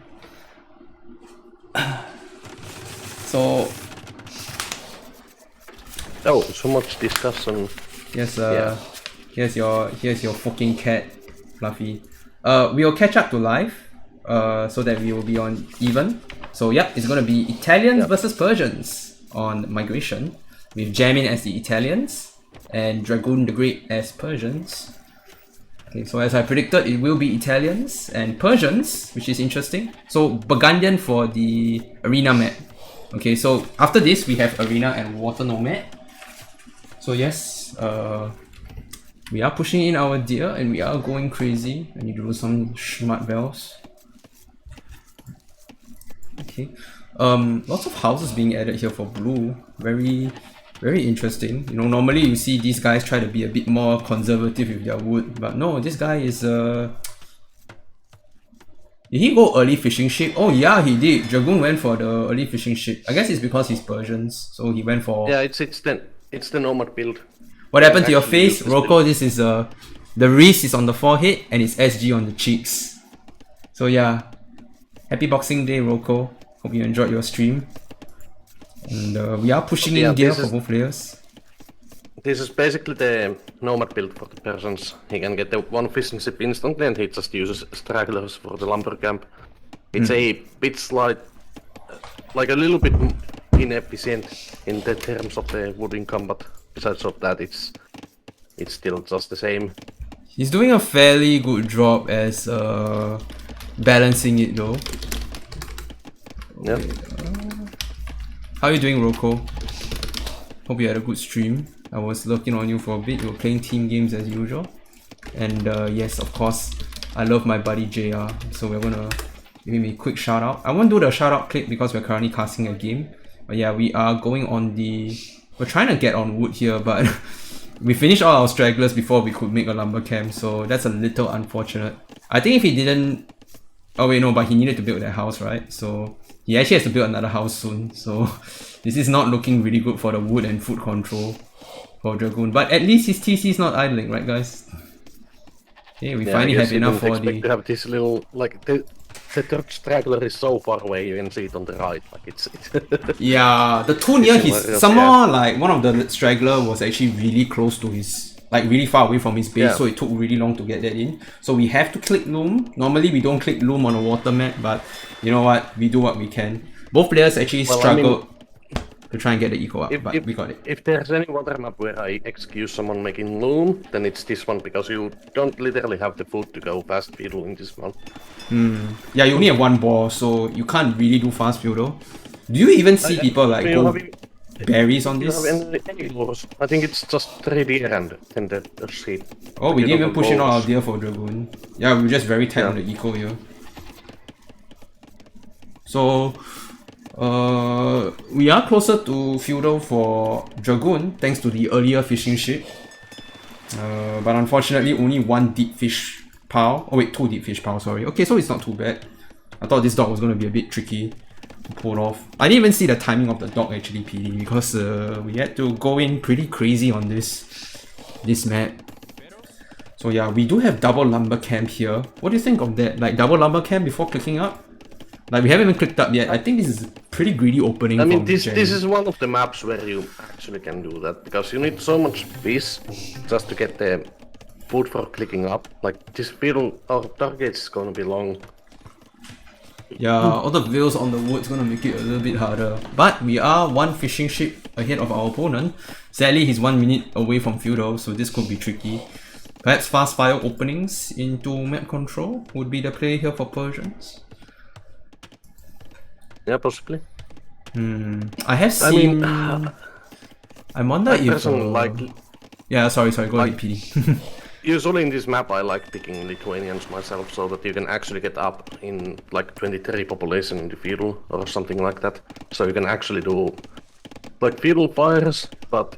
So so much discussion. Yes, here's your fucking cat, Fluffy. We'll catch up to live, so that we will be on even. So yep, it's gonna be Italians versus Persians on migration, with Jamin as the Italians and Dragoon the Great as Persians. Okay, so as I predicted, it will be Italians and Persians, which is interesting. So Burgundian for the arena map. Okay, so after this we have arena and water nomad. So yes, we are pushing in our deer and we are going crazy. I need to do some smart bells. Okay, lots of houses being added here for blue. Very interesting. You know, normally you see these guys try to be a bit more conservative with their wood, but no, this guy is Did he go early fishing ship? Oh yeah, he did. Dragoon went for the early fishing ship. I guess it's because he's Persians, so he went for... Yeah, it's the nomad build. What happened to your Actually, face, use this Rocco? This is the wreath is on the forehead and it's SG on the cheeks. So yeah, happy Boxing Day, Rocco. Hope you enjoyed your stream. And we are pushing in gear for both players. This is basically the nomad build for the persons. He can get the one fishing ship instantly and he just uses stragglers for the lumber camp. It's a bit slight, like a little bit inefficient in the terms of the wooden combat. Besides of that, it's still just the same. He's doing a fairly good job as balancing it though. Yeah. How are you doing, Rocco? Hope you had a good stream. I was looking on you for a bit. You were playing team games as usual. And yes, of course, I love my buddy JR. So we're gonna give him a quick shout out. I won't do the shout out clip because we're currently casting a game. But yeah, we are going on the... We're trying to get on wood here, but we finished all our stragglers before we could make a lumber camp. So that's a little unfortunate. I think if he didn't... Oh wait, no, but he needed to build that house, right? So he actually has to build another house soon. So this is not looking really good for the wood and food control for Dragoon, but at least his TC is not idling, right guys? Okay, we finally have enough for the... to have this little, like, the third straggler is so far away, you can see it on the right, like it's... Yeah, the two near his... Somehow, like, one of the straggler was actually really close to his... Like, really far away from his base, so it took really long to get that in. So we have to click loom. Normally, we don't click loom on a water map, but you know what? We do what we can. Both players actually struggled to try and get the eco up, but we got it. If there's any water map where I excuse someone making loom, then it's this one, because you don't literally have the food to go fast fiddle in this one. Yeah, you only have one ball, so you can't really do fast fiddle. Do you even see people like go berries on this? I think it's just 3 deer and the sheep. Oh, we didn't even push in all our deer for Dragoon. Yeah, we're just very tight on the eco here. So... we are closer to feudal for Dragoon thanks to the earlier fishing ship. But unfortunately only one deep fish pile. Oh wait, 2 deep fish pile, sorry. Okay, so it's not too bad. I thought this dock was going to be a bit tricky to pull off. I didn't even see the timing of the dock actually, PD, because we had to go in pretty crazy on this map. So yeah, we do have double lumber camp here. What do you think of that? Like double lumber camp before clicking up? Like we haven't even clicked up yet. I think this is a pretty greedy opening. I mean, this is one of the maps where you actually can do that, because you need so much fish just to get the food for clicking up. Like this fiddle, our target is gonna be long. Yeah, all the veils on the wood is gonna make it a little bit harder. But we are one fishing ship ahead of our opponent. Sadly, he's 1 minute away from feudal, so this could be tricky. Perhaps fast fire openings into map control would be the play here for Persians. Yeah, possibly. I have seen... I wonder if... Yeah, sorry, go ahead, PD. Usually in this map I like picking Lithuanians myself, so that you can actually get up in like 23 population in the field or something like that. So you can actually do like field fires, but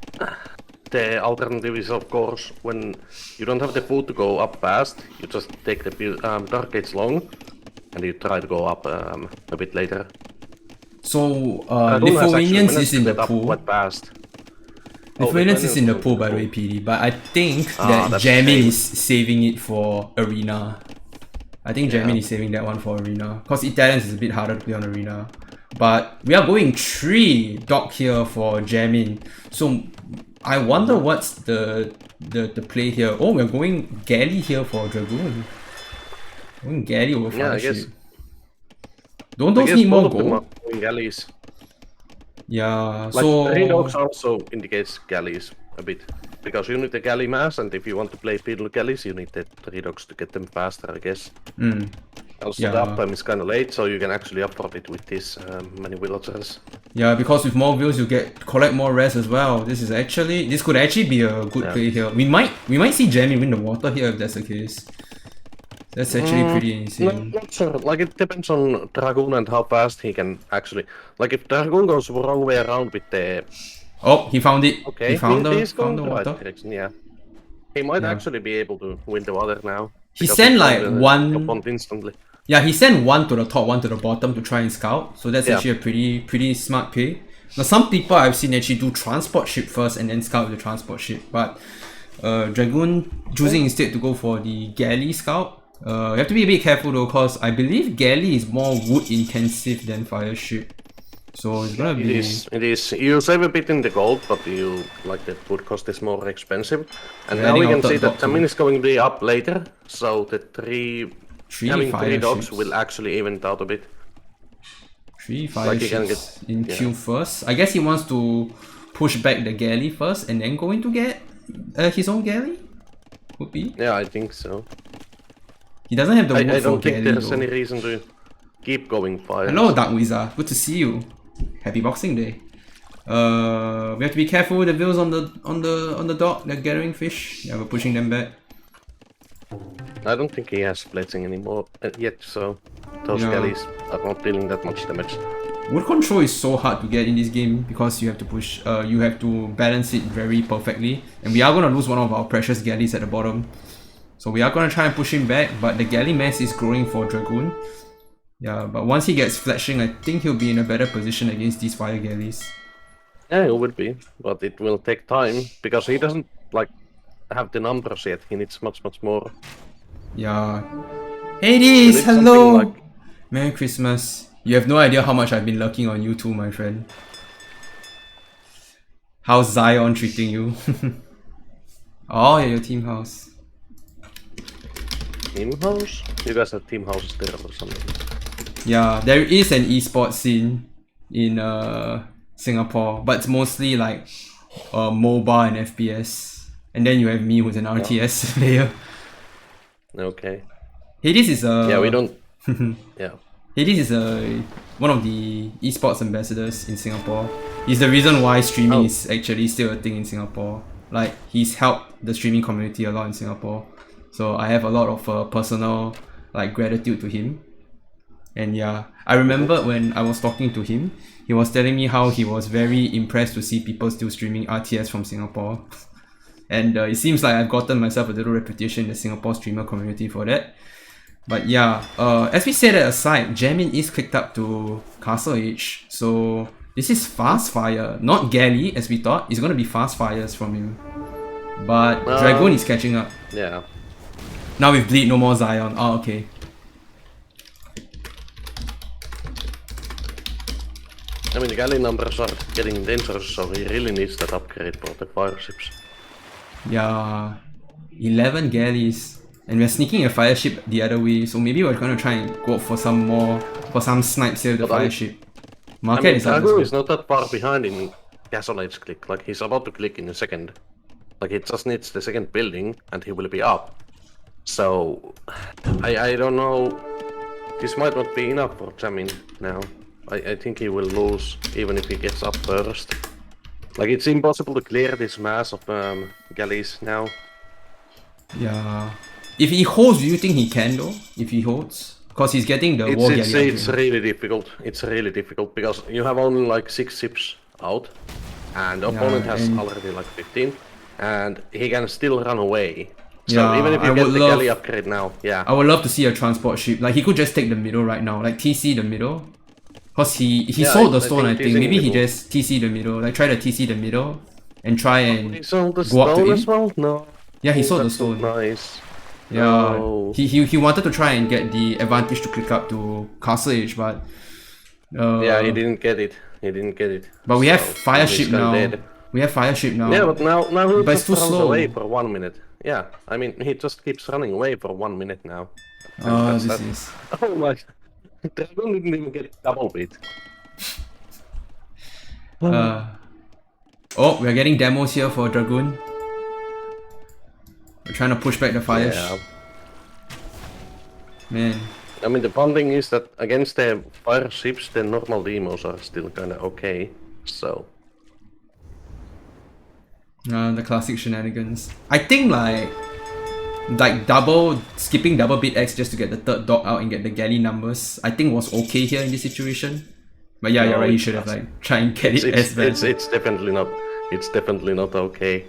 the alternative is of course when you don't have the food to go up fast, you just take the targets long and you try to go up a bit later. So Lithuanians is in the pool. Quite fast. Lithuanians is in the pool by the way, PD, but I think that Jamin is saving it for Arena. I think Jamin is saving that one for Arena, because Italians is a bit harder to play on Arena. But we are going 3 dock here for Jamin, so I wonder what's the play here. Oh, we're going galley here for Dragoon. Going galley over fire ship. Don't those need more gold? Galleys. Yeah, like, so... 3 dogs also indicates galleys a bit. Because you need the galley mass, and if you want to play fiddle galleys, you need the 3 dogs to get them faster, I guess. Also, the uptime is kind of late, so you can actually afford it with this many villagers. Yeah, because with more views, you collect more res as well. This could actually be a good play here. We might see Jamie win the water here if that's the case. That's actually pretty insane. Not sure. Like, it depends on Dragoon and how fast he can actually... Like, if Dragoon goes the wrong way around with the... Oh, he found it. Okay, he found the right water. Direction, yeah. He might actually be able to win the water now. He sent like one... instantly. Yeah, he sent 1 to the top, 1 to the bottom to try and scout. So that's actually a pretty smart play. Now some people I've seen actually do transport ship first and then scout the transport ship, but Dragoon choosing instead to go for the galley scout. You have to be a bit careful though, cause I believe galley is more wood intensive than fire ship. So it's gonna be... It is. You save a bit in the gold, but you like the wood cost is more expensive. And Yeah, now we adding can out see that that Jamin is going to be up later, so the having fire three dogs ships. will actually even it out a bit. 3 fire Like he can ships get- in yeah. queue first. I guess he wants to push back the galley first and then going to get his own galley? Could be. Yeah, I think so. He doesn't have the wood I for don't think galley there's though. any reason to keep going fire. Hello Dark Wizard, good to see you. Happy Boxing Day. We have to be careful with the wheels on the dock. They're gathering fish. Yeah, we're pushing them back. I don't think he has blitzing anymore yet, so those Yeah. galleys are not dealing that much damage. Wood control is so hard to get in this game because you have to push. You have to balance it very perfectly, and we are gonna lose one of our precious galleys at the bottom. So we are gonna try and push him back, but the galley mass is growing for Dragoon. Yeah, but once he gets flashing, I think he'll be in a better position against these fire galleys. Yeah, it would be, but it will take time because he doesn't like have the numbers yet. He needs much more. Yeah. You Hades, need hello! something like- Merry Christmas. You have no idea how much I've been lurking on you too, my friend. How's Zion treating you? Oh, yeah, your team house. Team house? You guys have team houses there or something? Yeah, there is an esports scene in Singapore, but it's mostly like MOBA and FPS. And then you have me who's an RTS player. Okay. Hades is a... Yeah, we don't. Yeah. Hades is one of the esports ambassadors in Singapore. He's the reason why streaming is actually still a thing in Singapore. Like, he's helped the streaming community a lot in Singapore. So I have a lot of personal like gratitude to him. And yeah, I remember when I was talking to him, he was telling me how he was very impressed to see people still streaming RTS from Singapore. And it seems like I've gotten myself a little reputation in the Singapore streamer community for that. But yeah, as we set that aside, Jamin is clicked up to Castle Age. So this is fast fire, not galley as we thought. It's gonna be fast fires from him. But Dragoon is catching up. Yeah. Now with Bleed, no more Zion. Oh, okay. I mean, the galley numbers are getting dangerous, so he really needs that upgrade for the fire ships. Yeah, 11 galleys. And we're sneaking a fire ship the other way, so maybe we're gonna try and go for some snipes here with the But fire ship. I Market mean, is up as Drago well. is not that far behind in Castle Age click. Like, he's about to click in a second. Like, he just needs the second building, and he will be up. So, I don't know. This might not be enough for Jamin now. I think he will lose, even if he gets up first. Like, it's impossible to clear this mass of galleys now. Yeah. If he holds, do you think he can though? If he holds? Because he's getting the war galley. It's really difficult. It's really difficult because you have only like 6 ships out, and the opponent has already like 15, and he can still run away. So Yeah, even if I you get would the love- galley upgrade now, yeah. I would love to see a transport ship. Like, he could just take the middle right now. Like, TC the middle. Because he Yeah, sold the I stone, I think think. TC Maybe he middle. just TC the middle. Like, try to TC the middle. And try and He sold the go up to stone him. as well? No. Yeah, he Oh, sold the that's stone. Nice. Yeah, No. he wanted to try and get the advantage to click up to Castle Age, but Yeah, he didn't get it. He didn't get it. But we have So, fire he's ship kinda now. dead. We have fire ship now. Yeah, but now he But it's just too runs slow. away for 1 minute. Yeah, I mean, he just keeps running away for 1 minute now. Oh, That's this that. is. Oh my. Dragon didn't even get double beat. Oh, we're getting demos here for Dragoon. We're trying to push back the fire. Yeah. Man. I mean, the fun thing is that against the fire ships, the normal demos are still kinda okay. So. The classic shenanigans. I think like skipping double bit X just to get the third dog out and get the galley numbers, I think was okay here in this situation. But yeah, you're No, right, you it's should have not. like try and get it as bad. It's definitely not. It's definitely not okay.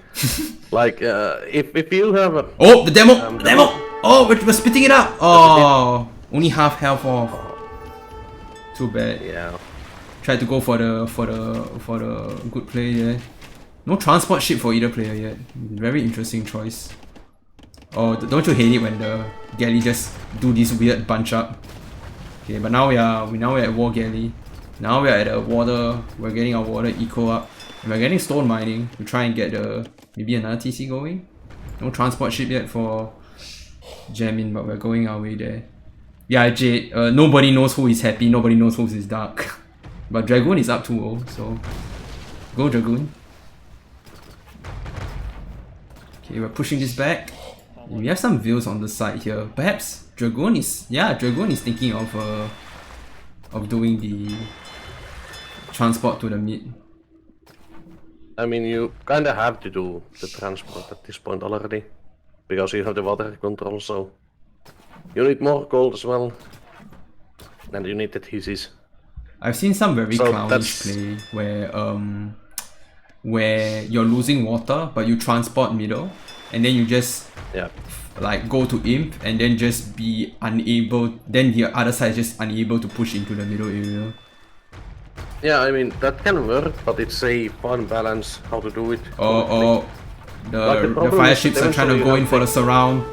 Like, if you have a. Oh, the demo! The demo! Oh, we're spitting it up! Oh, only half health off. Too bad. Yeah. Tried to go for the good play there. No transport ship for either player yet. Very interesting choice. Oh, don't you hate it when the galley just do this weird bunch up? Okay, but now we're at war galley. Now we're at the water. We're getting our water eco up. And we're getting stone mining to try and get maybe another TC going. No transport ship yet for Jamin, but we're going our way there. Yeah, Jade. Nobody knows who is happy. Nobody knows who is dark. But Dragoon is up 2-0, so go Dragoon. Okay, we're pushing this back. We have some views on the side here. Perhaps Dragoon is thinking of doing the transport to the mid. I mean, you kinda have to do the transport at this point already, because you have the water control, so you need more gold as well, and you need the thesis. I've seen some very So clownish play where you're losing water, but you transport middle, and then you just like go to imp, and then just be unable. Then the other side is just unable to push into the middle area. Yeah, I mean, that can work, but it's a fun balance how to do it. The fire ships are trying to go in for the surround,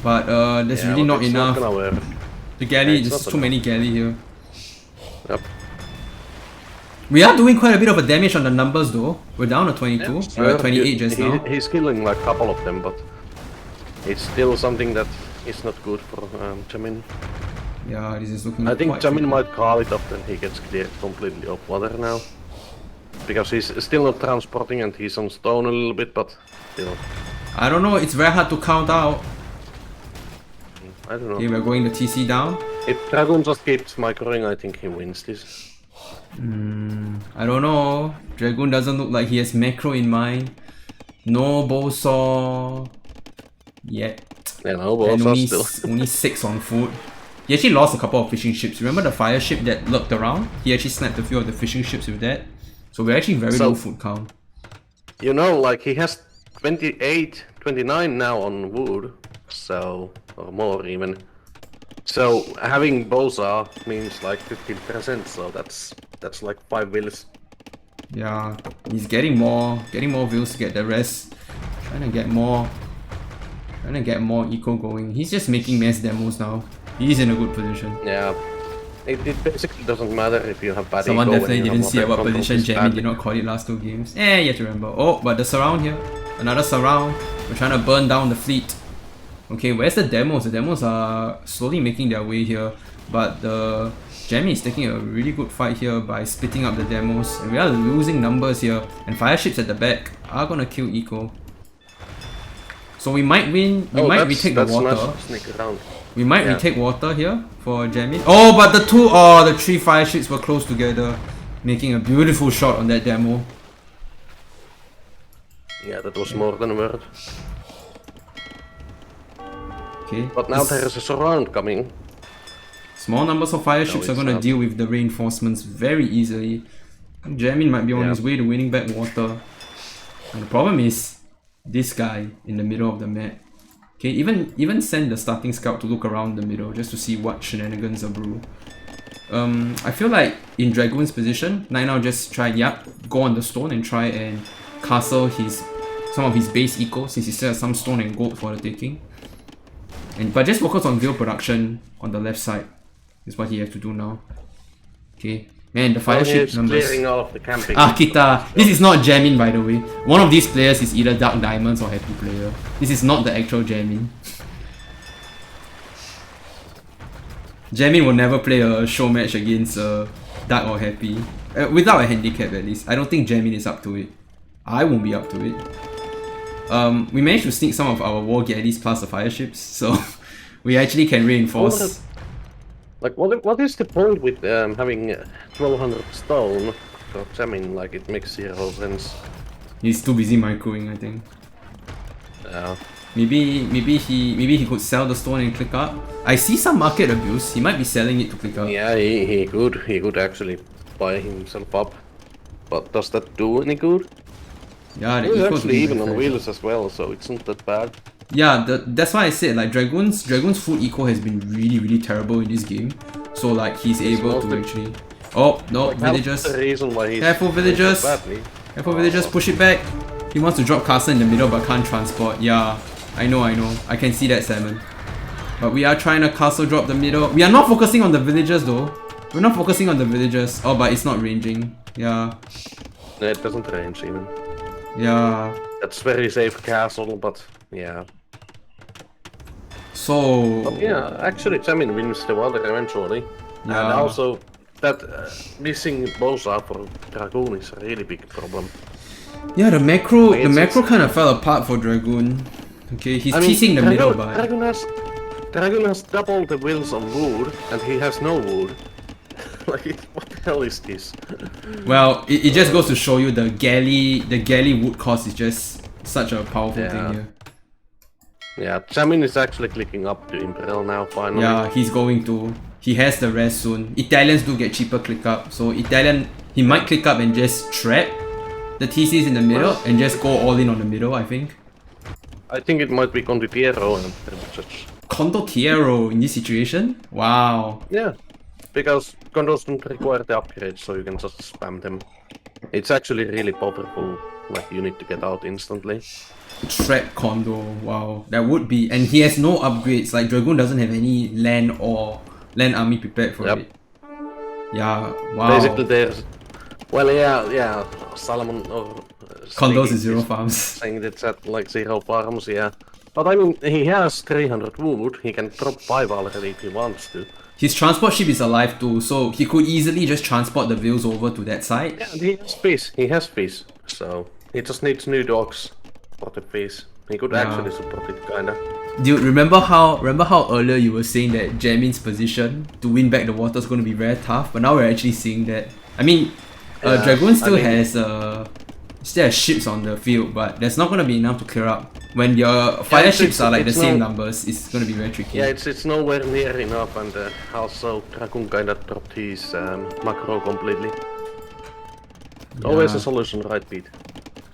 but there's really not enough. The galley, there's too many galley here. Yep. We are doing quite a bit of a damage on the numbers though. We're down to 22, we're at 28 just now. He's killing like a couple of them, but it's still something that is not good for Jamin. Yeah, this is looking I think quite Jamin tricky. might call it after he gets cleared completely of water now. Because he's still not transporting and he's on stone a little bit, but still. I don't know, it's very hard to count out. I don't know. Okay, we're going the TC down. If Dragon just keeps microing, I think he wins this. I don't know. Dragoon doesn't look like he has macro in mind. No bow saw yet. Yeah, no, but And also only, still. only 6 on foot. He actually lost a couple of fishing ships. Remember the fire ship that lurked around? He actually snapped a few of the fishing ships with that. So we're actually very low foot count. You know, like he has 28, 29 now on wood, so, or more even. So having Bosa means like 15%, so that's like 5 wheels. Yeah, he's getting more views to get the rest. Trying to get more eco going. He's just making mass demos now. He's in a good position. Yeah. It basically doesn't matter if you have bad Someone eco definitely when you didn't have see at what water position control Jamie is did bad. not call it last 2 games. You have to remember. Oh, but the surround here. Another surround. We're trying to burn down the fleet. Okay, where's the demos? The demos are slowly making their way here. But the Jamie is taking a really good fight here by splitting up the demos. And we are losing numbers here. And fire ships at the back are gonna kill eco. So we might win. We might retake the water. Nice. Sneak around. We might retake water here for Jamin. Oh, but the 3 fire ships were close together, making a beautiful shot on that demo. Yeah, that was more than a word. Okay. But now there is a surround coming. Small numbers of fire ships are gonna deal with the reinforcements very easily. Jamin might be on his way to winning back water. And the problem is this guy in the middle of the map. Okay, even send the starting scout to look around the middle just to see what shenanigans are brew. I feel like in Dragoon's position, Nainao just try go on the stone and try and castle some of his base eco since he still has some stone and gold for the taking. But just focus on veil production on the left side is what he has to do now. Okay. Man, the fire ship numbers. Clearing all of the camping. Kita, this is not Jamin by the way. One of these players is either Dark Diamonds or Happy Player. This is not the actual Jamin. Jamin will never play a show match against Dark or Happy. Without a handicap at least. I don't think Jamin is up to it. I won't be up to it. We managed to sneak some of our war galleys plus the fire ships, so we actually can reinforce. Like, what is the point with having 1200 stone for Jamin? Like, it makes 0 sense. He's too busy microing, I think. Yeah. Maybe he could sell the stone and click up. I see some market abuse. He might be selling it to click up. Yeah, he could actually buy himself up. But does that do any good? Yeah, the he's eco actually even on fragile. wheels as well, so it's not that bad. Yeah, that's why I said like Dragoon's full eco has been really terrible in this game. So like he's able to actually. Oh, no, Like, that's villagers. the reason why he's Careful, playing so villagers. badly. Careful, villagers, push it back. He wants to drop castle in the middle but can't transport. Yeah, I know. I can see that, Salmon. But we are trying to castle drop the middle. We are not focusing on the villagers though. We're not focusing on the villagers. Oh, but it's not ranging. Yeah. No, it doesn't range even. Yeah. That's very safe castle, but yeah. So... But yeah, actually Jamin wins the water eventually. Yeah. And also, that missing Bosa for Dragoon is a really big problem. Yeah, the macro Like, it's- kind of fell apart for Dragoon. Okay, he's I mean, piecing the middle, but... Dragoon has double the wills on wood, and he has no wood. Like, what the hell is this? Well, it just goes to show you the galley wood cost is just such a powerful thing here. Yeah, Jamin is actually clicking up to Imperial now, finally. Yeah, he's going to. He has the rest soon. Italians do get cheaper click up, so Italian, he might click up and just trap the TCs in the middle and just go all in on the middle, I think. I think it might be Conditiero and just... Condottiero in this situation? Wow. Yeah, because condos don't require the upgrade, so you can just spam them. It's actually really powerful, like you need to get out instantly. Trap condo, wow. That would be, and he has no upgrades, like Dragoon doesn't have any land or land army prepared for it. Yeah, wow. Basically there's... Well, yeah, Salomon or... Condos Sneaky is 0 farms. Saying it's at like 0 farms, yeah. But I mean, he has 300 wood, he can drop 5 already if he wants to. His transport ship is alive too, so he could easily just transport the wheels over to that side. Yeah, and he has space, so he just needs new dogs for the face. He could actually support it, kinda. Dude, remember how earlier you were saying that Jamin's position to win back the water is going to be very tough, but now we're actually seeing that. I mean, Dragoon still has ships on the field, but there's not going to be enough to clear up. When your fire ships are like the same numbers, it's going to be very tricky. Yeah, it's nowhere near enough, and also Dragoon kinda dropped his macro completely. Always a solution, right, Pete?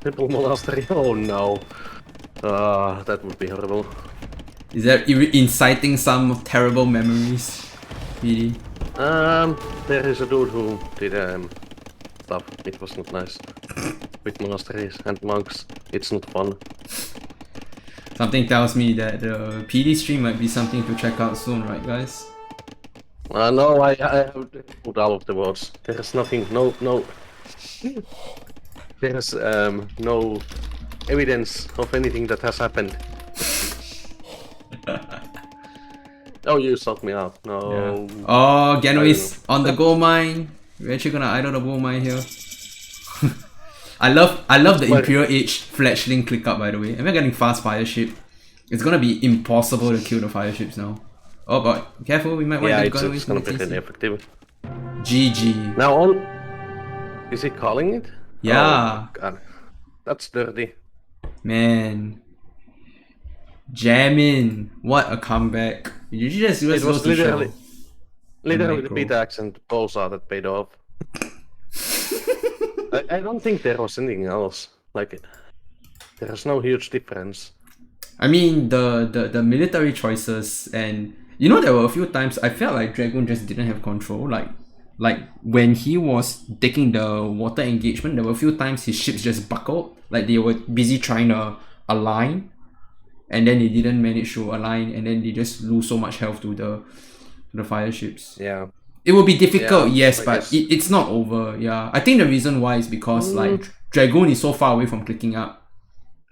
Triple monastery, oh no. That would be horrible. Is that inciting some terrible memories, PD? There is a dude who did stuff. It was not nice. With monasteries and monks, it's not fun. Something tells me that the PD stream might be something to check out soon, right, guys? No, I have put all of the words. There is nothing, no. There is no evidence of anything that has happened. Oh, you sought me out. No. Yeah. Oh, Genoese on the gold mine. We're actually gonna idle the gold mine here. I love the Imperial Age fledgling click up, by the way. And we're getting fast fire ship. It's gonna be impossible to kill the fire ships now. Oh, but careful, we might want to go it's gonna be really effective. GG. Now is he calling it? Yeah. Oh, God. That's dirty. Man. Jamin. What a comeback. You just It was literally the the pickaxe and Bosa that paid off. I don't think there was anything else. Like, there's no huge difference. I mean, the military choices, and you know, there were a few times I felt like Dragoon just didn't have control. Like when he was taking the water engagement, there were a few times his ships just buckled. Like they were busy trying to align, and then they didn't manage to align, and then they just lose so much health to the fire ships. Yeah. It will be difficult, yes, I but guess. it's not over. Yeah, I think the reason why is because like Dragoon is so far away from clicking up.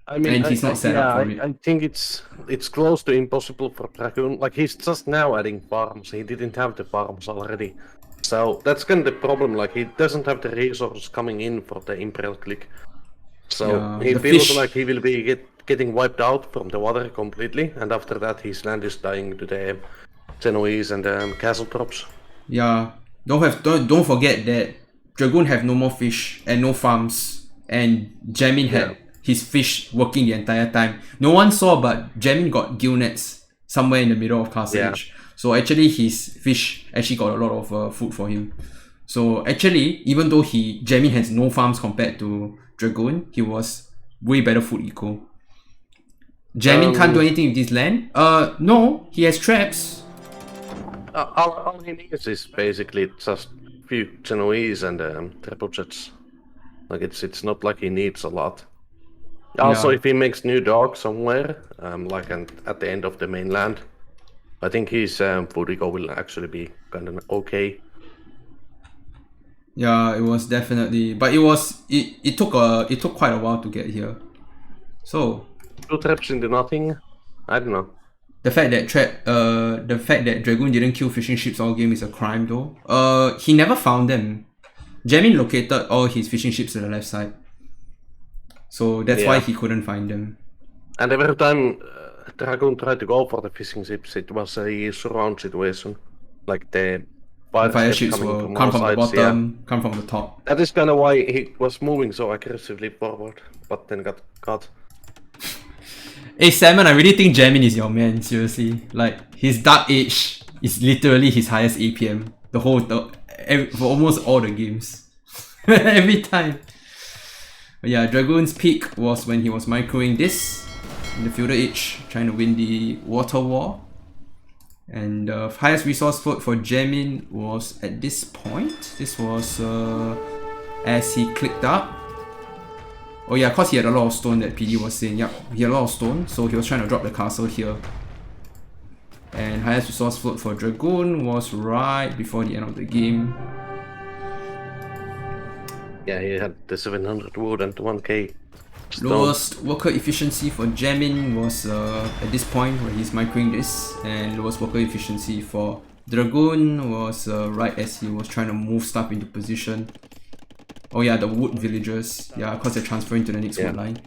I mean, and he's not set up for it. I think it's close to impossible for Dragoon. Like, he's just now adding farms. He didn't have the farms already. So that's kind of the problem. Like, he doesn't have the resources coming in for the Imperial click. So he feels like he will be getting wiped out from the water completely. And after that, his land is dying to the Genoese and castle drops. Yeah, don't forget that Dragoon have no more fish and no farms, and Jamin had his fish working the entire time. No one saw, but Jamin got gill nets somewhere in the middle of Castle Age. So actually, his fish actually got a lot of food for him. So actually, even though Jamin has no farms compared to Dragoon, he was way better food eco. Jamin can't do anything with this land. No, he has traps. All he needs is basically just few Genoese and triple jets. Like it's not like he needs a lot. Also, Yeah. if he makes new dock somewhere, like at the end of the mainland, I think his Furigo will actually be kind of okay. Yeah, it was definitely, but it took quite a while to get here. So 2 traps into nothing. I don't know. the fact that Dragoon didn't kill fishing ships all game is a crime though. He never found them. Jamin located all his fishing ships to the left side. So that's why he couldn't find them. And every time Dragoon tried to go for the fishing ships, it was a surround situation. Like the Fire ships will come from the bottom, come from the top. That is kind of why he was moving so aggressively forward, but then got caught. Hey Salmon, I really think Jamin is your man, seriously. Like, his Dark Age is literally his highest APM. For almost all the games. Every time. But yeah, Dragoon's peak was when he was microing this in the Feudal Age, trying to win the Water War. And the highest resource float for Jamin was at this point. This was as he clicked up. Oh yeah, cause he had a lot of stone that PD was saying. Yep, he had a lot of stone, so he was trying to drop the castle here. And highest resource float for Dragoon was right before the end of the game. Yeah, he had the 700 wood and 1k stone. Lowest worker efficiency for Jamin was at this point where he's microing this, and lowest worker efficiency for Dragoon was right as he was trying to move stuff into position. Oh yeah, the wood villagers. Yeah, cause they're transferring to the next wood line.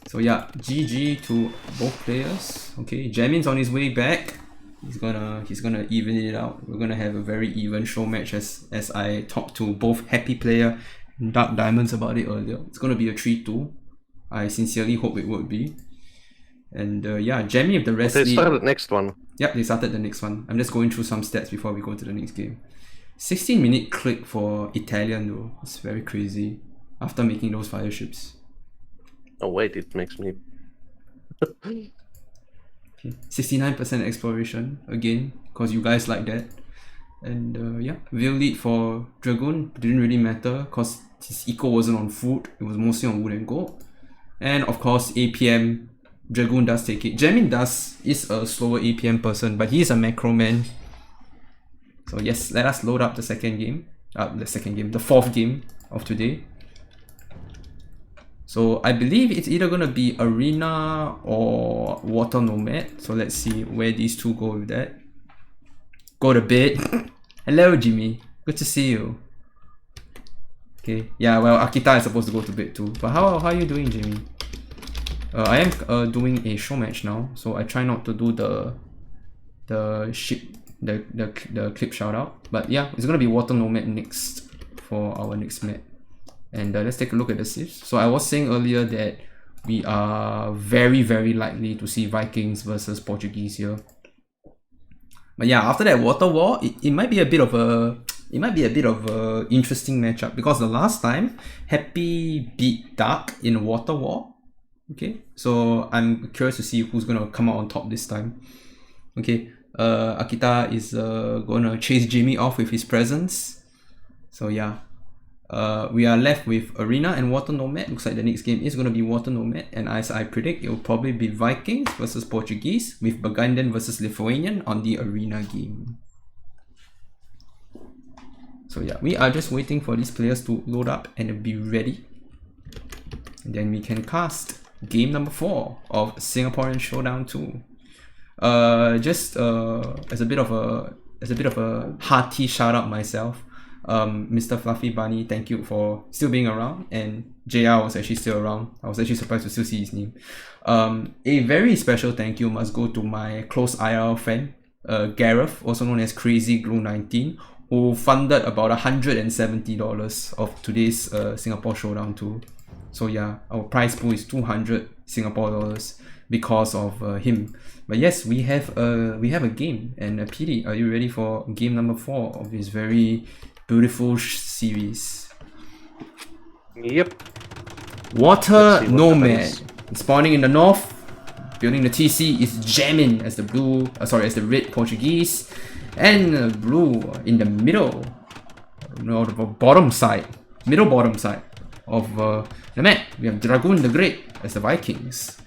So yeah, GG to both players. Okay, Jamin's on his way back. He's gonna even it out. We're gonna have a very even show match as I talked to both Happy Player and Dark Diamonds about it earlier. It's gonna be a 3-2. I sincerely hope it would be. And yeah, Jamin with the rest. They started the next one. Yep, they started the next one. I'm just going through some stats before we go to the next game. 16-minute click for Italian though. It's very crazy. After making those fire ships. Oh wait, it makes me... Okay. 69% exploration again, cause you guys like that. And yeah, Veil lead for Dragoon didn't really matter cause his eco wasn't on food, it was mostly on wood and gold. And of course APM, Dragoon does take it. Jamin is a slower APM person, but he is a macro man. So yes, let us load up the the fourth game of today. So I believe it's either gonna be Arena or Water Nomad. So let's see where these two go with that. Go to bed. Hello Jimmy, good to see you. Okay, yeah, well Akita is supposed to go to bed too. But how are you doing, Jimmy? I am doing a show match now, so I try not to do the clip shout out. But yeah, it's gonna be Water Nomad next for our next map. And let's take a look at the civs. So I was saying earlier that we are very, very likely to see Vikings versus Portuguese here. But yeah, after that Water War, it might be a bit of a interesting matchup, because the last time Happy beat Dark in Water War. Okay, so I'm curious to see who's gonna come out on top this time. Okay, Akita is gonna chase Jimmy off with his presence. So yeah. We are left with Arena and Water Nomad. Looks like the next game is going to be Water Nomad, and as I predict, it will probably be Vikings versus Portuguese with Burgundian versus Lithuanian on the Arena game. So yeah, we are just waiting for these players to load up and be ready, and then we can cast game number 4 of Singaporean Showdown 2. Just as a bit of a hearty shout out myself. Mr. Fluffy Bunny, thank you for still being around, and JR was actually still around. I was actually surprised to still see his name. A very special thank you must go to my close IRL friend, Gareth, also known as Crazy Glue 19, who funded about $170 of today's Singapore Showdown 2. So yeah, our prize pool is 200 Singapore dollars because of him. But yes, we have a game, and PD, are you ready for game number 4 of this very beautiful series? Yep. Water Nomad. Spawning in the north, building the TC is Jamin as the red Portuguese, and blue in the middle. no, the bottom side, middle bottom side of the map. We have Dragoon the Great as the Vikings.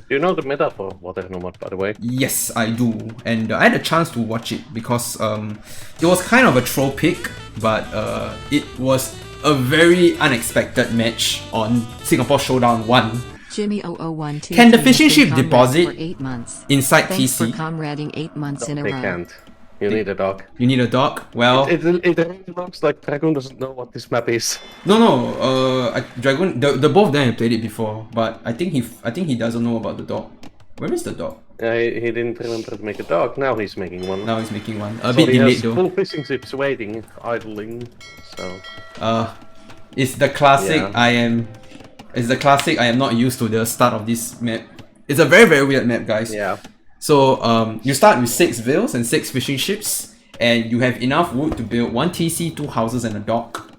Do you know the meta for Water Nomad, by the way? Yes, I do, and I had a chance to watch it because it was kind of a troll pick, but it was a very unexpected match on Singapore Showdown 1. Jimmy 0012 Can the has fishing been ship comrade deposit for 8 months. inside Thanks for TC? comrading 8 months in a They row. can't. You need a dog. You need a dog? Well, It really looks like Dragoon doesn't know what this map is. no. Dragon, the both of them have played it before, but I think he doesn't know about the dog. Where is the dog? He didn't remember to make a dog, now he's making one. Now he's making one. A So bit he delayed has though. full fishing ships waiting, idling, so... It's the classic. Yeah. It's the classic. I am not used to the start of this map. It's a very weird map, guys. Yeah. So you start with 6 vills and 6 fishing ships, and you have enough wood to build 1 TC, 2 houses, and a dock.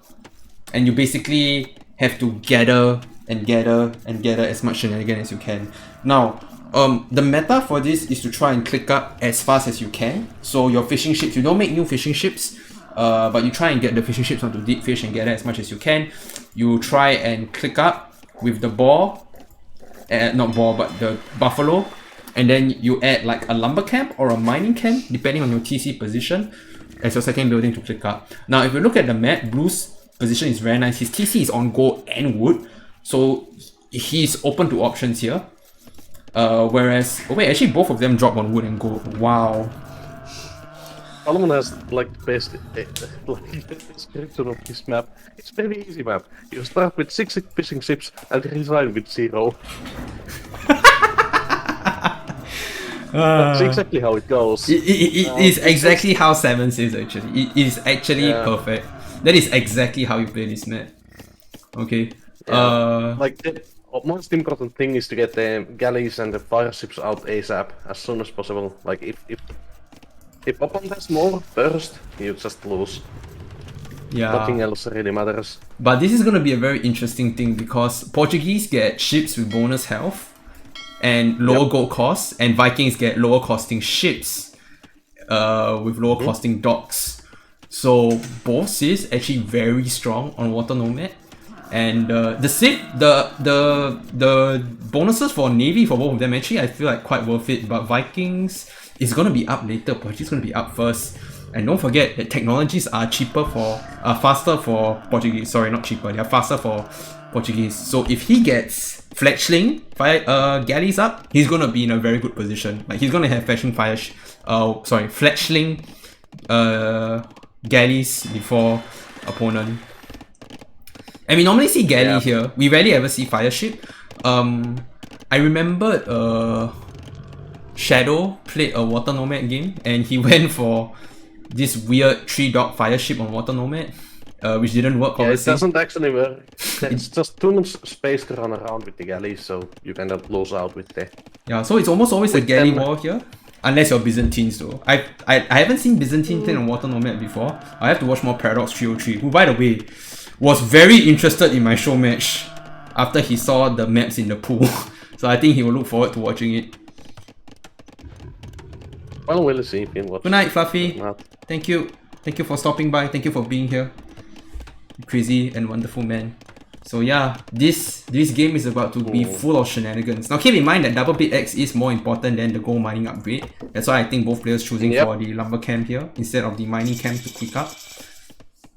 And you basically have to gather as much shenanigans as you can. Now, the meta for this is to try and click up as fast as you can. So your fishing ships, you don't make new fishing ships, but you try and get the fishing ships onto deep fish and gather as much as you can. You try and click up with the boar, not boar, but the buffalo, and then you add like a lumber camp or a mining camp, depending on your TC position, as your second building to click up. Now, if you look at the map, Blue's position is very nice. His TC is on gold and wood, so he's open to options here. Whereas, oh wait, actually both of them drop on wood and gold. Wow. Solomon has like the best description of this map. It's a very easy map. You start with 6 fishing ships and resign with 0. That's exactly how it goes. It is exactly how 7 is actually. It is actually perfect. That is exactly how you play this map. Okay. Like the most important thing is to get the galleys and the fire ships out ASAP as soon as possible. Like if opponent has more first, you just lose. Yeah. Nothing else really matters. But this is gonna be a very interesting thing because Portuguese get ships with bonus health and lower gold costs, and Vikings get lower costing ships with lower costing docks. So both is actually very strong on Water Nomad. And the bonuses for Navy for both of them actually I feel like quite worth it, but Vikings is gonna be up later, Portuguese is gonna be up first. And don't forget that technologies are faster for Portuguese. Sorry, not cheaper, they are faster for Portuguese. So if he gets fletchling galleys up, he's gonna be in a very good position. Like he's gonna have fletchling galleys before opponent. And we normally see galley here. We rarely ever see fire ship. I remembered Shadow played a Water Nomad game and he went for this weird 3-dog fire ship on Water Nomad, which didn't work. Yeah, it doesn't actually work. It's just too much space to run around with the galleys, so you kind of lose out with the... Yeah, so it's almost always a galley war here. Unless you're Byzantines though. I haven't seen Byzantine play on Water Nomad before. I have to watch more Paradox 303, who by the way was very interested in my show match after he saw the maps in the pool. So I think he will look forward to watching it. Well, we'll see if he watches. Good night, Fluffy. Thank you. Thank you for stopping by. Thank you for being here. Crazy and wonderful man. So yeah, this game is about to be full of shenanigans. Now keep in mind that double bit X is more important than the gold mining upgrade. That's why I think both players choosing for the lumber camp here instead of the mining camp to quick up.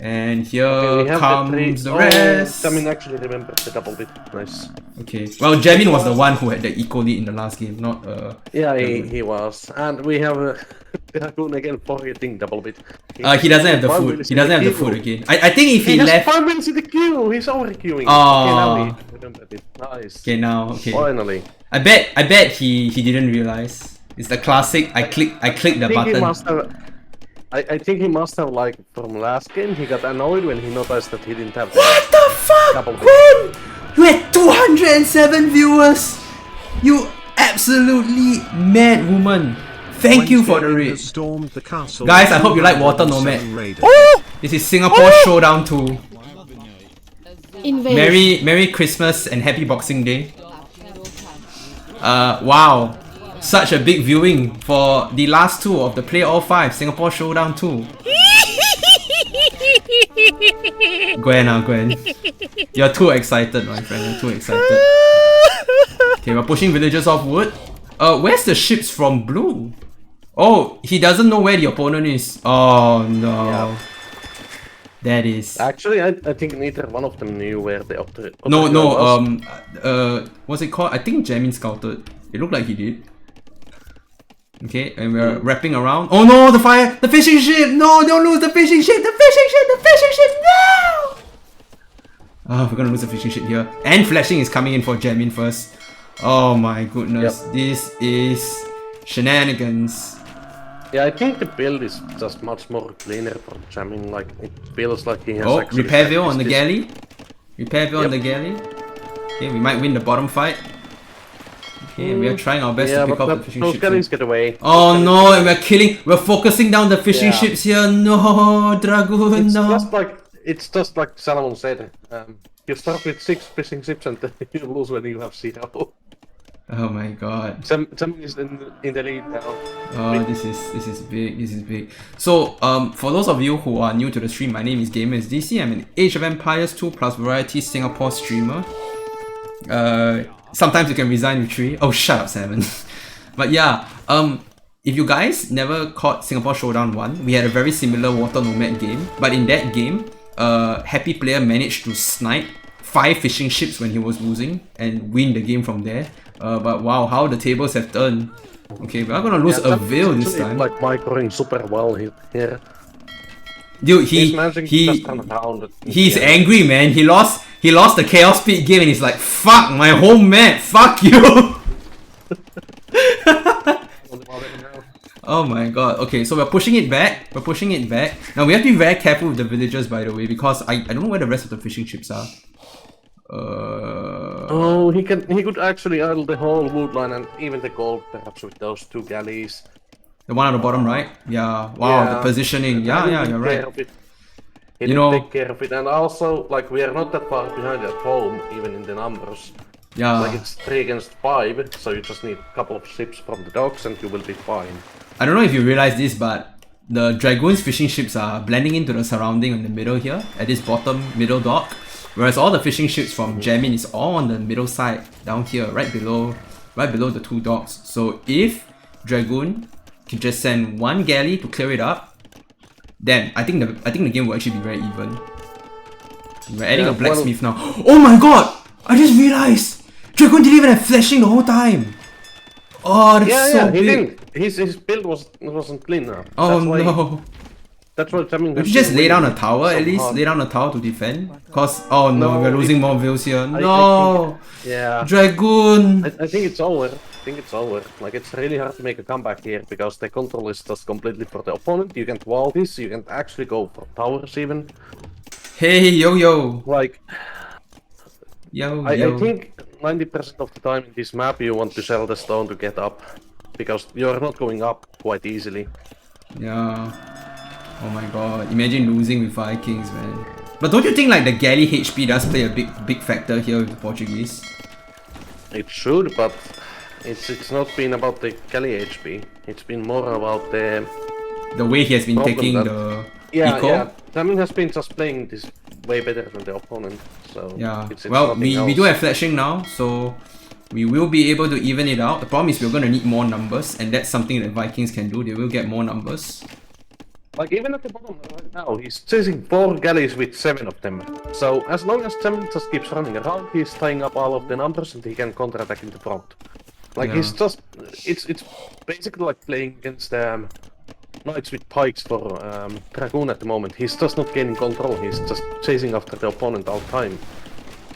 And here comes the rest. I mean, actually remember the double bit. Nice. Okay. Well, Javin was the one who had the eco lead in the last game, not yeah, he was. And we have Dragoon again forgetting double bit. He doesn't have the food. He doesn't have the food again. I think if he left... has 5 minutes in the queue. He's over queuing. Oh. Okay, now he remembered it. Nice. Okay, now okay. Finally. I bet he didn't realize. It's the classic. I click the button. I think he must have, like, from last game, he got annoyed when he noticed that he didn't have what the fuck? When? You had 207 viewers! You absolutely mad woman! Thank you for the raid. Guys, I hope you like Water Nomad. This is Singapore Showdown 2. Merry Christmas and Happy Boxing Day. Wow. Such a big viewing for the last two of the Play All 5 Singapore Showdown 2. Gwen. You're too excited, my friend. You're too excited. Okay, we're pushing villagers off wood. Where's the ships from blue? Oh, he doesn't know where the opponent is. Oh no. Yeah. That is... Actually, I think neither one of them knew where the other No, was. what's it called? I think Jamin scouted. It looked like he did. Okay, and we're wrapping around. Oh no, the fire! The fishing ship! No, don't lose the fishing ship! The fishing ship! The fishing ship! No! Oh, we're gonna lose the fishing ship here. And flashing is coming in for Jamin first. Oh my goodness. Yep. This is shenanigans. Yeah, I think the build is just much more cleaner for jamming. Like it feels like he has. Oh, actually repair veil on the practiced galley. Repair veil on the galley. Okay, we might win the bottom fight. Okay, we are trying our best to pick up the fishing those ships. galleys get away. Oh no, and we're focusing down the fishing ships here. No, Dragoon, no. It's just like Salomon said. You start with 6 fishing ships and then you lose when you have 0. Oh my god. Some is in the lead now. Oh, this is big. This is big. So, for those of you who are new to the stream, my name is gamerisdc. I'm an Age of Empires 2 plus Variety Singapore streamer. Sometimes you can resign with 3. Oh, shut up, 7. But yeah, if you guys never caught Singapore Showdown 1, we had a very similar Water Nomad game. But in that game, Happy Player managed to snipe 5 fishing ships when he was losing and win the game from there. But wow, how the tables have turned. Okay, we're gonna lose a veil this time. Like microing super well here. Dude, he's angry, man. He lost the Chaos Speed game and he's like, fuck my home map, fuck you. Oh my god. Okay, so we're pushing it back. Now we have to be very careful with the villagers, by the way, because I don't know where the rest of the fishing ships are. Oh, he could actually idle the whole wood line and even the gold, perhaps with those 2 galleys. The one at the bottom right? Yeah. Wow, the positioning. Yeah, you're right. He didn't take care of it, and also, like, we are not that far behind at home, even in the numbers. Yeah. Like, it's 3 against 5, so you just need a couple of ships from the docks and you will be fine. I don't know if you realize this, but the Dragoon's fishing ships are blending into the surrounding in the middle here, at this bottom middle dock. Whereas all the fishing ships from Jamin is all on the middle side, down here, right below the 2 docks. So if Dragoon can just send 1 galley to clear it up, then I think the game will actually be very even. We're adding a blacksmith now. Oh my god! I just realized! Dragoon didn't even have flashing the whole time! Oh, that's so big! He didn't. His build wasn't clean enough. Oh no! That's what I mean. Would you just lay down a tower at least? Lay down a tower to defend? Cause, oh no, we're losing more veils here. No! Yeah. Dragoon! I think it's over. Like, it's really hard to make a comeback here because the control is just completely for the opponent. You can't wall this, you can actually go for towers even. Hey, yo. Like, Yo. I think 90% of the time in this map you want to sell the stone to get up. Because you're not going up quite easily. Yeah. Oh my god. Imagine losing with Vikings, man. But don't you think like the galley HP does play a big factor here with the Portuguese? It should, but it's not been about the galley HP. It's been more about the way he has been taking the eco. Yeah. Tamin has been just playing this way better than the opponent. So yeah. It's well, we do have flashing now, so we will be able to even it out. The problem is we're gonna need more numbers, and that's something that Vikings can do. They will get more numbers. Like, even at the bottom right now, he's chasing 4 galleys with 7 of them. So as long as Tamin just keeps running around, he's tying up all of the numbers and he can counterattack in the front. Like, he's just... It's basically like playing against knights with pikes for Dragoon at the moment. He's just not gaining control, he's just chasing after the opponent all the time.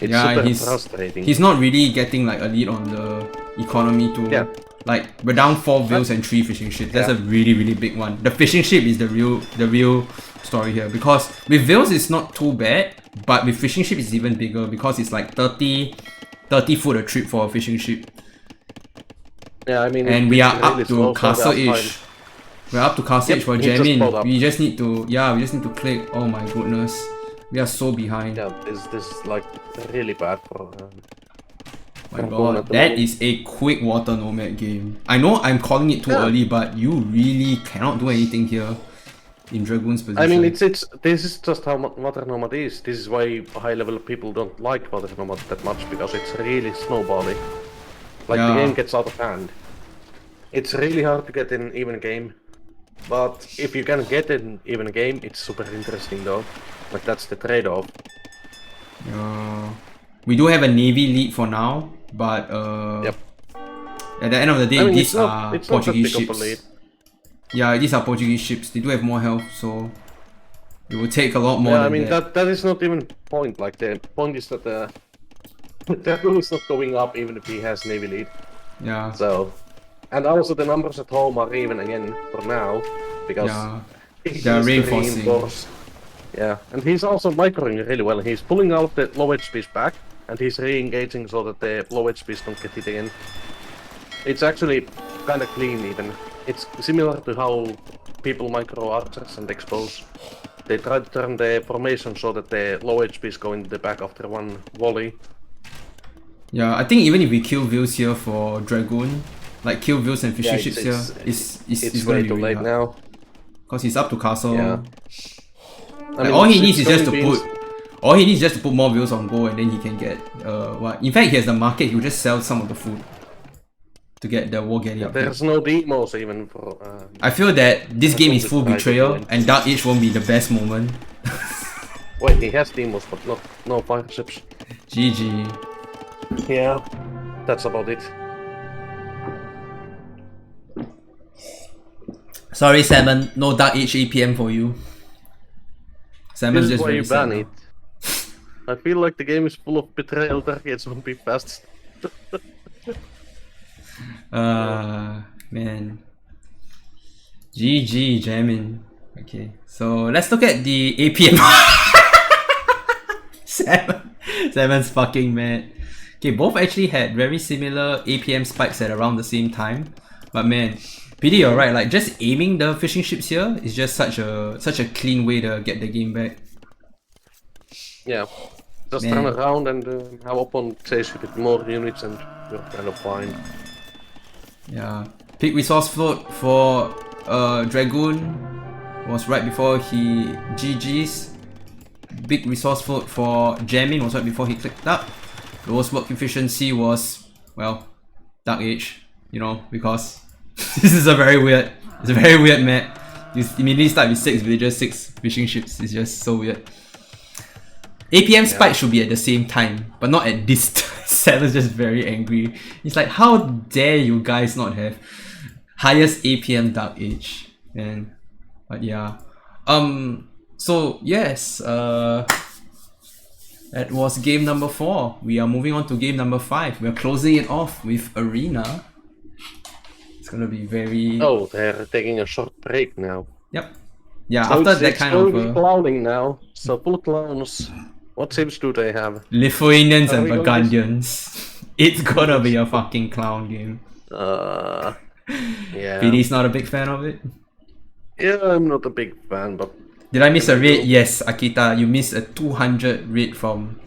It's super frustrating. He's not really getting like a lead on the economy too. Yeah. Like, we're down 4 veils and 3 fishing ships. That's a really big one. The fishing ship is the real story here, because with veils it's not too bad, but with fishing ship it's even bigger because it's like 30 foot a trip for a fishing ship. Yeah, I mean, and we are up to Castle Age. We're up to Castle Age for Jamin. We just need to click. Oh my goodness. We are so behind. Yeah, this is like really bad for my god, that is a quick Water Nomad game. I know I'm calling it too early, but you really cannot do anything here. in Dragoon's position. I mean, it's this is just how Water Nomad is. This is why high-level people don't like Water Nomad that much, because it's really snowbally. Like, the game gets out of hand. It's really hard to get in even game. But if you can get in even game, it's super interesting though. Like, that's the trade-off. We do have a Navy lead for now, but Yep. at the end of the day, I mean, these it's are not that Portuguese big of a ships. lead. Yeah, these are Portuguese ships. They do have more health, so it will take a lot more. Yeah, I than mean that is not even point. Like, the point is that the Dragoon is not going up even if he has Navy lead. Yeah. So, and also the numbers at home are even again for now, because he's they're the reinforcing. reinforce. Yeah, and he's also microing really well. He's pulling out the low HPs back, and he's re-engaging so that the low HPs don't get hit again. It's actually kind of clean even. It's similar to how people micro archers and expose. They try to turn the formation so that the low HPs go into the back after one volley. Yeah, I think even if we kill views here for Dragoon, like kill views and fishing ships here, it's way gonna be too really late hard. now. Cause he's up to castle. Yeah. Like, all he needs is just to put more views on go, and then he can get what? In fact, he has the market. He'll just sell some of the food to get the war galley up here. There's no demos even for. I feel that this game is full betrayal, and Dark Age won't be the best moment. Wait, he has demos, but no fire ships. GG. Yeah, that's about it. Sorry, Salmon. No Dark Age APM for you. Salmon's This is just why very you sad ban now. it. I feel like the game is full of betrayal targets won't be fast. Man. GG, jamming. Okay, so let's look at the APM. Salmon's fucking mad. Okay, both actually had very similar APM spikes at around the same time. But man, PD, you're right, like just aiming the fishing ships here is just such a clean way to get the game back. Yeah, just Man. turn around and have opponent chase you with more units and you're kind of fine. Yeah. Peak resource float for Dragoon was right before he GG's. Big resource float for Jamming was right before he clicked up. Lowest work efficiency was, well, Dark Age, you know, because this is a very weird map. You immediately start with 6 villagers, 6 fishing ships. It's just so weird. APM spike should be at the same time, but not at this time. Salmon's just very angry. He's like, how dare you guys not have highest APM Dark Age, man. But yeah. So yes, that was game number 4. We are moving on to game number 5. We're closing it off with Arena. It's gonna be very... Oh, they're taking a short break now. Yep. Yeah, So after it's, that it's kind going to of... be clowning now. So full clowns. What teams do they have? Lithuanians Are and we going Burgundians. It's gonna be a fucking clown game. Yeah. PD's not a big fan of it. Yeah, I'm not a big fan, but... Did I miss a raid? Yes, Akita, you missed a 200 raid from...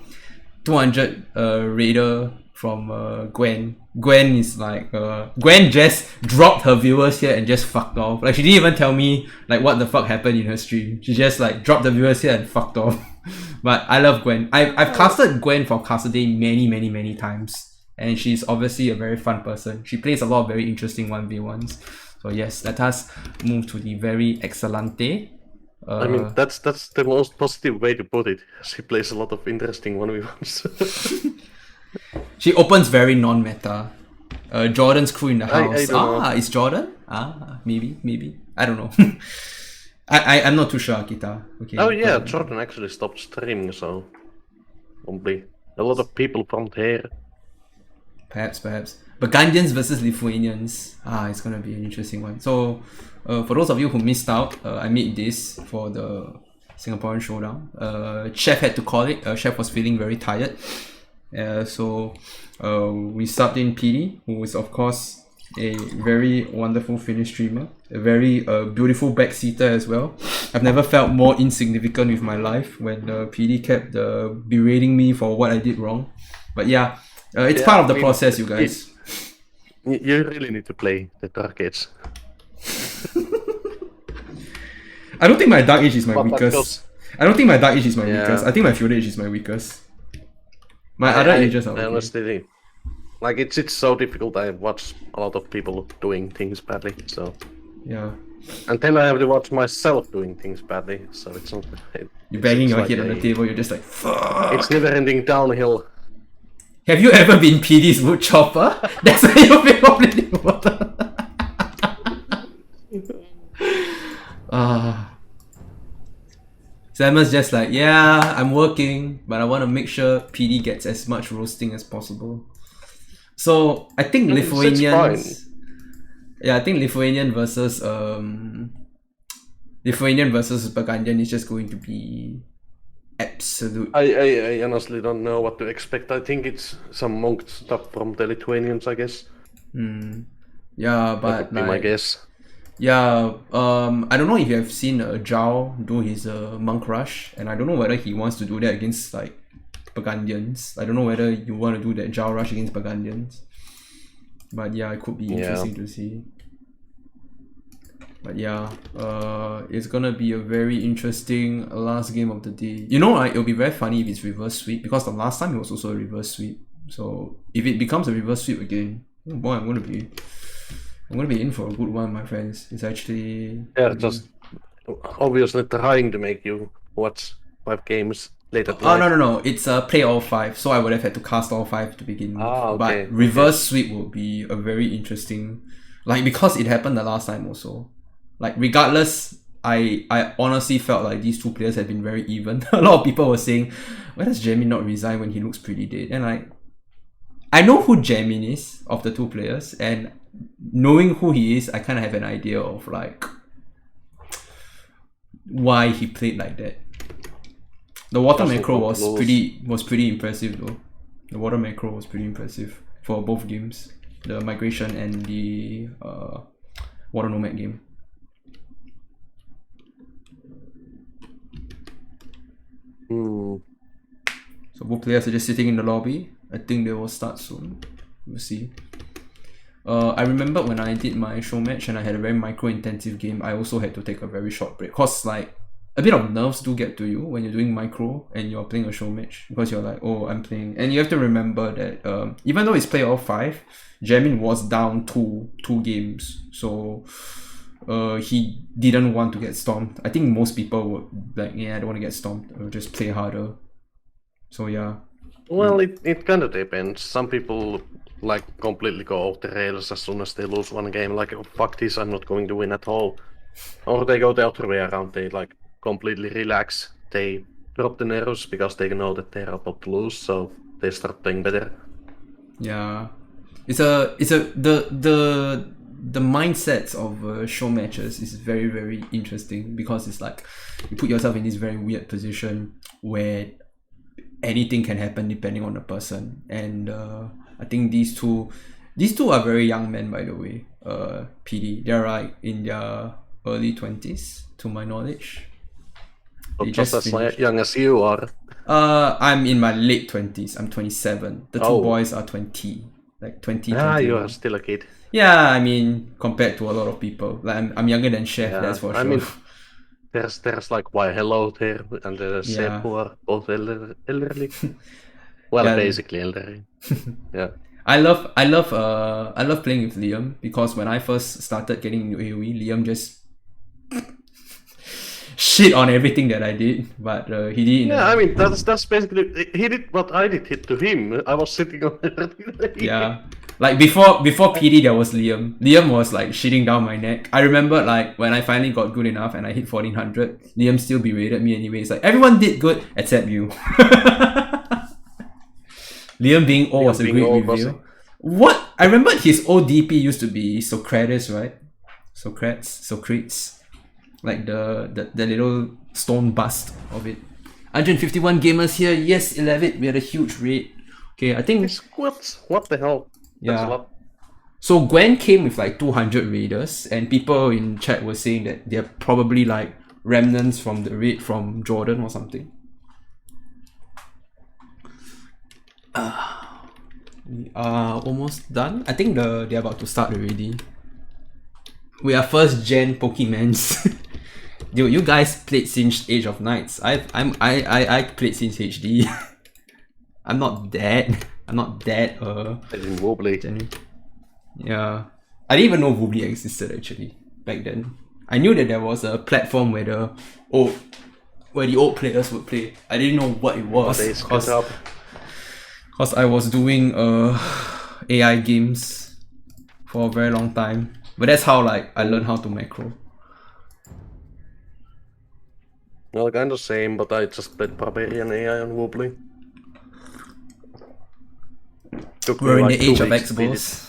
200 raider from Gwen. Gwen is like... Gwen just dropped her viewers here and just fucked off. Like, she didn't even tell me like what the fuck happened in her stream. She just like dropped the viewers here and fucked off. But I love Gwen. I've casted Gwen for Castle Day many times. And she's obviously a very fun person. She plays a lot of very interesting 1v1s. So yes, let us move to the very excelente. I mean, that's the most positive way to put it. She plays a lot of interesting 1v1s. She opens very non-meta. Jordan's crew in the I house. don't know. It's Jordan? Maybe. I don't know. I'm not too sure, Akita. Okay. Oh yeah, Jordan actually stopped streaming, so... Probably a lot of people from here. Perhaps. Burgundians versus Lithuanians. It's gonna be an interesting one. So, for those of you who missed out, I made this for the Singaporean Showdown. Chef had to call it. Chef was feeling very tired. So we subbed in PD, who is of course a very wonderful Finnish streamer. A very beautiful backseater as well. I've never felt more insignificant with my life when PD kept berating me for what I did wrong. But yeah, it's part of the process, you guys. You really need to play the targets. I don't think my Dark Age is my But that weakest. goes- I don't think my Dark Age is my Yeah. weakest. I think my Feudal Age is my weakest. My other ages are I okay. honestly think, like, it's so difficult. I watch a lot of people doing things badly, so. Yeah. And then I have to watch myself doing things badly, so it's not. You're banging it's your like head on the table, you're just like, fuck. It's never ending downhill. Have you ever been PD's wood chopper? That's why you've been complaining about Samuel's just like, yeah, I'm working, but I want to make sure PD gets as much roasting as possible. So I think It's Lithuanians. Yeah, I think Lithuanian versus Burgundian is just going to be absolute. I honestly don't know what to expect. I think it's some monk stuff from the Lithuanians, I guess. Yeah, That but would be my like, guess. yeah, I don't know if you have seen Zhao do his monk rush, and I don't know whether he wants to do that against like Burgundians. I don't know whether you want to do that Zhao rush against Burgundians. But yeah, it could be interesting to see. But yeah, it's gonna be a very interesting last game of the day. You know, right? It'll be very funny if it's reverse sweep, because the last time it was also a reverse sweep. So if it becomes a reverse sweep again, oh boy, I'm gonna be in for a good one, my friends. It's actually Just obviously trying to make you watch 5 games late at Oh night. no, it's play all 5, so I would have had to cast all 5 to begin with. Okay, But reverse sweep will be a very interesting, like, because it happened the last time also. Like, regardless, I honestly felt like these two players had been very even. A lot of people were saying, why does Jamin not resign when he looks pretty dead? And like, I know who Jamin is of the two players, and knowing who he is, I kind of have an idea of like why he played like that. The water macro was pretty impressive though. The water macro was pretty impressive for both games, the migration and the water nomad game. So both players are just sitting in the lobby. I think they will start soon. We'll see. I remember when I did my show match and I had a very micro-intensive game, I also had to take a very short break. Cause like, a bit of nerves do get to you when you're doing micro and you're playing a show match. Because you're like, oh, I'm playing. And you have to remember that even though it's play all 5, Jamin was down two games. So he didn't want to get stomped. I think most people would like, yeah, I don't want to get stomped. I'll just play harder. So yeah. Well, it kind of depends. Some people like completely go off the rails as soon as they lose one game, like, oh, fuck this, I'm not going to win at all. Or they go the other way around, they like completely relax, they drop the nerves because they know that they're about to lose, so they start playing better. Yeah, the mindsets of show matches is very, very interesting, because it's like you put yourself in this very weird position where anything can happen depending on the person. And I think these two are very young men, by the way. PD, they're like in their early 20s to my knowledge. Not just as young as you are. I'm in my late 20s. I'm 27. The two boys are 20. Like 20, 21. You are still a kid. Yeah, I mean, compared to a lot of people. Like, I'm younger than Chef, that's for sure. I mean, there's like Why Hello there, and there's Seb, who are both elderly. Well, Yeah. basically elderly. Yeah. I love playing with Liam, because when I first started getting into AoE, Liam just shit on everything that I did, but he did. I mean, that's basically, he did what I did to him. I was sitting on everything. Yeah, like before PD, there was Liam. Liam was like shitting down my neck. I remember like when I finally got good enough and I hit 1400, Liam still berated me anyway. It's like, everyone did good except you. Liam being O was a great review. What? I remember his ODP used to be Socrates, right? Socrates. Like the little stone bust of it. 151 gamers here. Yes, 11. We had a huge raid. Okay, I think... What the hell? That's a lot. So Gwen came with like 200 raiders, and people in chat were saying that they're probably like remnants from the raid from Jordan or something. We are almost done. I think they're about to start already. We are first gen Pokemans. Dude, you guys played since Age of Knights. I played since HD. I'm not that wobbly. Yeah. I didn't even know Woobly existed actually back then. I knew that there was a platform where the old players would play. I didn't know what it was because I was doing AI games for a very long time. But that's how like I learned how to macro. Well, kind of same, but I just played Barbarian AI on Wobbly. We're in the age of Xbox.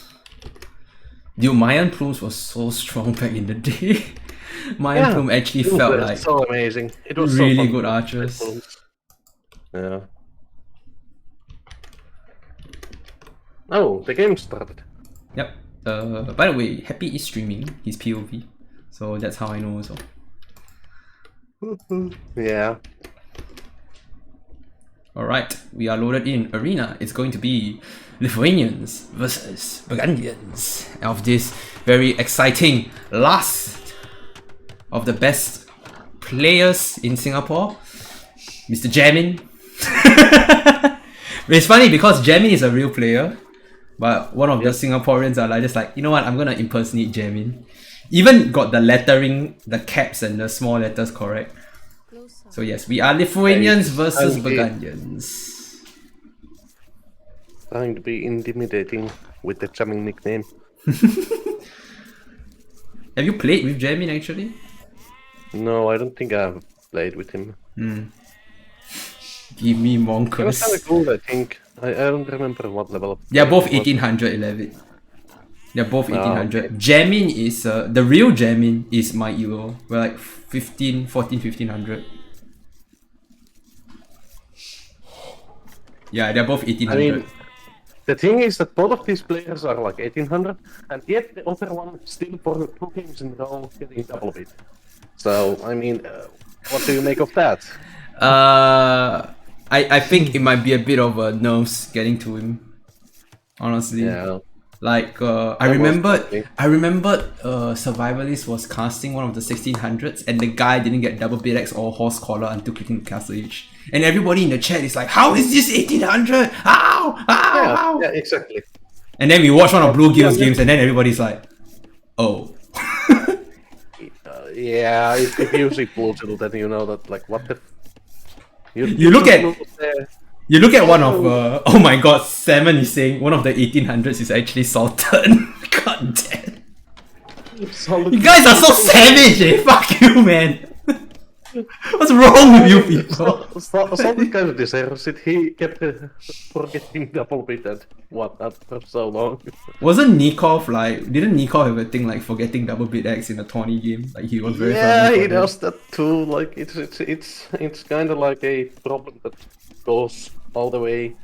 Dude, Mayan Plumes was so strong back in the day. Mayan Plume actually felt like so amazing. It was really so fun good archers. Yeah. Oh, the game started. Yep. By the way, Happy is streaming his POV, so that's how I know also. Yeah. Alright, we are loaded in arena. It's going to be Lithuanians versus Burgundians of this very exciting last of the best players in Singapore, Mr. Jamin. It's funny because Jamin is a real player, but one of the Singaporeans are like just like, you know what, I'm gonna impersonate Jamin. Even got the lettering, the caps and the small letters correct. So yes, we are Lithuanians versus Burgundians. Trying to be intimidating with the jamming nickname. Have you played with Jamin actually? No, I don't think I've played with him. Give me It was monkers. kind of cool, I think. I don't remember what level. They're both 1800 11. They're both 1800. okay. Jamin is the real Jamin is my elo. We're like 14, 1500. Yeah, they're both 1800. I mean, the thing is that both of these players are like 1800, and yet the other one still for 2 games in a row getting double bit. So, I mean, what do you make of that? I think it might be a bit of a nerves getting to him. Honestly. Yeah. Like I remembered Survivalist was casting one of the 1600s and the guy didn't get double BX or horse collar until clicking Castle Age. And everybody in the chat is like, how is this 1800? How? Yeah, exactly. And then we watch one of Blue Gill's games and then everybody's like, oh. Yeah, if you see Blue, then you know that, like, what the... You look at one of oh my god, Salmon is saying one of the 1800s is actually Sultan. God damn. You guys are so savage, eh? Fuck you, man. What's wrong with you people? Sultan kind of deserves it. He kept forgetting double bit and whatnot for so long. Wasn't Nikov like, didn't Nikov have a thing like forgetting double bit X in a Tawny game? Like he was very Yeah, he that. does that too. Like it's kind of like a problem that goes all the way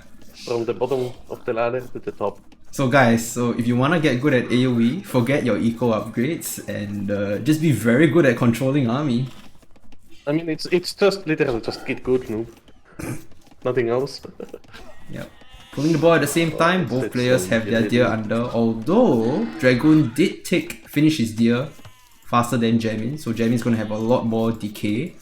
from the bottom of the ladder to the top. So guys, so if you want to get good at AoE, forget your eco upgrades and just be very good at controlling army. I mean, it's just literally just get good, no? Nothing else. Yep. Pulling the ball at the same time, both players have their deer under, although Dragoon did finish his deer faster than Jamin, so Jamin's gonna have a lot more decay.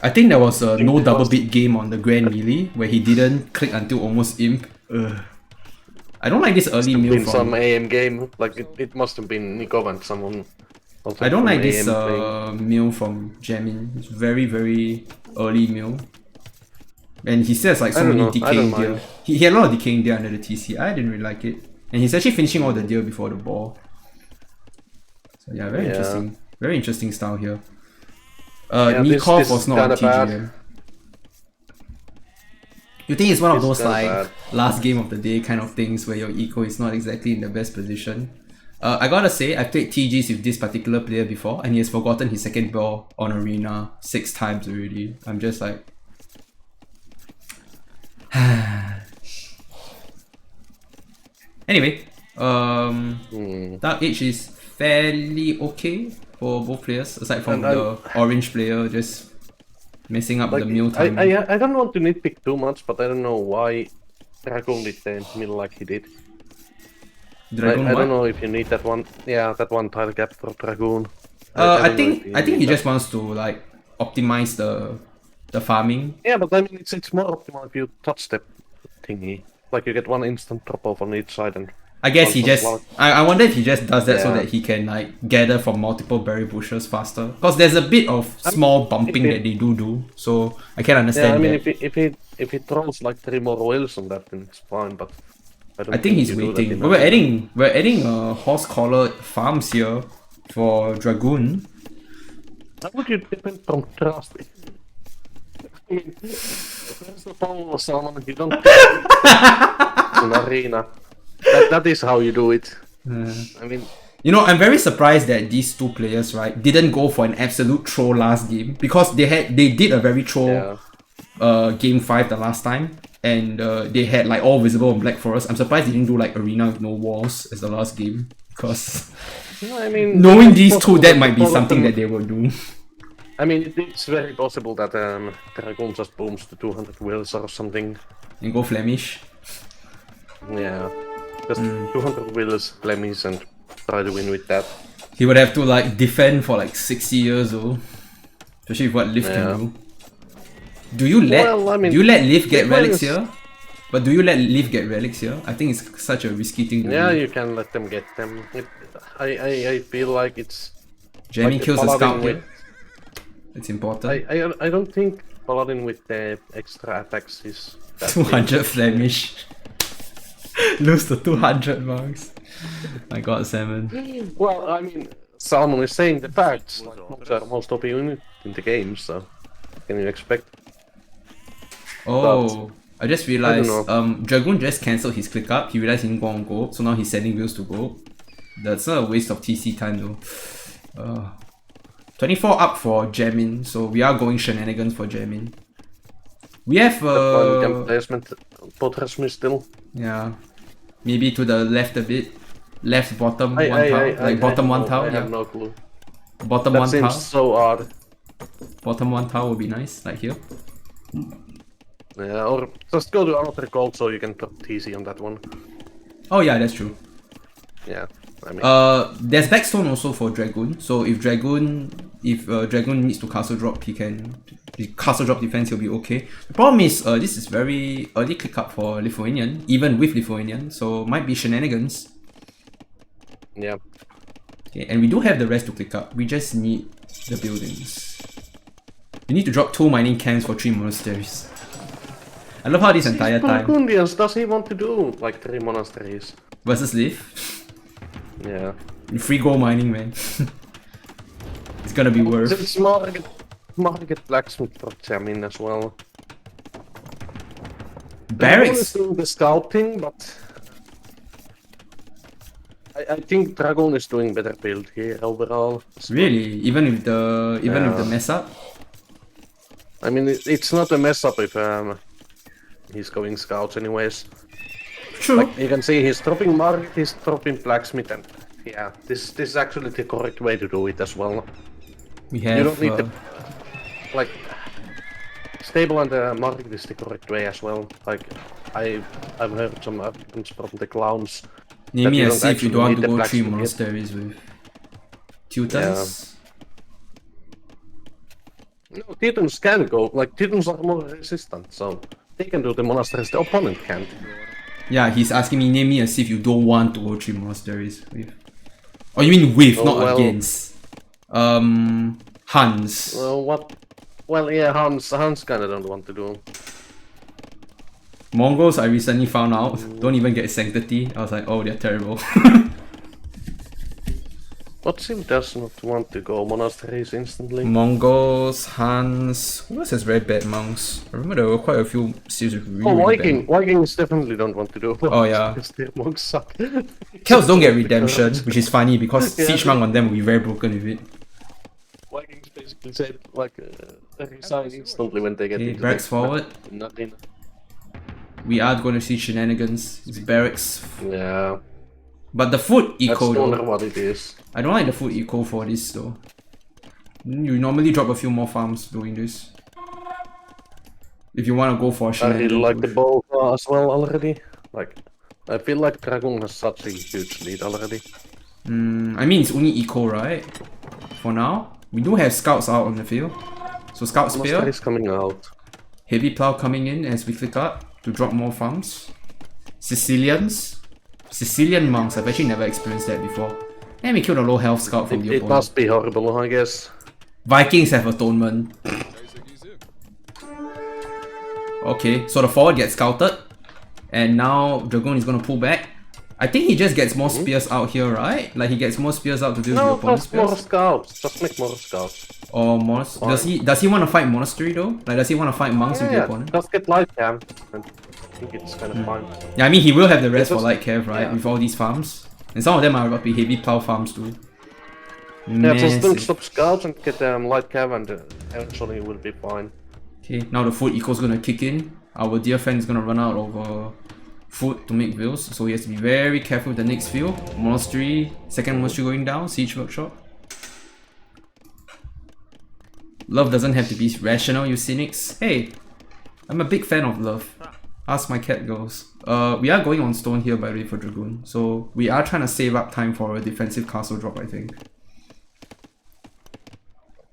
I think there was a no double bit game on the Grand Melee where he didn't click until almost imp. I don't like this early meal from... some AM game, like it must have been Nico and someone. I don't like this meal from Jamin. It's very, very early meal. And he says like so many decaying deer. He had a lot of decaying deer under the TC. I didn't really like it. And he's actually finishing all the deer before the ball. So yeah, very interesting. Very interesting style here. Nikov was not on TGM. You think it's one of those like last game of the day kind of things where your eco is not exactly in the best position? I gotta say, I've played TGs with this particular player before and he has forgotten his second ball on arena 6 times already. I'm just like... Anyway, Dark Age is fairly okay for both players, aside from the orange player just messing up the meal time. I don't want to nitpick too much, but I don't know why Dragon did the mill like he did. Dragon I don't know if you need that one. Yeah, that one tile gap for Dragoon. I don't know think if I think he does. just wants to like optimize the farming. Yeah, but I mean, it's more optimal if you touch the thingy. Like you get one instant drop off on each side and. I guess he one just. block. I wonder if he just does that so Yeah. that he can like gather from multiple berry bushes faster. Because there's a bit of small bumping that they do. So I can Yeah, understand I mean, that. if he throws like 3 more wheels on that, then it's fine. But I don't I think he's you do that waiting. in But arena. we're adding horse collar farms here for Dragoon. How would you depend from trust? I mean, first of all, Salmon, you don't in arena. That is how you do it. I mean, You know, I'm very surprised that these two players, right, didn't go for an absolute troll last game because they did a very troll game 5 the last time, and they had like all visible on Black Forest. I'm surprised they didn't do like arena with no walls as the last game because I mean, knowing these two, that possible might be both of something them- that they will do. I mean, it's very possible that Dragon just booms to 200 wheels or something. And go Flemish. Yeah, just 200 wheels, Flemish, and try to win with that. He would have to like defend for like 60 years though, especially with what Liv can do. Do you let Well, I mean, do you let Liv get it relics was- here? But do you let Liv get relics here? I think it's such a risky thing to Yeah, do. you can let them get them. I feel like it's. Jamming like kills a Paladin scout with- here. It's important. I don't think Paladin with the extra attacks is. That 200 Flemish. Lose to 200 marks. My god, Salmon. big. Well, I mean, Salmon is saying the facts. Like, monks are most OP unit in the game, so what can you expect? Oh, I just realized know. Dragoon just cancelled his click up. He realized he didn't go on gold, so now he's sending wheels to gold. That's not a waste of TC time though. 24 up for Jamin, so we are going Shenanigans for Jamin. We have One camp placement, Potras me still. yeah, maybe to the left a bit, left bottom I- one I- tile, I- like I bottom have one no- tile, I yeah. have no clue. Bottom That one seems tile, so odd. bottom one tile would be nice, like here. Yeah, or just go to another gold so you can drop TC on that one. Oh yeah, that's true. Yeah, I mean. There's backstone also for Dragoon. So if Dragoon needs to castle drop, the castle drop defense he'll be okay. The problem is this is very early click up for Lithuanian, even with Lithuanian, so might be Shenanigans. Yeah. Okay, and we do have the rest to click up. We just need the buildings. We need to drop 2 mining camps for 3 monasteries. I love how this entire time Burgundians, does he want to do like 3 monasteries? versus Liv. Yeah. Free gold mining, man. It's gonna be worth. It's market blacksmith for Jamin as well. Dragon is Barracks. doing the scouting, but I think Dragon is doing better build here overall. Really, even with the mess up. I mean, it's not a mess up if he's going scouts anyways. True. Like you can see, he's dropping market, he's dropping blacksmith, and yeah, this is actually the correct way to do it as well. We have. You don't need the like stable and the market is the correct way as well. Like I've heard some arguments from the clowns. Name me you a don't see if you actually don't want need to the go 3 blacksmith yet. monasteries with Teutons. No, Titans can go. Like Titans are more resistant, so they can do the monasteries. The opponent can't. Yeah, he's asking me name me a see if you don't want to go 3 monasteries with. Oh, you mean with, Oh, not well. against. Hans. Well, what? Well, yeah, Hans kind of don't want to do. Mongols, I recently found out, don't even get Sanctity. I was like, oh, they're terrible. What team does not want to go monasteries instantly? Mongols, Hans. Who else has very bad monks? I remember there were quite a few series with really, Oh, really Viking! Vikings definitely don't want to do. Oh, yeah. Because their monks suck. Celts don't get redemption, which is funny because Yeah. siege monk on them will be very broken with it. Vikings basically said like resign instantly when they get Okay, into barracks the- forward. Nothing. We are going to see Shenanigans. It's barracks. Yeah. But the food I eco just wonder though. what it is. I don't like the food eco for this though. You normally drop a few more farms doing this. If you want to go for I Shenanigans. really like the push. bow as well already. Like, I feel like Dragon has such a huge lead already. I mean it's only eco, right? for now. We do have scouts out on the field. So scout spear. Monastery is coming out. Heavy plow coming in as we click up to drop more farms. Sicilians. Sicilian monks. I've actually never experienced that before. And we killed a low health scout from the It opponent. must be horrible, I guess. Vikings have atonement. Okay, so the forward gets scouted. And now Dragoon is gonna pull back. I think he just gets more spears out here, right? Like he gets more spears out to deal with the No, opponent's just more spears. scouts. Just make more scouts. Or does he want to fight monastery though? Like does he want to fight monks with the opponent? Just get light cam. I think it's kind of fine. Yeah, I mean he will have the rest for just- light cav, right? yeah. With all these farms. And some of them are about to be heavy plow farms too. Yeah, just don't Massive. stop scouts and get light cav and eventually we'll be fine. Okay, now the food eco's gonna kick in. Our dear friend is gonna run out of food to make vills, so he has to be very careful with the next field. Monastery, second monastery going down, siege workshop. Love doesn't have to be rational, you cynics. Hey, I'm a big fan of love. Ask my cat girls. We are going on stone here by the way for Dragoon, so we are trying to save up time for a defensive castle drop, I think.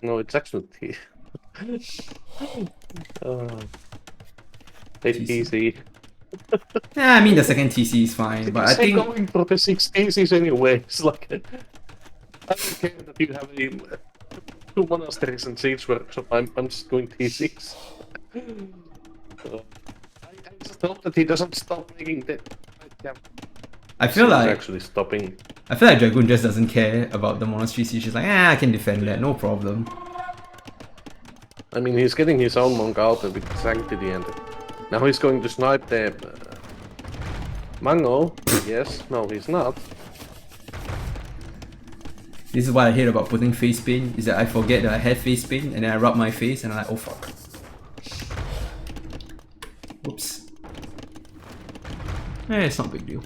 No, it's actually it's easy. Yeah, I mean the second TC is fine, but I think going for the 6 TCs anyway. It's like I don't care that you have two monasteries and siege workshop. I'm just going T6. I just hope that he doesn't stop making the. I feel like actually stopping. I feel like Dragoon just doesn't care about the monastery siege. She's like, I can defend that, no problem. I mean, he's getting his own monk out with sanctity, and now he's going to snipe the Mango. Yes, no, he's not. This is what I hate about putting face paint, is that I forget that I have face paint and then I rub my face and I'm like, oh fuck. Oops. Eh, it's not a big deal.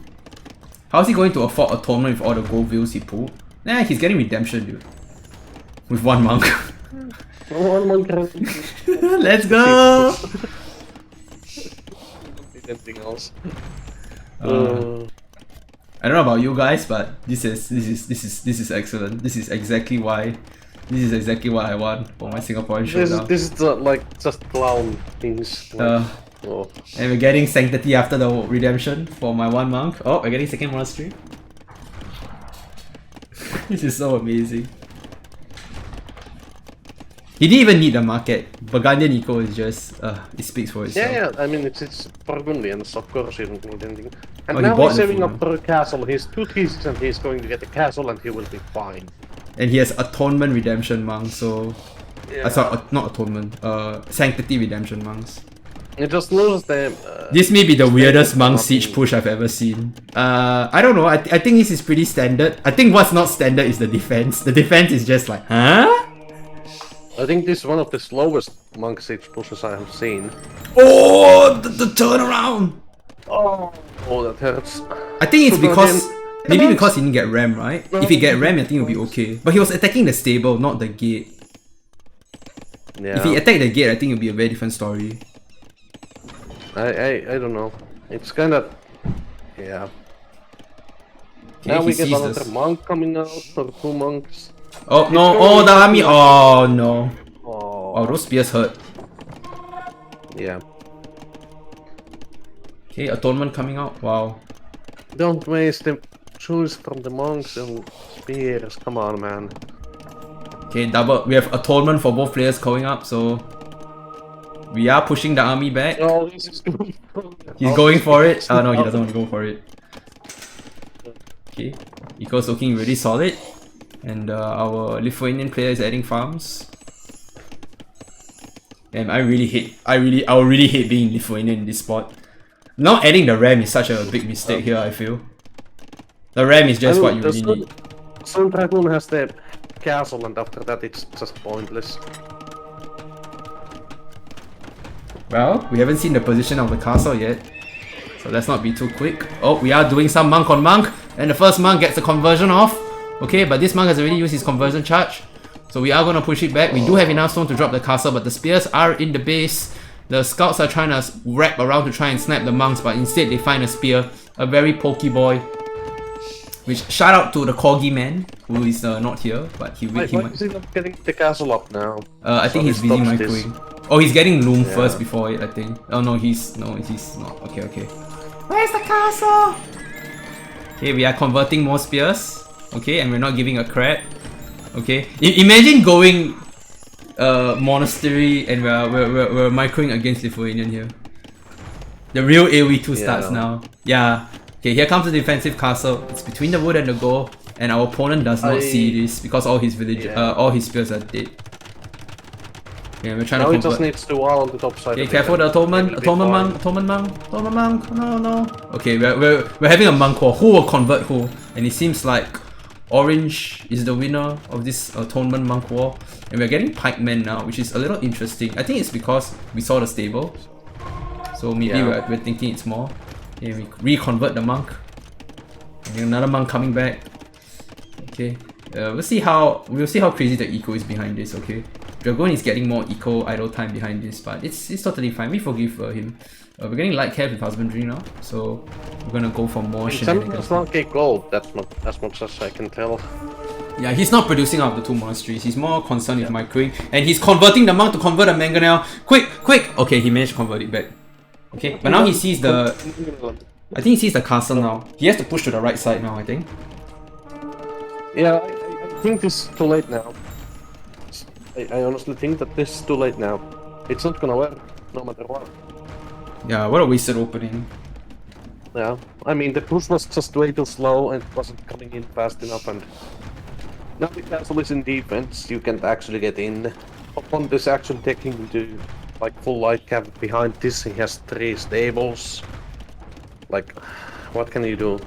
How's he going to afford atonement with all the gold vills he pulled? Nah, he's getting redemption, dude. With one monk. One monk. Let's go! Anything else? I don't know about you guys, but this is excellent. This is exactly why I want for my Singaporean showdown. This is like just clown things. Like, oh. And we're getting sanctity after the redemption for my one monk. Oh, we're getting second monastery. This is so amazing. He didn't even need the market. Burgundian eco is just it speaks for itself. Yeah, I mean it's Burgundians, of course you don't need anything. And Oh, he now bought he's the saving food, up for a castle. He's 2 theses and he's going to get a castle and he will be fine. And he has atonement redemption monk, so Yeah. sorry, not atonement. Sanctity redemption monks. You just lose them. This may be the weirdest monk siege push I've ever seen. I don't know. I think this is pretty standard. I think what's not standard is the defense. The defense is just like, huh? I think this is one of the slowest monk siege pushes I have seen. Oh, the turnaround! Oh, that hurts. I think it's because maybe Burgundian- because he didn't get ram, right? If he get ram, I think it'll be okay. But he was attacking the stable, not the gate. Yeah. If he attacked the gate, I think it'll be a very different story. I don't know. It's kind of yeah. Okay, Now he we get sees another us. monk coming out, or 2 monks. Oh no! It's Oh, going the army! to- Oh no! Oh, Oh, those spears hurt. yeah. Okay, atonement coming out. Wow. Don't waste the choose from the monks and spears. Come on, man. Okay, double. We have atonement for both players going up, so we are pushing the army back. Oh, this is good. He's going for it. Oh no, he doesn't want to go for it. Okay, Eco's looking really solid, and our Lithuanian player is adding farms. And I really hate being Lithuanian in this spot. Not adding the ram is such a big mistake here. I feel the ram is just what you really need. Sun Dragoon has the castle, and after that it's just pointless. Well, we haven't seen the position of the castle yet, so let's not be too quick. Oh, we are doing some monk on monk, and the first monk gets the conversion off. Okay, but this monk has already used his conversion charge, so we are going to push it back. We do have enough stone to drop the castle, but the spears are in the base. The scouts are trying to wrap around to try and snap the monks, but instead they find a spear, a very pokey boy. Which shout out to the corgi man who is not here, but he Why might. is he not getting the castle up now? I think So he's he busy stops this. microwing. Oh, he's getting loom Yeah. first before it. I think. Oh no, he's not. Okay, okay. Where's the castle? Okay, we are converting more spears. Okay, and we're not giving a crap. Okay, imagine going monastery and we're microing against Lithuanian here. The real AoE 2 starts now. Yeah. Okay, here comes the defensive castle. It's between the wood and the goal, and our opponent does not see this because all his all his spears are dead. Yeah, we're trying Now to he just convert. needs to wall on the top side. Okay, of it careful and the Ottoman it will be monk. No. Okay, we're having a monk war. Who will convert who? And it seems like Orange is the winner of this Atonement Monk War, and we're getting pikemen now, which is a little interesting. I think it's because we saw the stable, so maybe we're thinking it's more. Okay, we reconvert the monk. And another monk coming back. Okay, we'll see how crazy the eco is behind this. Okay, Dragon is getting more eco idle time behind this, but it's totally fine. We forgive him. We're getting light cap with husbandry now, so we're gonna go for more Something shenanigans. does not get gold, that's not as much as I can tell. Yeah, he's not producing out of the two monasteries. He's more concerned with microing, and he's converting the monk to convert a mangonel. Quick! Okay, he managed to convert it back. Okay, but now he sees the. I think he sees the castle now. He has to push to the right side now, I think. Yeah, I think this is too late now. I honestly think that this is too late now. It's not gonna work, no matter what. Yeah, what a wasted opening. Yeah, I mean the push was just way too slow and wasn't coming in fast enough, and now the castle is in defense, you can't actually get in. Upon this actually taking into like full light cap behind this, he has 3 stables. Like, what can you do?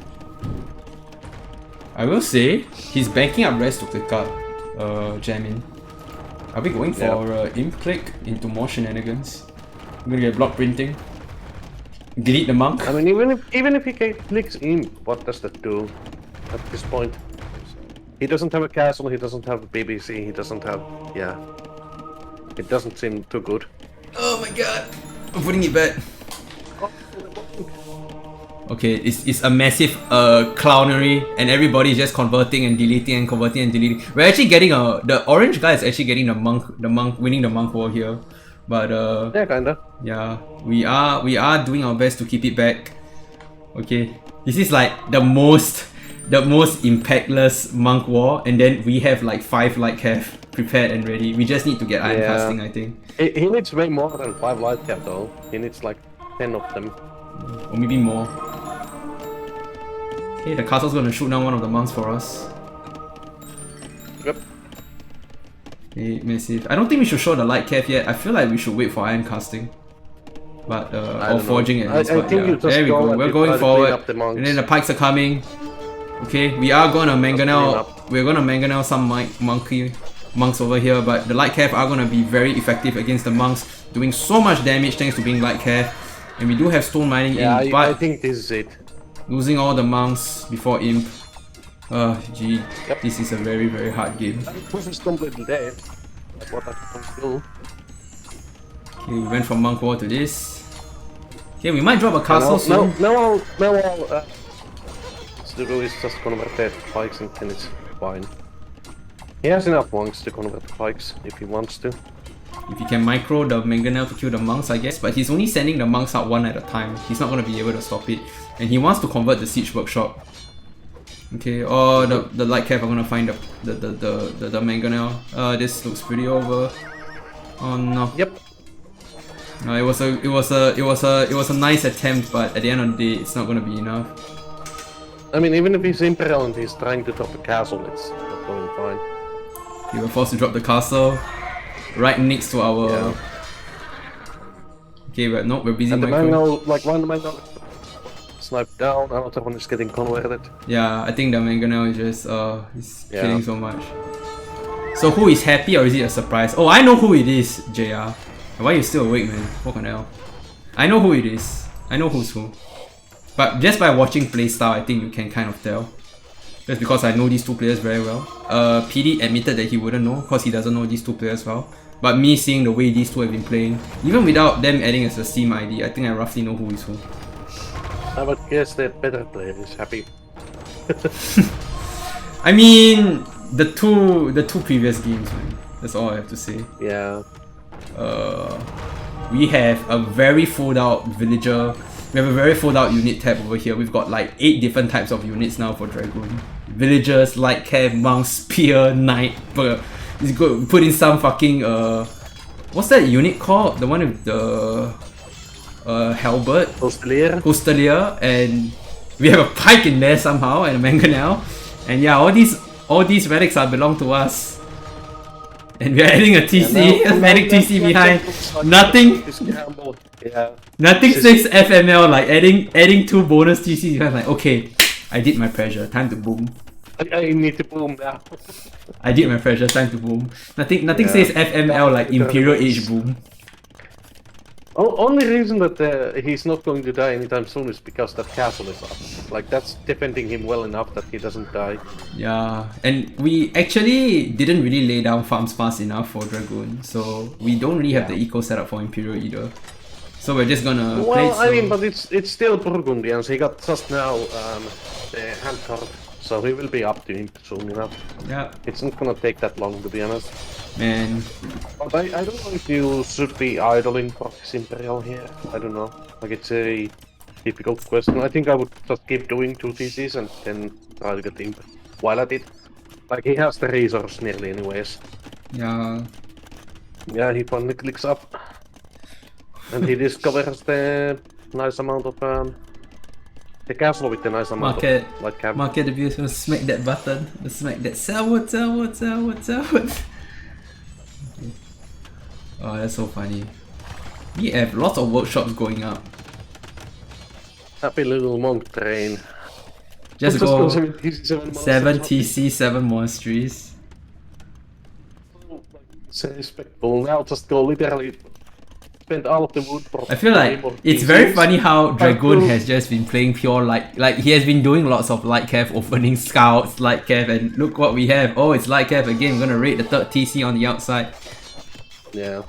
I will say, he's banking up rest to click up Jamin. Are we going for imp click into more shenanigans? I'm gonna get block printing. Delete the monk. I mean, even if he clicks imp, what does that do at this point? He doesn't have a castle, he doesn't have a BBC, he doesn't have... yeah. It doesn't seem too good. Oh my god! I'm putting it back. Okay, it's a massive clownery, and everybody is just converting and deleting and converting and deleting. We're actually getting the orange guy is actually getting the monk winning the monk war here. But yeah, kinda. Yeah, we are doing our best to keep it back. Okay, this is like the most impactless monk war, and then we have like 5 light cap prepared and ready. We just need to get iron casting, I think. He needs way more than 5 light cap though. He needs like 10 of them. Or maybe more. Okay, the castle's gonna shoot down one of the monks for us. Yep. Okay, massive. I don't think we should show the light cap yet. I feel like we should wait for iron casting. But or forging at least. I But think yeah, you just there we go. We're going forward. And then the pikes are coming. Okay, we are gonna mangonel. We're gonna mangonel some monks over here, but the light cap are gonna be very effective against the monks, doing so much damage thanks to being light cap. And we do have stone mining in, but I think this is it. Losing all the monks before imp. Gee, this is a very, very hard game. Push is completely dead. What I can do. Okay, we went from monk war to this. Okay, we might drop a castle soon. No, Studio is just convert the pikes and then it's fine. He has enough monks to convert the pikes if he wants to. If he can micro the mangonel to kill the monks, I guess, but he's only sending the monks out one at a time. He's not going to be able to stop it. And he wants to convert the siege workshop. Okay, or the light cap are going to find the mangonel. This looks pretty over. Oh no. Yep. No, it was a nice attempt, but at the end of the day, it's not going to be enough. I mean, even if he's Imperial and he's trying to top the castle, it's not going fine. We were forced to drop the castle right next to our. Yeah. Okay, but no, we're busy. And the mangonel, like one mangonel sniped down, another one is getting converted. Yeah, I think the mangonel is just is killing so much. So who is happy or is it a surprise? Oh, I know who it is, JR. Why are you still awake, man? Fucking hell. I know who it is. I know who's who. But just by watching playstyle, I think you can kind of tell. Just because I know these two players very well. PD admitted that he wouldn't know because he doesn't know these two players well. But me seeing the way these two have been playing, even without them adding as a Steam ID, I think I roughly know who is who. I would guess the better player is happy. I mean, the two previous games, man. That's all I have to say. Yeah. We have a very full out villager. We have a very full out unit tab over here. We've got like 8 different types of units now for Dragoon. Villagers, light cav, monk, spear, knight. It's good. Put in some fucking what's that unit called? The one with the halberd. Hostelier, and we have a pike in there somehow and a mangonel. And yeah, all these relics are belong to us. And we're adding a TC, a medic TC behind. Nothing. Nothing says FML like adding 2 bonus TC behind. Like, okay, I did my pressure. Time to boom. I need to boom now. I did my pressure. Time to boom. Nothing says FML like Imperial Age boom. Only reason that he's not going to die anytime soon is because that castle is up. Like, that's defending him well enough that he doesn't die. Yeah, and we actually didn't really lay down farms fast enough for Dragoon, so we don't really have the eco setup for Imperial either. So we're just gonna play it. Well, I mean, but it's still Burgundians. He got just now the handcard, so he will be up to him soon enough. Yeah. It's not gonna take that long, to be honest. Man. But I don't know if you should be idling for this Imperial here. I don't know. Like, it's a difficult question. I think I would just keep doing 2 TCs and then try to get the Imp while at it. Like, he has the resource nearly anyways. Yeah. Yeah, he finally clicks up. And he discovers the nice amount of the castle with the nice amount of like Market the viewers gonna smack that button. Smack that sell. Oh, that's so funny. We have lots of workshops going up. Happy little monk train. Just go 7 TC, 7 monasteries. It's respectful. Now just go literally spend all of the wood. I feel like it's very funny how Dragoon has just been playing pure light. Like, he has been doing lots of light cav opening scouts, light cav, and look what we have. Oh, it's light cav again. I'm gonna raid the 3rd TC on the outside. Yeah.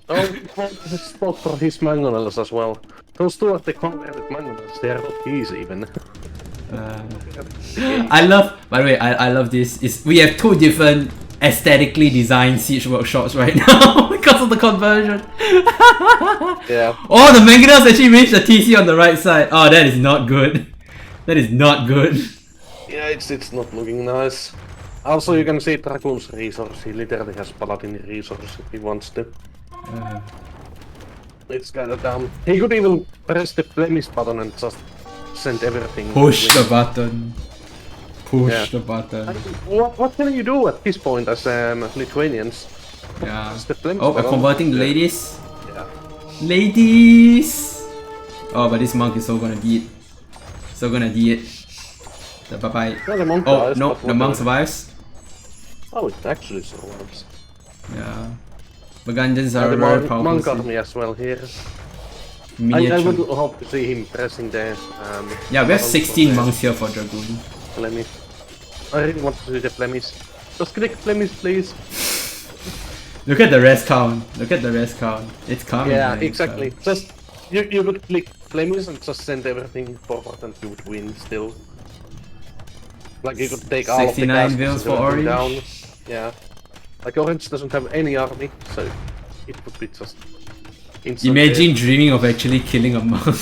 Oh, he spoke for his mangonels as well. Those 2 are the converted mangonels. They are not easy even. I love. By the way, I love this. We have 2 different aesthetically designed siege workshops right now because of the conversion. Yeah. Oh, the mangonels actually reached the TC on the right side. Oh, that is not good. That is not good. Yeah, it's not looking nice. Also, you can see Dragoon's resource. He literally has Paladin resource if he wants to. It's kinda dumb. He could even press the Flemish button and just send everything. Push the button. Push the button. What can you do at this point as Lithuanians? Yeah. The Flemish Oh, we're button. converting the ladies. Yeah. Ladies! Oh, but this monk is so gonna beat. So gonna beat. Bye bye. Yeah, the monk Oh, dies, no, but the monk survives. Oh, it actually survives. Yeah. Burgundians are The very powerful. monk army as well here. I would hope to see him pressing the. Yeah, we have 16 monks here for Dragoon. Flemish. I really want to see the Flemish. Just click Flemish, please. Look at the rest count. Look at the rest count. It's coming. Yeah, man, exactly. Just you would click Flemish and just send everything forward, and you would win still. Like, you could take all of the 69 bills for Orange. down. Yeah. Like, Orange doesn't have any army, so it would be just instant. Imagine dreaming of actually killing a monk.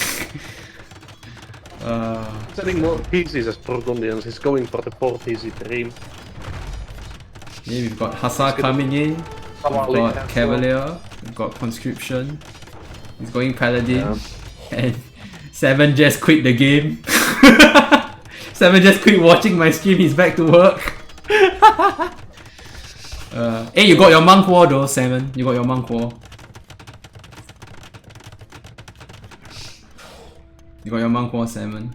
Selling more pieces as Burgundians. He's going for the 4 TC dream. Yeah, we've got Hussar coming in. We've got Cavalier. We've got Conscription. He's going Paladin. Yeah. And 7 just quit the game. 7 just quit watching my stream. He's back to work. Hey, you got your monk war though, 7. You got your monk war. You got your monk war, 7.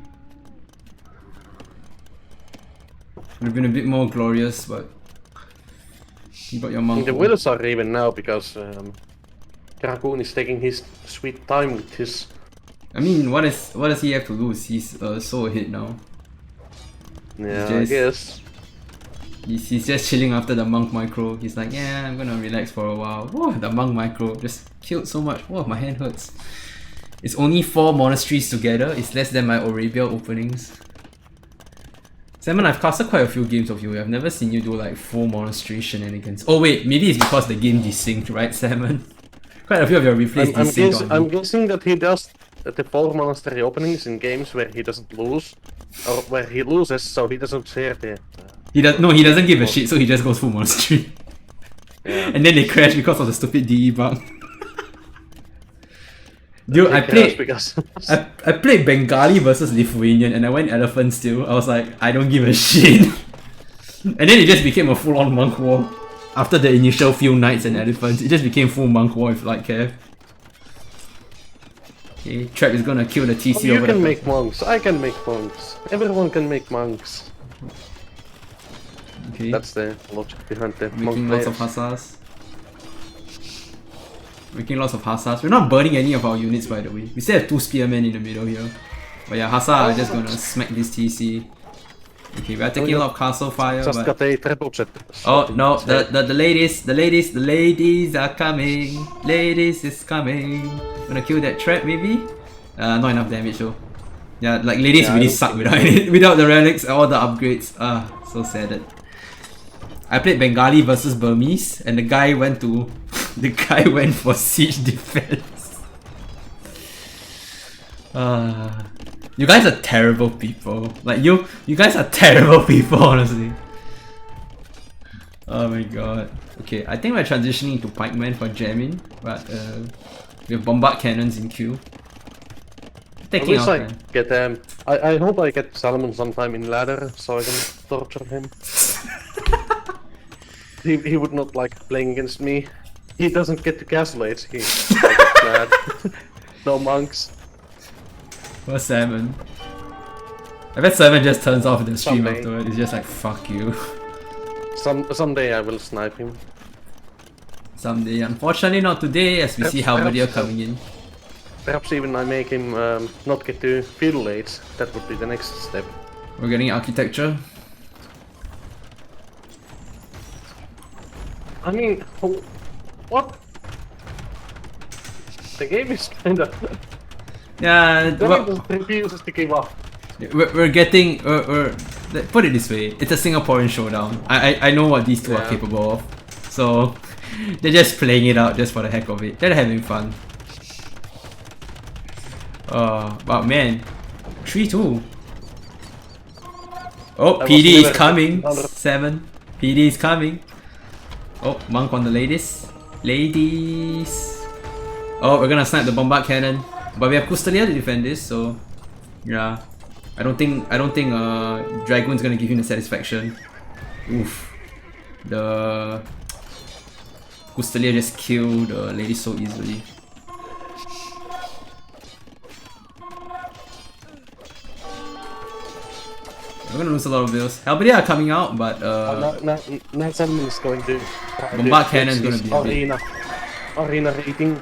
Would have been a bit more glorious, but you got your monk The war. wills are even now because Dragoon is taking his sweet time with his. I mean, what does he have to lose? He's so ahead now. Yeah, just, I guess. He's just chilling after the monk micro. He's like, yeah, I'm gonna relax for a while. Whoa, the monk micro just killed so much. Whoa, my hand hurts. It's only 4 monasteries together. It's less than my Arabia openings. Salmon, I've casted quite a few games of you. I've never seen you do like full monastery shenanigans. Oh wait, maybe it's because the game desynced, right, Salmon? Quite a few of your replays desynced on I'm me. guessing that he does the 4 monastery openings in games where he doesn't lose, or where he loses, so he doesn't share the. He doesn't give a shit, so he just goes full monastery. Yeah. And then they crash because of the stupid DE bug. Dude, I Because played Bengali versus Lithuanian and I went elephant still. I was like, I don't give a shit. And then it just became a full-on monk war. After the initial few knights and elephants, it just became full monk war with light care. Okay, Trap is gonna kill the TC you over can the make monks, I can make monks. Everyone can make monks. Okay, That's the logic behind the making monk lots of players. hussars. Making lots of hussars. We're not burning any of our units, by the way. We still have 2 spearmen in the middle here. But yeah, hussar are just gonna smack this TC. Okay, we are taking a lot of castle fire. Just But... got a triple jet. Oh no, the ladies are coming. Ladies is coming. Gonna kill that trap maybe? Not enough damage though. Yeah, like ladies really suck without it, without the relics, all the upgrades. So sad. I played Bengali versus Burmese, and the guy went for siege defense. You guys are terrible people. Like you guys are terrible people, honestly. Oh my god. Okay, I think we're transitioning to pikemen for jamming, but we have bombard cannons in queue. Taking our time. I hope I get Salomon sometime in ladder so I can torture him. He would not like playing against me. He doesn't get to castle age. He gets mad. No monks. Or Salmon. I bet Salmon just turns off the stream Someday. afterward. He's just like, fuck you. Someday I will snipe him. Someday. Unfortunately not today, as we see Halberdier coming in. Perhaps even I make him not get to fiddle age. That would be the next step. We're getting architecture. I mean, what? The game is kinda... Yeah, The well, game just refuses to give up. we're getting... put it this way, it's a Singaporean showdown. I know what these two are capable of. So, they're just playing it out just for the heck of it. They're having fun. But man, 3-2. Oh, PD is coming. 7. PD is coming. Oh, monk on the ladies. Oh, we're gonna snipe the bombard cannon. But we have Custodia to defend this, so yeah. I don't think Dragoon's gonna give him the satisfaction. Oof. The Custodia just killed the lady so easily. We're gonna lose a lot of bills. Halberdier are coming out, but Now someone is going to... bombard cannon is gonna be a bit. Arena rating.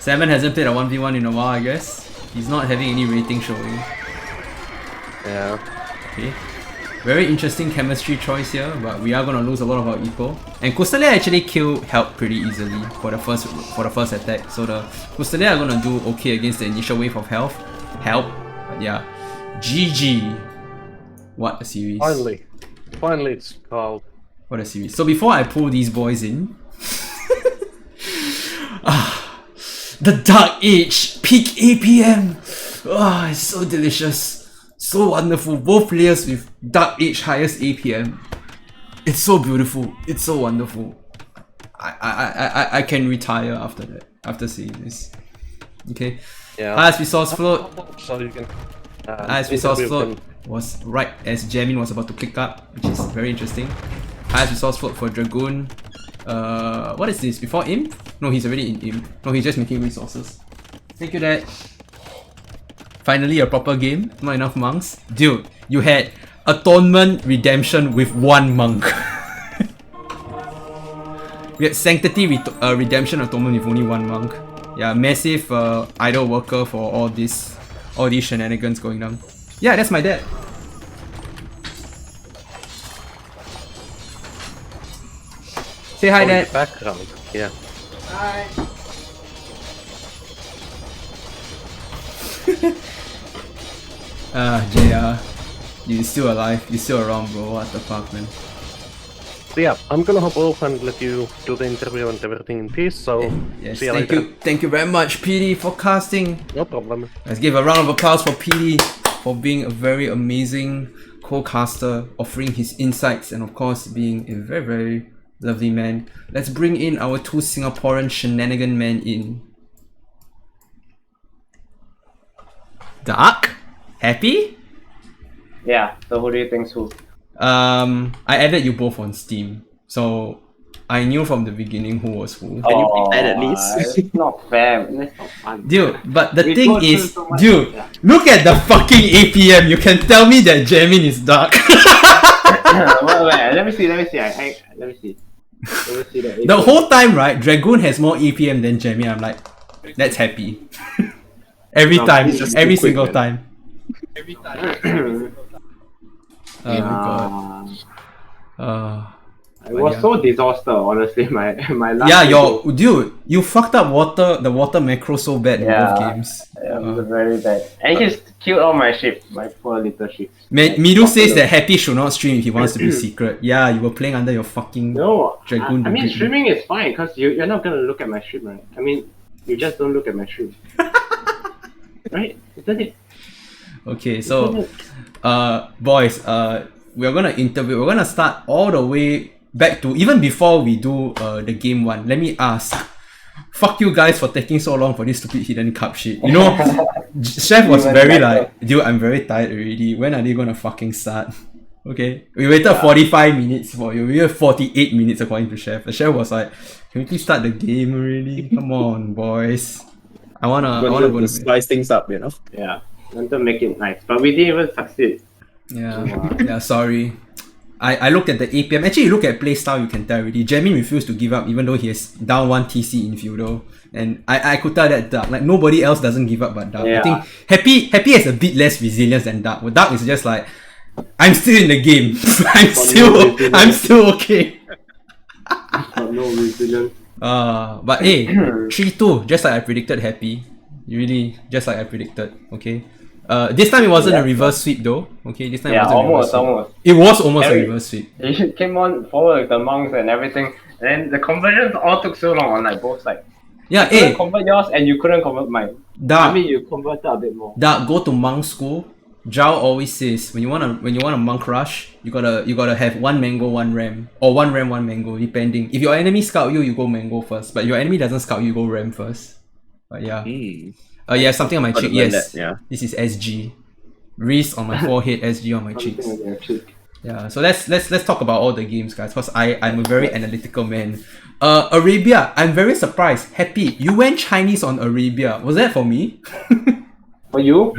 Salmon hasn't played a 1v1 in a while, I guess. He's not having any rating showing. Yeah. Okay. Very interesting chemistry choice here, but we are gonna lose a lot of our eco. And Custodia actually killed Help pretty easily for the first attack. So the Custodia are gonna do okay against the initial wave of Help. But yeah. GG. What a series. Finally it's called. What a series. So before I pull these boys in, the Dark Age peak APM. It's so delicious, so wonderful. Both players with Dark Age highest APM. It's so beautiful. It's so wonderful. I can retire after that. After seeing this. Okay. Yeah. Highest resource float. So you can. Highest resource float was right as Jamin was about to click up, which is very interesting. Highest resource float for Dragoon. What is this? Before Imp? No, he's already in Imp. No, he's just making resources. Thank you, Dad. Finally, a proper game. Not enough monks. Dude, you had Atonement Redemption with 1 monk. We had Sanctity Redemption Atonement with only 1 monk. Yeah, massive idle worker for all these shenanigans going down. Yeah, that's my dad. Say hi, Dad. Background. Yeah. Hi. JR. You're still alive. You're still around, bro. What the fuck, man? So yeah, I'm gonna hop off and let you do the interview and everything in peace, so Yes, see you thank later. you. Thank you very much, PD, for casting. No problem. Let's give a round of applause for PD for being a very amazing co-caster, offering his insights, and of course being a very, very lovely man. Let's bring in our two Singaporean shenanigan men in. Dark? Happy? Yeah, so who do you think's who? I added you both on Steam, so I knew from the beginning who was who. Can you pick that at least? It's not fair. It's not fun. Dude, but the We thing go through is, so much, dude, yeah. look at the fucking APM. You can tell me that Jamin is dark. Wait, let me see. Let me see that. The whole time, right? Dragoon has more APM than Jamin. I'm like, that's happy. Every No, time, he's just every too quick, single man. time. Oh my god. It was yeah. so disaster, honestly. My last. Yeah, video. dude, you fucked up the water macro so bad in both games. It was very bad. And he just killed all my sheep, my poor little sheep. Midu says that Happy should not stream if he wants to be secret. Yeah, you were playing under your fucking No, Dragoon. I mean Dragoon. streaming is fine because you're not gonna look at my stream, right? I mean, you just don't look at my stream, right? Isn't it? Okay, so boys, we're gonna start all the way back to even before we do the game one. Let me ask, fuck you guys for taking so long for this stupid hidden cup shit. You know, Chef was very like, dude, I'm very tired already. When are they gonna fucking start? Okay, we waited 45 minutes for you. We waited 48 minutes according to Chef. The Chef was like, can we please start the game already? Come on, boys. I wanna go to spice things up, you know. Yeah, I want to make it nice, but we didn't even succeed. Yeah, sorry. I looked at the APM. Actually, you look at playstyle, you can tell already. Jamin refused to give up even though he has down 1 TC in Feudal. And I could tell that Dark. Like, nobody else doesn't give up but Dark. Yeah. I think Happy has a bit less resilience than Dark. Well, Dark is just like, I'm still in the game. I'm still okay. Got no resilience. But hey, 3-2, just like I predicted, Happy. Really, just like I predicted, okay? This time it wasn't a reverse sweep though. Okay, this time it wasn't a reverse sweep. Almost. It was almost a reverse sweep. He came on forward with the monks and everything, and then the conversions all took so long on like both sides. Yeah, You couldn't hey, convert yours and you couldn't convert mine. I Dark, mean, you converted a bit more. Dark, go to monk school. Zhao always says when you wanna monk rush, you gotta have one mango, one ram, or one ram, one mango, depending. If your enemy scout you, you go mango first. But if your enemy doesn't scout you, go ram first. But yeah. Yeah, something on my cheek. Yes. Yeah. This is SG. Wrist on my forehead, SG on my cheeks. Yeah, so let's talk about all the games, guys, because I'm a very analytical man. Arabia, I'm very surprised. Happy, you went Chinese on Arabia. Was that for me? For you?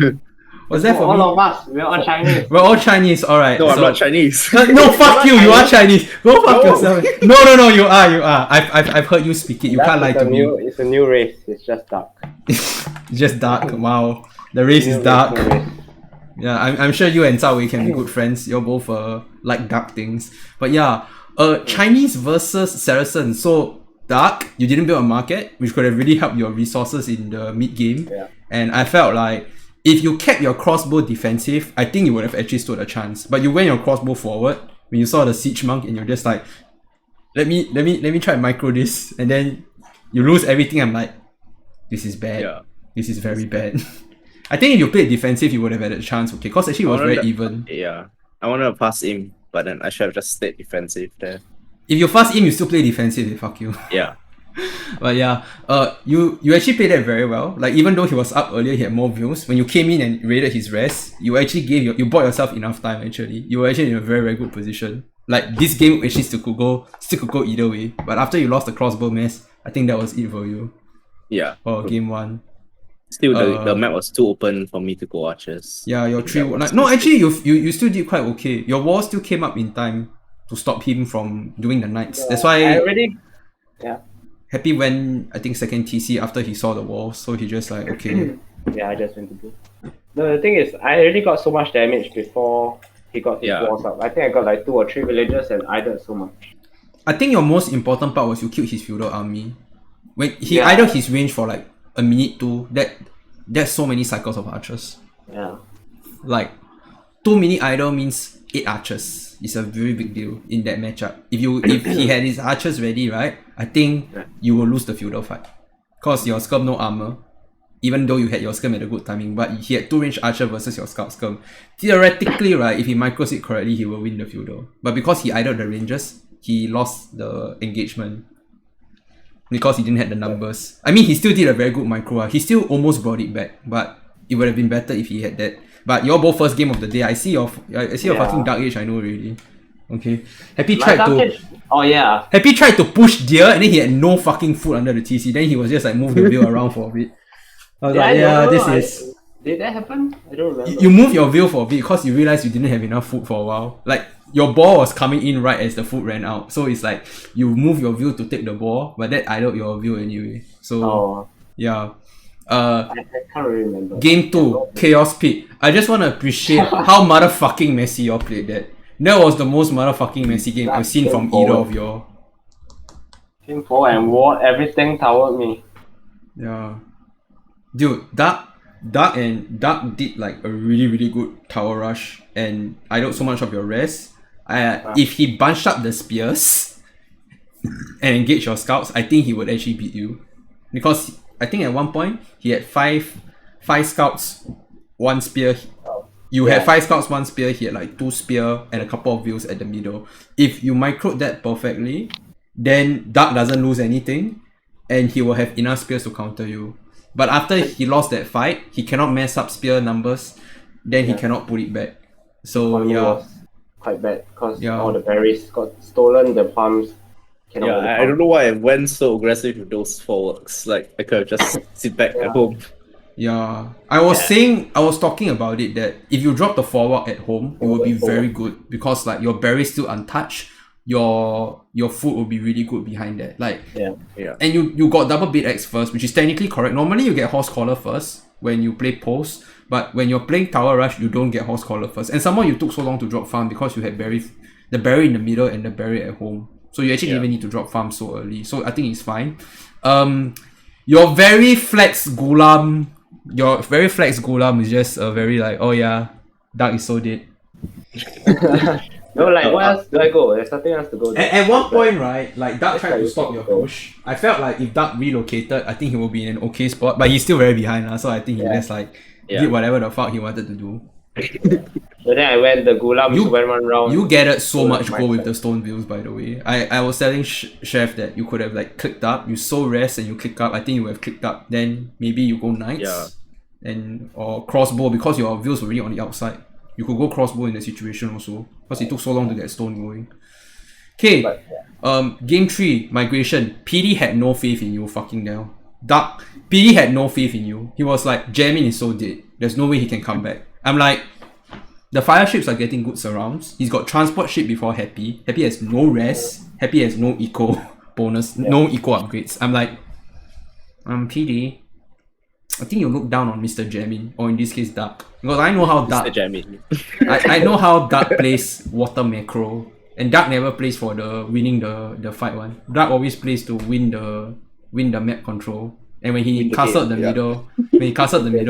Was that for all me? of us, we're all Chinese. We're all Chinese, alright. No, I'm not Chinese. No, fuck you, you are Chinese. Go fuck yourself. No, you are. I've heard you speak it. You can't lie to me. It's a new race, it's just dark. It's just dark, wow. The race is dark. Yeah, I'm sure you and Zhao Wei can be good friends. You're both like dark things. But yeah, Chinese versus Saracen. So Dark, you didn't build a market, which could have really helped your resources in the mid game. Yeah. And I felt like if you kept your crossbow defensive, I think you would have actually stood a chance. But you went your crossbow forward when you saw the siege monk, and you're just like, let me try and micro this, and then you lose everything. I'm like, this is bad. Yeah. This is very bad. I think if you played defensive, you would have had a chance. Okay, because actually it was very even. Yeah, I wanted to pass him, but then I should have just stayed defensive there. If you fast aim, you still play defensive. They fuck you. Yeah. But yeah, you actually played that very well. Like, even though he was up earlier, he had more views. When you came in and raided his rest, you actually you bought yourself enough time. Actually, you were actually in a very, very good position. Like, this game actually still could go either way. But after you lost the crossbow mess, I think that was it for you. Yeah. For game one. Still, the map was too open for me to go archers. Yeah, your tree. Like, no, actually, you still did quite okay. Your wall still came up in time to stop him from doing the knights. Yeah, That's why. I already. Yeah. Happy when I think second TC after he saw the wall, so he just like, okay. Yeah, I just went to do. No, the thing is, I already got so much damage before he got his walls up. I think I got like 2 or 3 villagers and I did so much. I think your most important part was you killed his feudal army. When he idled his range for like a minute 2, that's so many cycles of archers. Yeah. like 2 mini idol means 8 archers. It's a very big deal in that matchup. If he had his archers ready, right, I think you will lose the feudal fight. Cause your skirm no armor. Even though you had your skirm at a good timing, but he had 2 range archer versus your scout skirm. Theoretically, right, if he micros it correctly, he will win the feudal. But because he idled the rangers, he lost the engagement. Because he didn't have the numbers. I mean, he still did a very good micro. He still almost brought it back, but it would have been better if he had that. But you're both first game of the day. I see your fucking Dark Age, I know already. Okay. Happy tried to... Oh yeah. Happy tried to push deer and then he had no fucking food under the TC. Then he was just like move the wheel around for a bit. I was like, yeah, this is... Did that happen? I don't remember. You move your wheel for a bit because you realized you didn't have enough food for a while. Like, your ball was coming in right as the food ran out. So it's like, you move your wheel to take the ball, but that idled your wheel anyway. So, yeah. I can't really remember. Game 2, Chaos Pit. I just want to appreciate how motherfucking messy y'all played that. That was the most motherfucking messy game I've seen from either of y'all. Game 4 and Ward, everything towered me. Yeah. Dude, Dark did like a really, really good tower rush and I don't so much of your rest. If he bunched up the spears and engaged your scouts, I think he would actually beat you. Because I think at one point he had five scouts, 1 spear. You had 5 scouts, 1 spear, he had like 2 spear and a couple of wheels at the middle. If you microed that perfectly, then Dark doesn't lose anything and he will have enough spears to counter you. But after he lost that fight, he cannot mess up spear numbers, then he cannot put it back. So was quite bad because all the berries got stolen, the farms cannot. I don't know why I went so aggressive with those forwards. Like I could have just sit back at home. Yeah, I was talking about it that if you drop the forward at home, it will be very good because like your berries still untouched. Your food will be really good behind that. Like and you got double bit X first, which is technically correct. Normally you get horse collar first when you play post, but when you're playing tower rush, you don't get horse collar first. And somehow you took so long to drop farm because you had the berry in the middle and the berry at home. So you actually didn't even need to drop farm so early. So I think it's fine. Your very flex Gulam is just a very like, oh yeah, Dark is so dead. No, like where else do I go? There's nothing else to go. At one point, right, like Dark tried to stop your push. I felt like if Dark relocated, I think he will be in an okay spot, but he's still very behind, so I think he just like did whatever the fuck he wanted to do. But then I went the Gulam went one round. You gathered so much gold with the stone wheels, by the way. I was telling Chef that you could have like clicked up, you sow rest and you click up. I think you would have clicked up, then maybe you go knights or crossbow because your wheels were really on the outside. You could go crossbow in that situation also because it took so long to get stone going. Okay, game 3, migration. PD had no faith in you, fucking now. Dark, PD had no faith in you. He was like, Jamin is so dead. There's no way he can come back. I'm like, the fire ships are getting good surrounds. He's got transport ship before Happy. Happy has no rest. Happy has no eco bonus, no eco upgrades. I'm like, PD, I think you look down on Mr. Jamin, or in this case Dark. Because I know how Dark I know how Dark plays water macro. And Dark never plays for the winning the fight one. Dark always plays to win the map control. And when he castled the middle,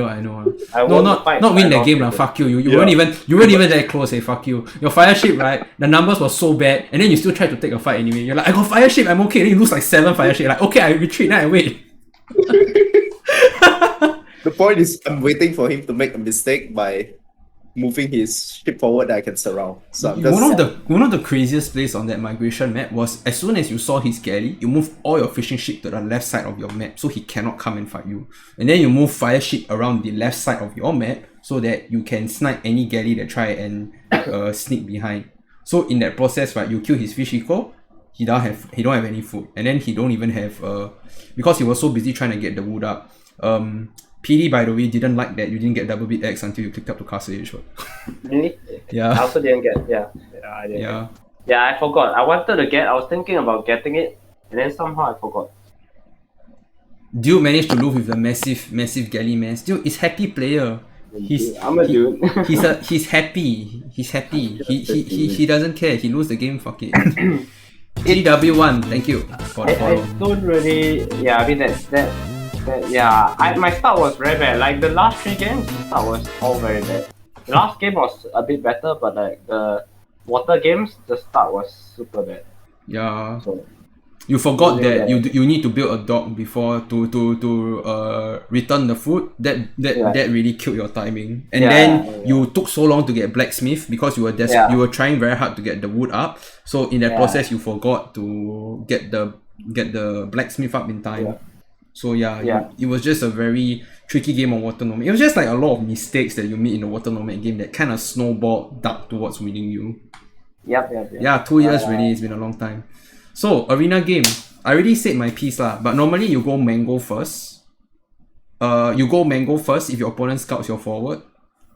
I know. Not win the game lah. Fuck you. You weren't even that close. Fuck you. Your fire ship, right? The numbers were so bad, and then you still tried to take a fight anyway. You're like, I got fire ship, I'm okay. Then you lose like 7 fire ship. Like, okay, I retreat. Now I wait. The point is, I'm waiting for him to make a mistake by moving his ship forward that I can surround. So one of the craziest plays on that migration map was as soon as you saw his galley, you move all your fishing ship to the left side of your map so he cannot come and fight you. And then you move fire ship around the left side of your map so that you can snipe any galley that try and sneak behind. So in that process, right, you kill his fish eco, he don't have any food, and then he don't even have because he was so busy trying to get the wood up. PD, by the way, didn't like that you didn't get double bit X until you clicked up to Castle Age. Really? Yeah. I also didn't get. I didn't. Yeah, I forgot. I wanted to get. I was thinking about getting it, and then somehow I forgot. Dude managed to lose with the massive galley mess. Dude is happy player. I'm a dude. He's happy. He's happy. He doesn't care. He lose the game. Fuck it. AW1, thank you for the follow. I don't really. Yeah, I mean my start was very bad. Like the last 3 games, the start was all very bad. The last game was a bit better, but like the water games, the start was super bad. Yeah. So You forgot Yeah. that you need to build a dock before to return the food. That really killed your timing. And then you took so long to get blacksmith because you were you were trying very hard to get the wood up. So in that process you forgot to get the blacksmith up in time. So it was just a very tricky game on Water Nomad. It was just like a lot of mistakes that you made in the Water Nomad game that kind of snowballed dark towards winning you. Yep. Yeah, 2 years really, it's been a long time. So, arena game. I already said my piece lah, but normally you go mango first. You go mango first if your opponent scouts your forward.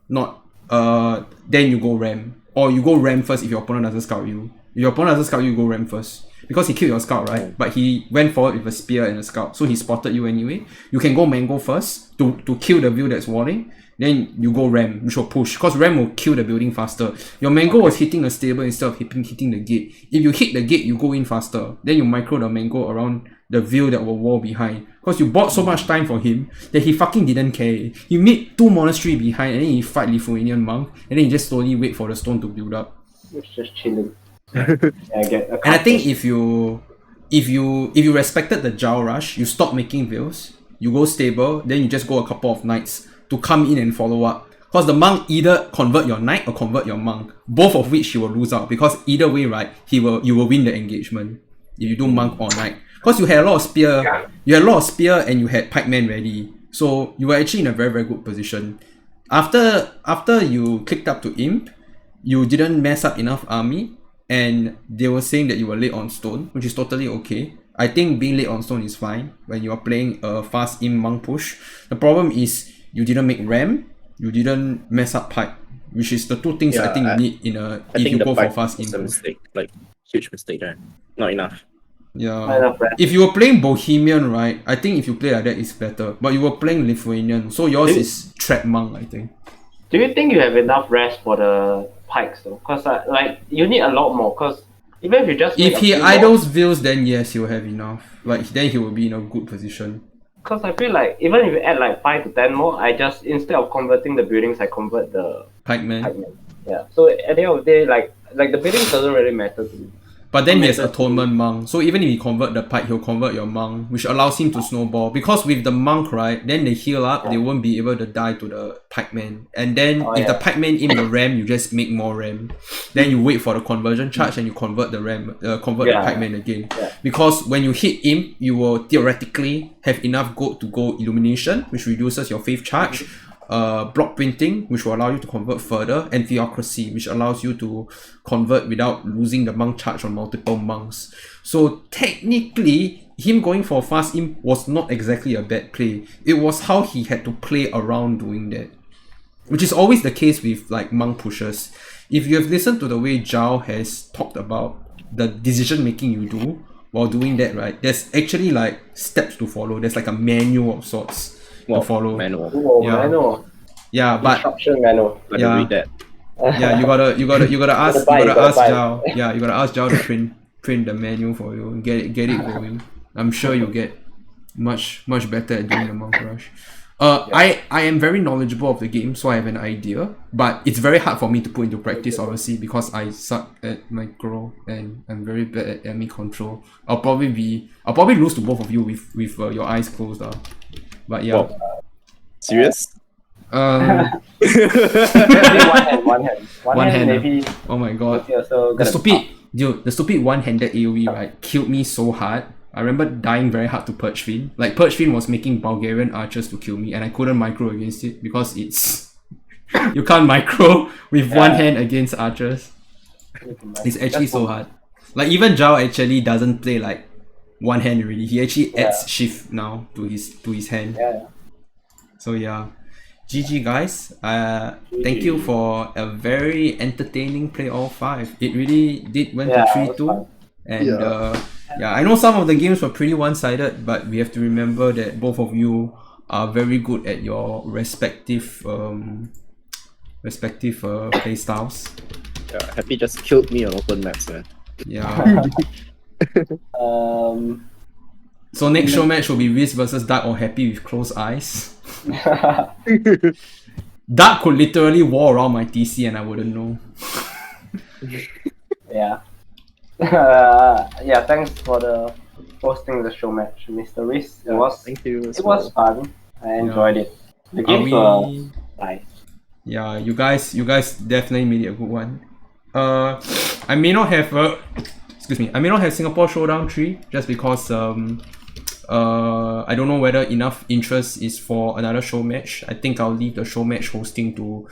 Not, then you go ram. Or you go ram first if your opponent doesn't scout you. If your opponent doesn't scout you, go ram first. Because he killed your scout, right? But he went forward with a spear and a scout, so he spotted you anyway. You can go mango first to kill the view that's warding. Then you go ram, which will push, because ram will kill the building faster. Your mango was hitting a stable instead of hitting the gate. If you hit the gate, you go in faster. Then you micro the mango around the view that will wall behind. Because you bought so much time for him that he fucking didn't care. He made 2 monastery behind and then he fight Lithuanian monk and then he just slowly wait for the stone to build up. It's just chilling. And I think if you respected the Jao rush, you stop making veils, you go stable, then you just go a couple of knights to come in and follow up. Because the monk either convert your knight or convert your monk. Both of which you will lose out. Because either way, right, you will win the engagement. If you do monk or knight. Because you had a lot of spear. You had a lot of spear and you had pikeman ready. So you were actually in a very, very good position. After you clicked up to imp, you didn't mess up enough army. And they were saying that you were late on stone, which is totally okay. I think being late on stone is fine when you are playing a fast imp monk push. The problem is you didn't make ram, you didn't mess up pipe, which is the 2 things I think you need in a if you go for fast imp. A mistake, like huge mistake, right? Not enough. Yeah. If you were playing Bohemian, right, I think if you play like that it's better. But you were playing Lithuanian, so yours is trap monk, I think. Do you think you have enough rest for the pikes though? Because like you need a lot more. Because even if you just if he idles veils, then yes, he'll have enough. Like then he will be in a good position. Because I feel like even if you add like 5 to 10 more, I just instead of converting the buildings, I convert the pikeman. Yeah. So at the end of the day, like the buildings doesn't really matter to me. But then he has atonement monk, so even if he convert the pike, he'll convert your monk, which allows him to snowball. Because with the monk, right, then they heal up, they won't be able to die to the pikeman. And then if the pikeman in the ram, you just make more ram. Then you wait for the conversion charge and you convert the ram, convert the pikeman again. Because when you hit him, you will theoretically have enough gold to go illumination, which reduces your faith charge. Block printing, which will allow you to convert further, and theocracy, which allows you to convert without losing the monk charge on multiple monks. So technically, him going for fast imp was not exactly a bad play. It was how he had to play around doing that, which is always the case with like monk pushers. If you have listened to the way Zhao has talked about the decision making you do while doing that, right, there's actually like steps to follow. There's like a manual of sorts to follow. Manual. Yeah, but instruction manual. Read that. Yeah, you gotta ask Zhao. Yeah, you gotta ask Zhao to print the manual for you and get it going. I'm sure you'll get much better at doing the monk rush. I am very knowledgeable of the game, so I have an idea, but it's very hard for me to put into practice, obviously, because I suck at micro and I'm very bad at enemy control. I'll probably lose to both of you with your eyes closed. But yeah. Whoa. Serious? One hand. Maybe. Oh my god. The stupid one-handed AoE, right, killed me so hard. I remember dying very hard to Perchfin. Like, Perchfin was making Bulgarian archers to kill me, and I couldn't micro against it because it's... you can't micro with one hand against archers. It's actually so hard. Like, even Zhao actually doesn't play like one hand already. He actually adds shift now to his hand. So yeah. GG guys. Thank you for a very entertaining play all 5. It really did went to 3-2. And I know some of the games were pretty one-sided, but we have to remember that both of you are very good at your respective play styles. Yeah, Happy just killed me on open maps, man. Yeah. So next show match will be Riz versus Dark or Happy with closed eyes. Dark could literally walk around my TC and I wouldn't know. Yeah. Yeah, thanks for the hosting the show match, Mr. Reese. It was Thank you. it was fun. I enjoyed it. The Are games were we... nice. Yeah, you guys definitely made it a good one. I may not have excuse me, I may not have Singapore Showdown 3 just because I don't know whether enough interest is for another show match. I think I'll leave the show match hosting to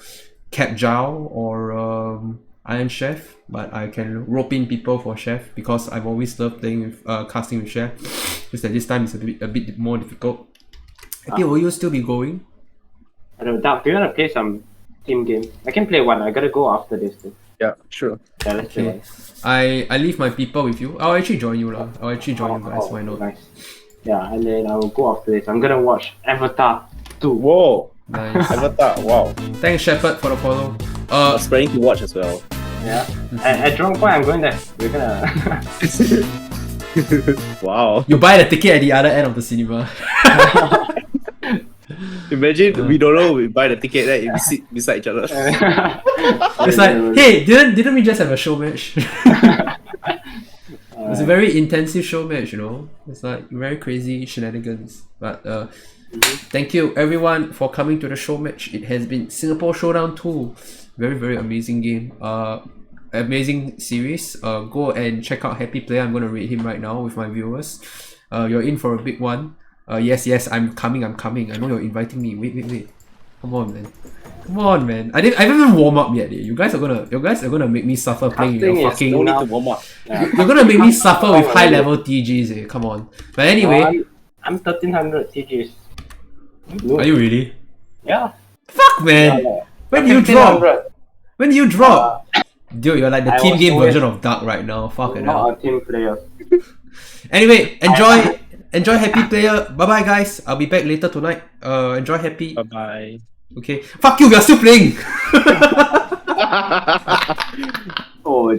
Cap Zhao or Iron Chef, but I can rope in people for Chef because I've always loved playing with casting with Chef. Just that this time it's a bit more difficult. Happy, will you still be going? I don't know, Doug, do you wanna play some team game? I can play one. I gotta go after this too. Yeah, sure. Yeah, let's play Okay. one. I leave my people with you. I'll actually join you lah. I'll actually join you guys. Why not? Nice. Yeah, and then I will go after this. I'm gonna watch Avatar 2. Whoa. Nice. Avatar. Wow. Thanks, Shepard, for the follow. I was planning to watch as well. Yeah. At Jurong Point, I'm going there. We're gonna. Wow. You buy the ticket at the other end of the cinema. Imagine we don't know, we buy the ticket there and we sit beside each other. It's like, hey, didn't we just have a show match? It's a very intensive show match, you know. It's like very crazy shenanigans. But thank you everyone for coming to the show match. It has been Singapore Showdown 2. Very amazing game. Amazing series. Go and check out Happy Player. I'm gonna rate him right now with my viewers. You're in for a big one. Yes, I'm coming. I know you're inviting me. Wait. Come on, man. I haven't even warm up yet. You guys are gonna make me suffer playing your fucking. No need to warm up. You're gonna make me suffer with high level TGs. Come on. But anyway, I'm 1300 TGs. are you really? Yeah. Fuck, man. Yeah. When do you drop? 1500. When do you drop? Dude, you're like the I team was game always- version of Dark right now. Fucking hell. Not a team player. Anyway, enjoy Happy Player. Bye bye, guys. I'll be back later tonight. Enjoy Happy. Bye bye. Okay. Fuck you. We are still playing. Oh,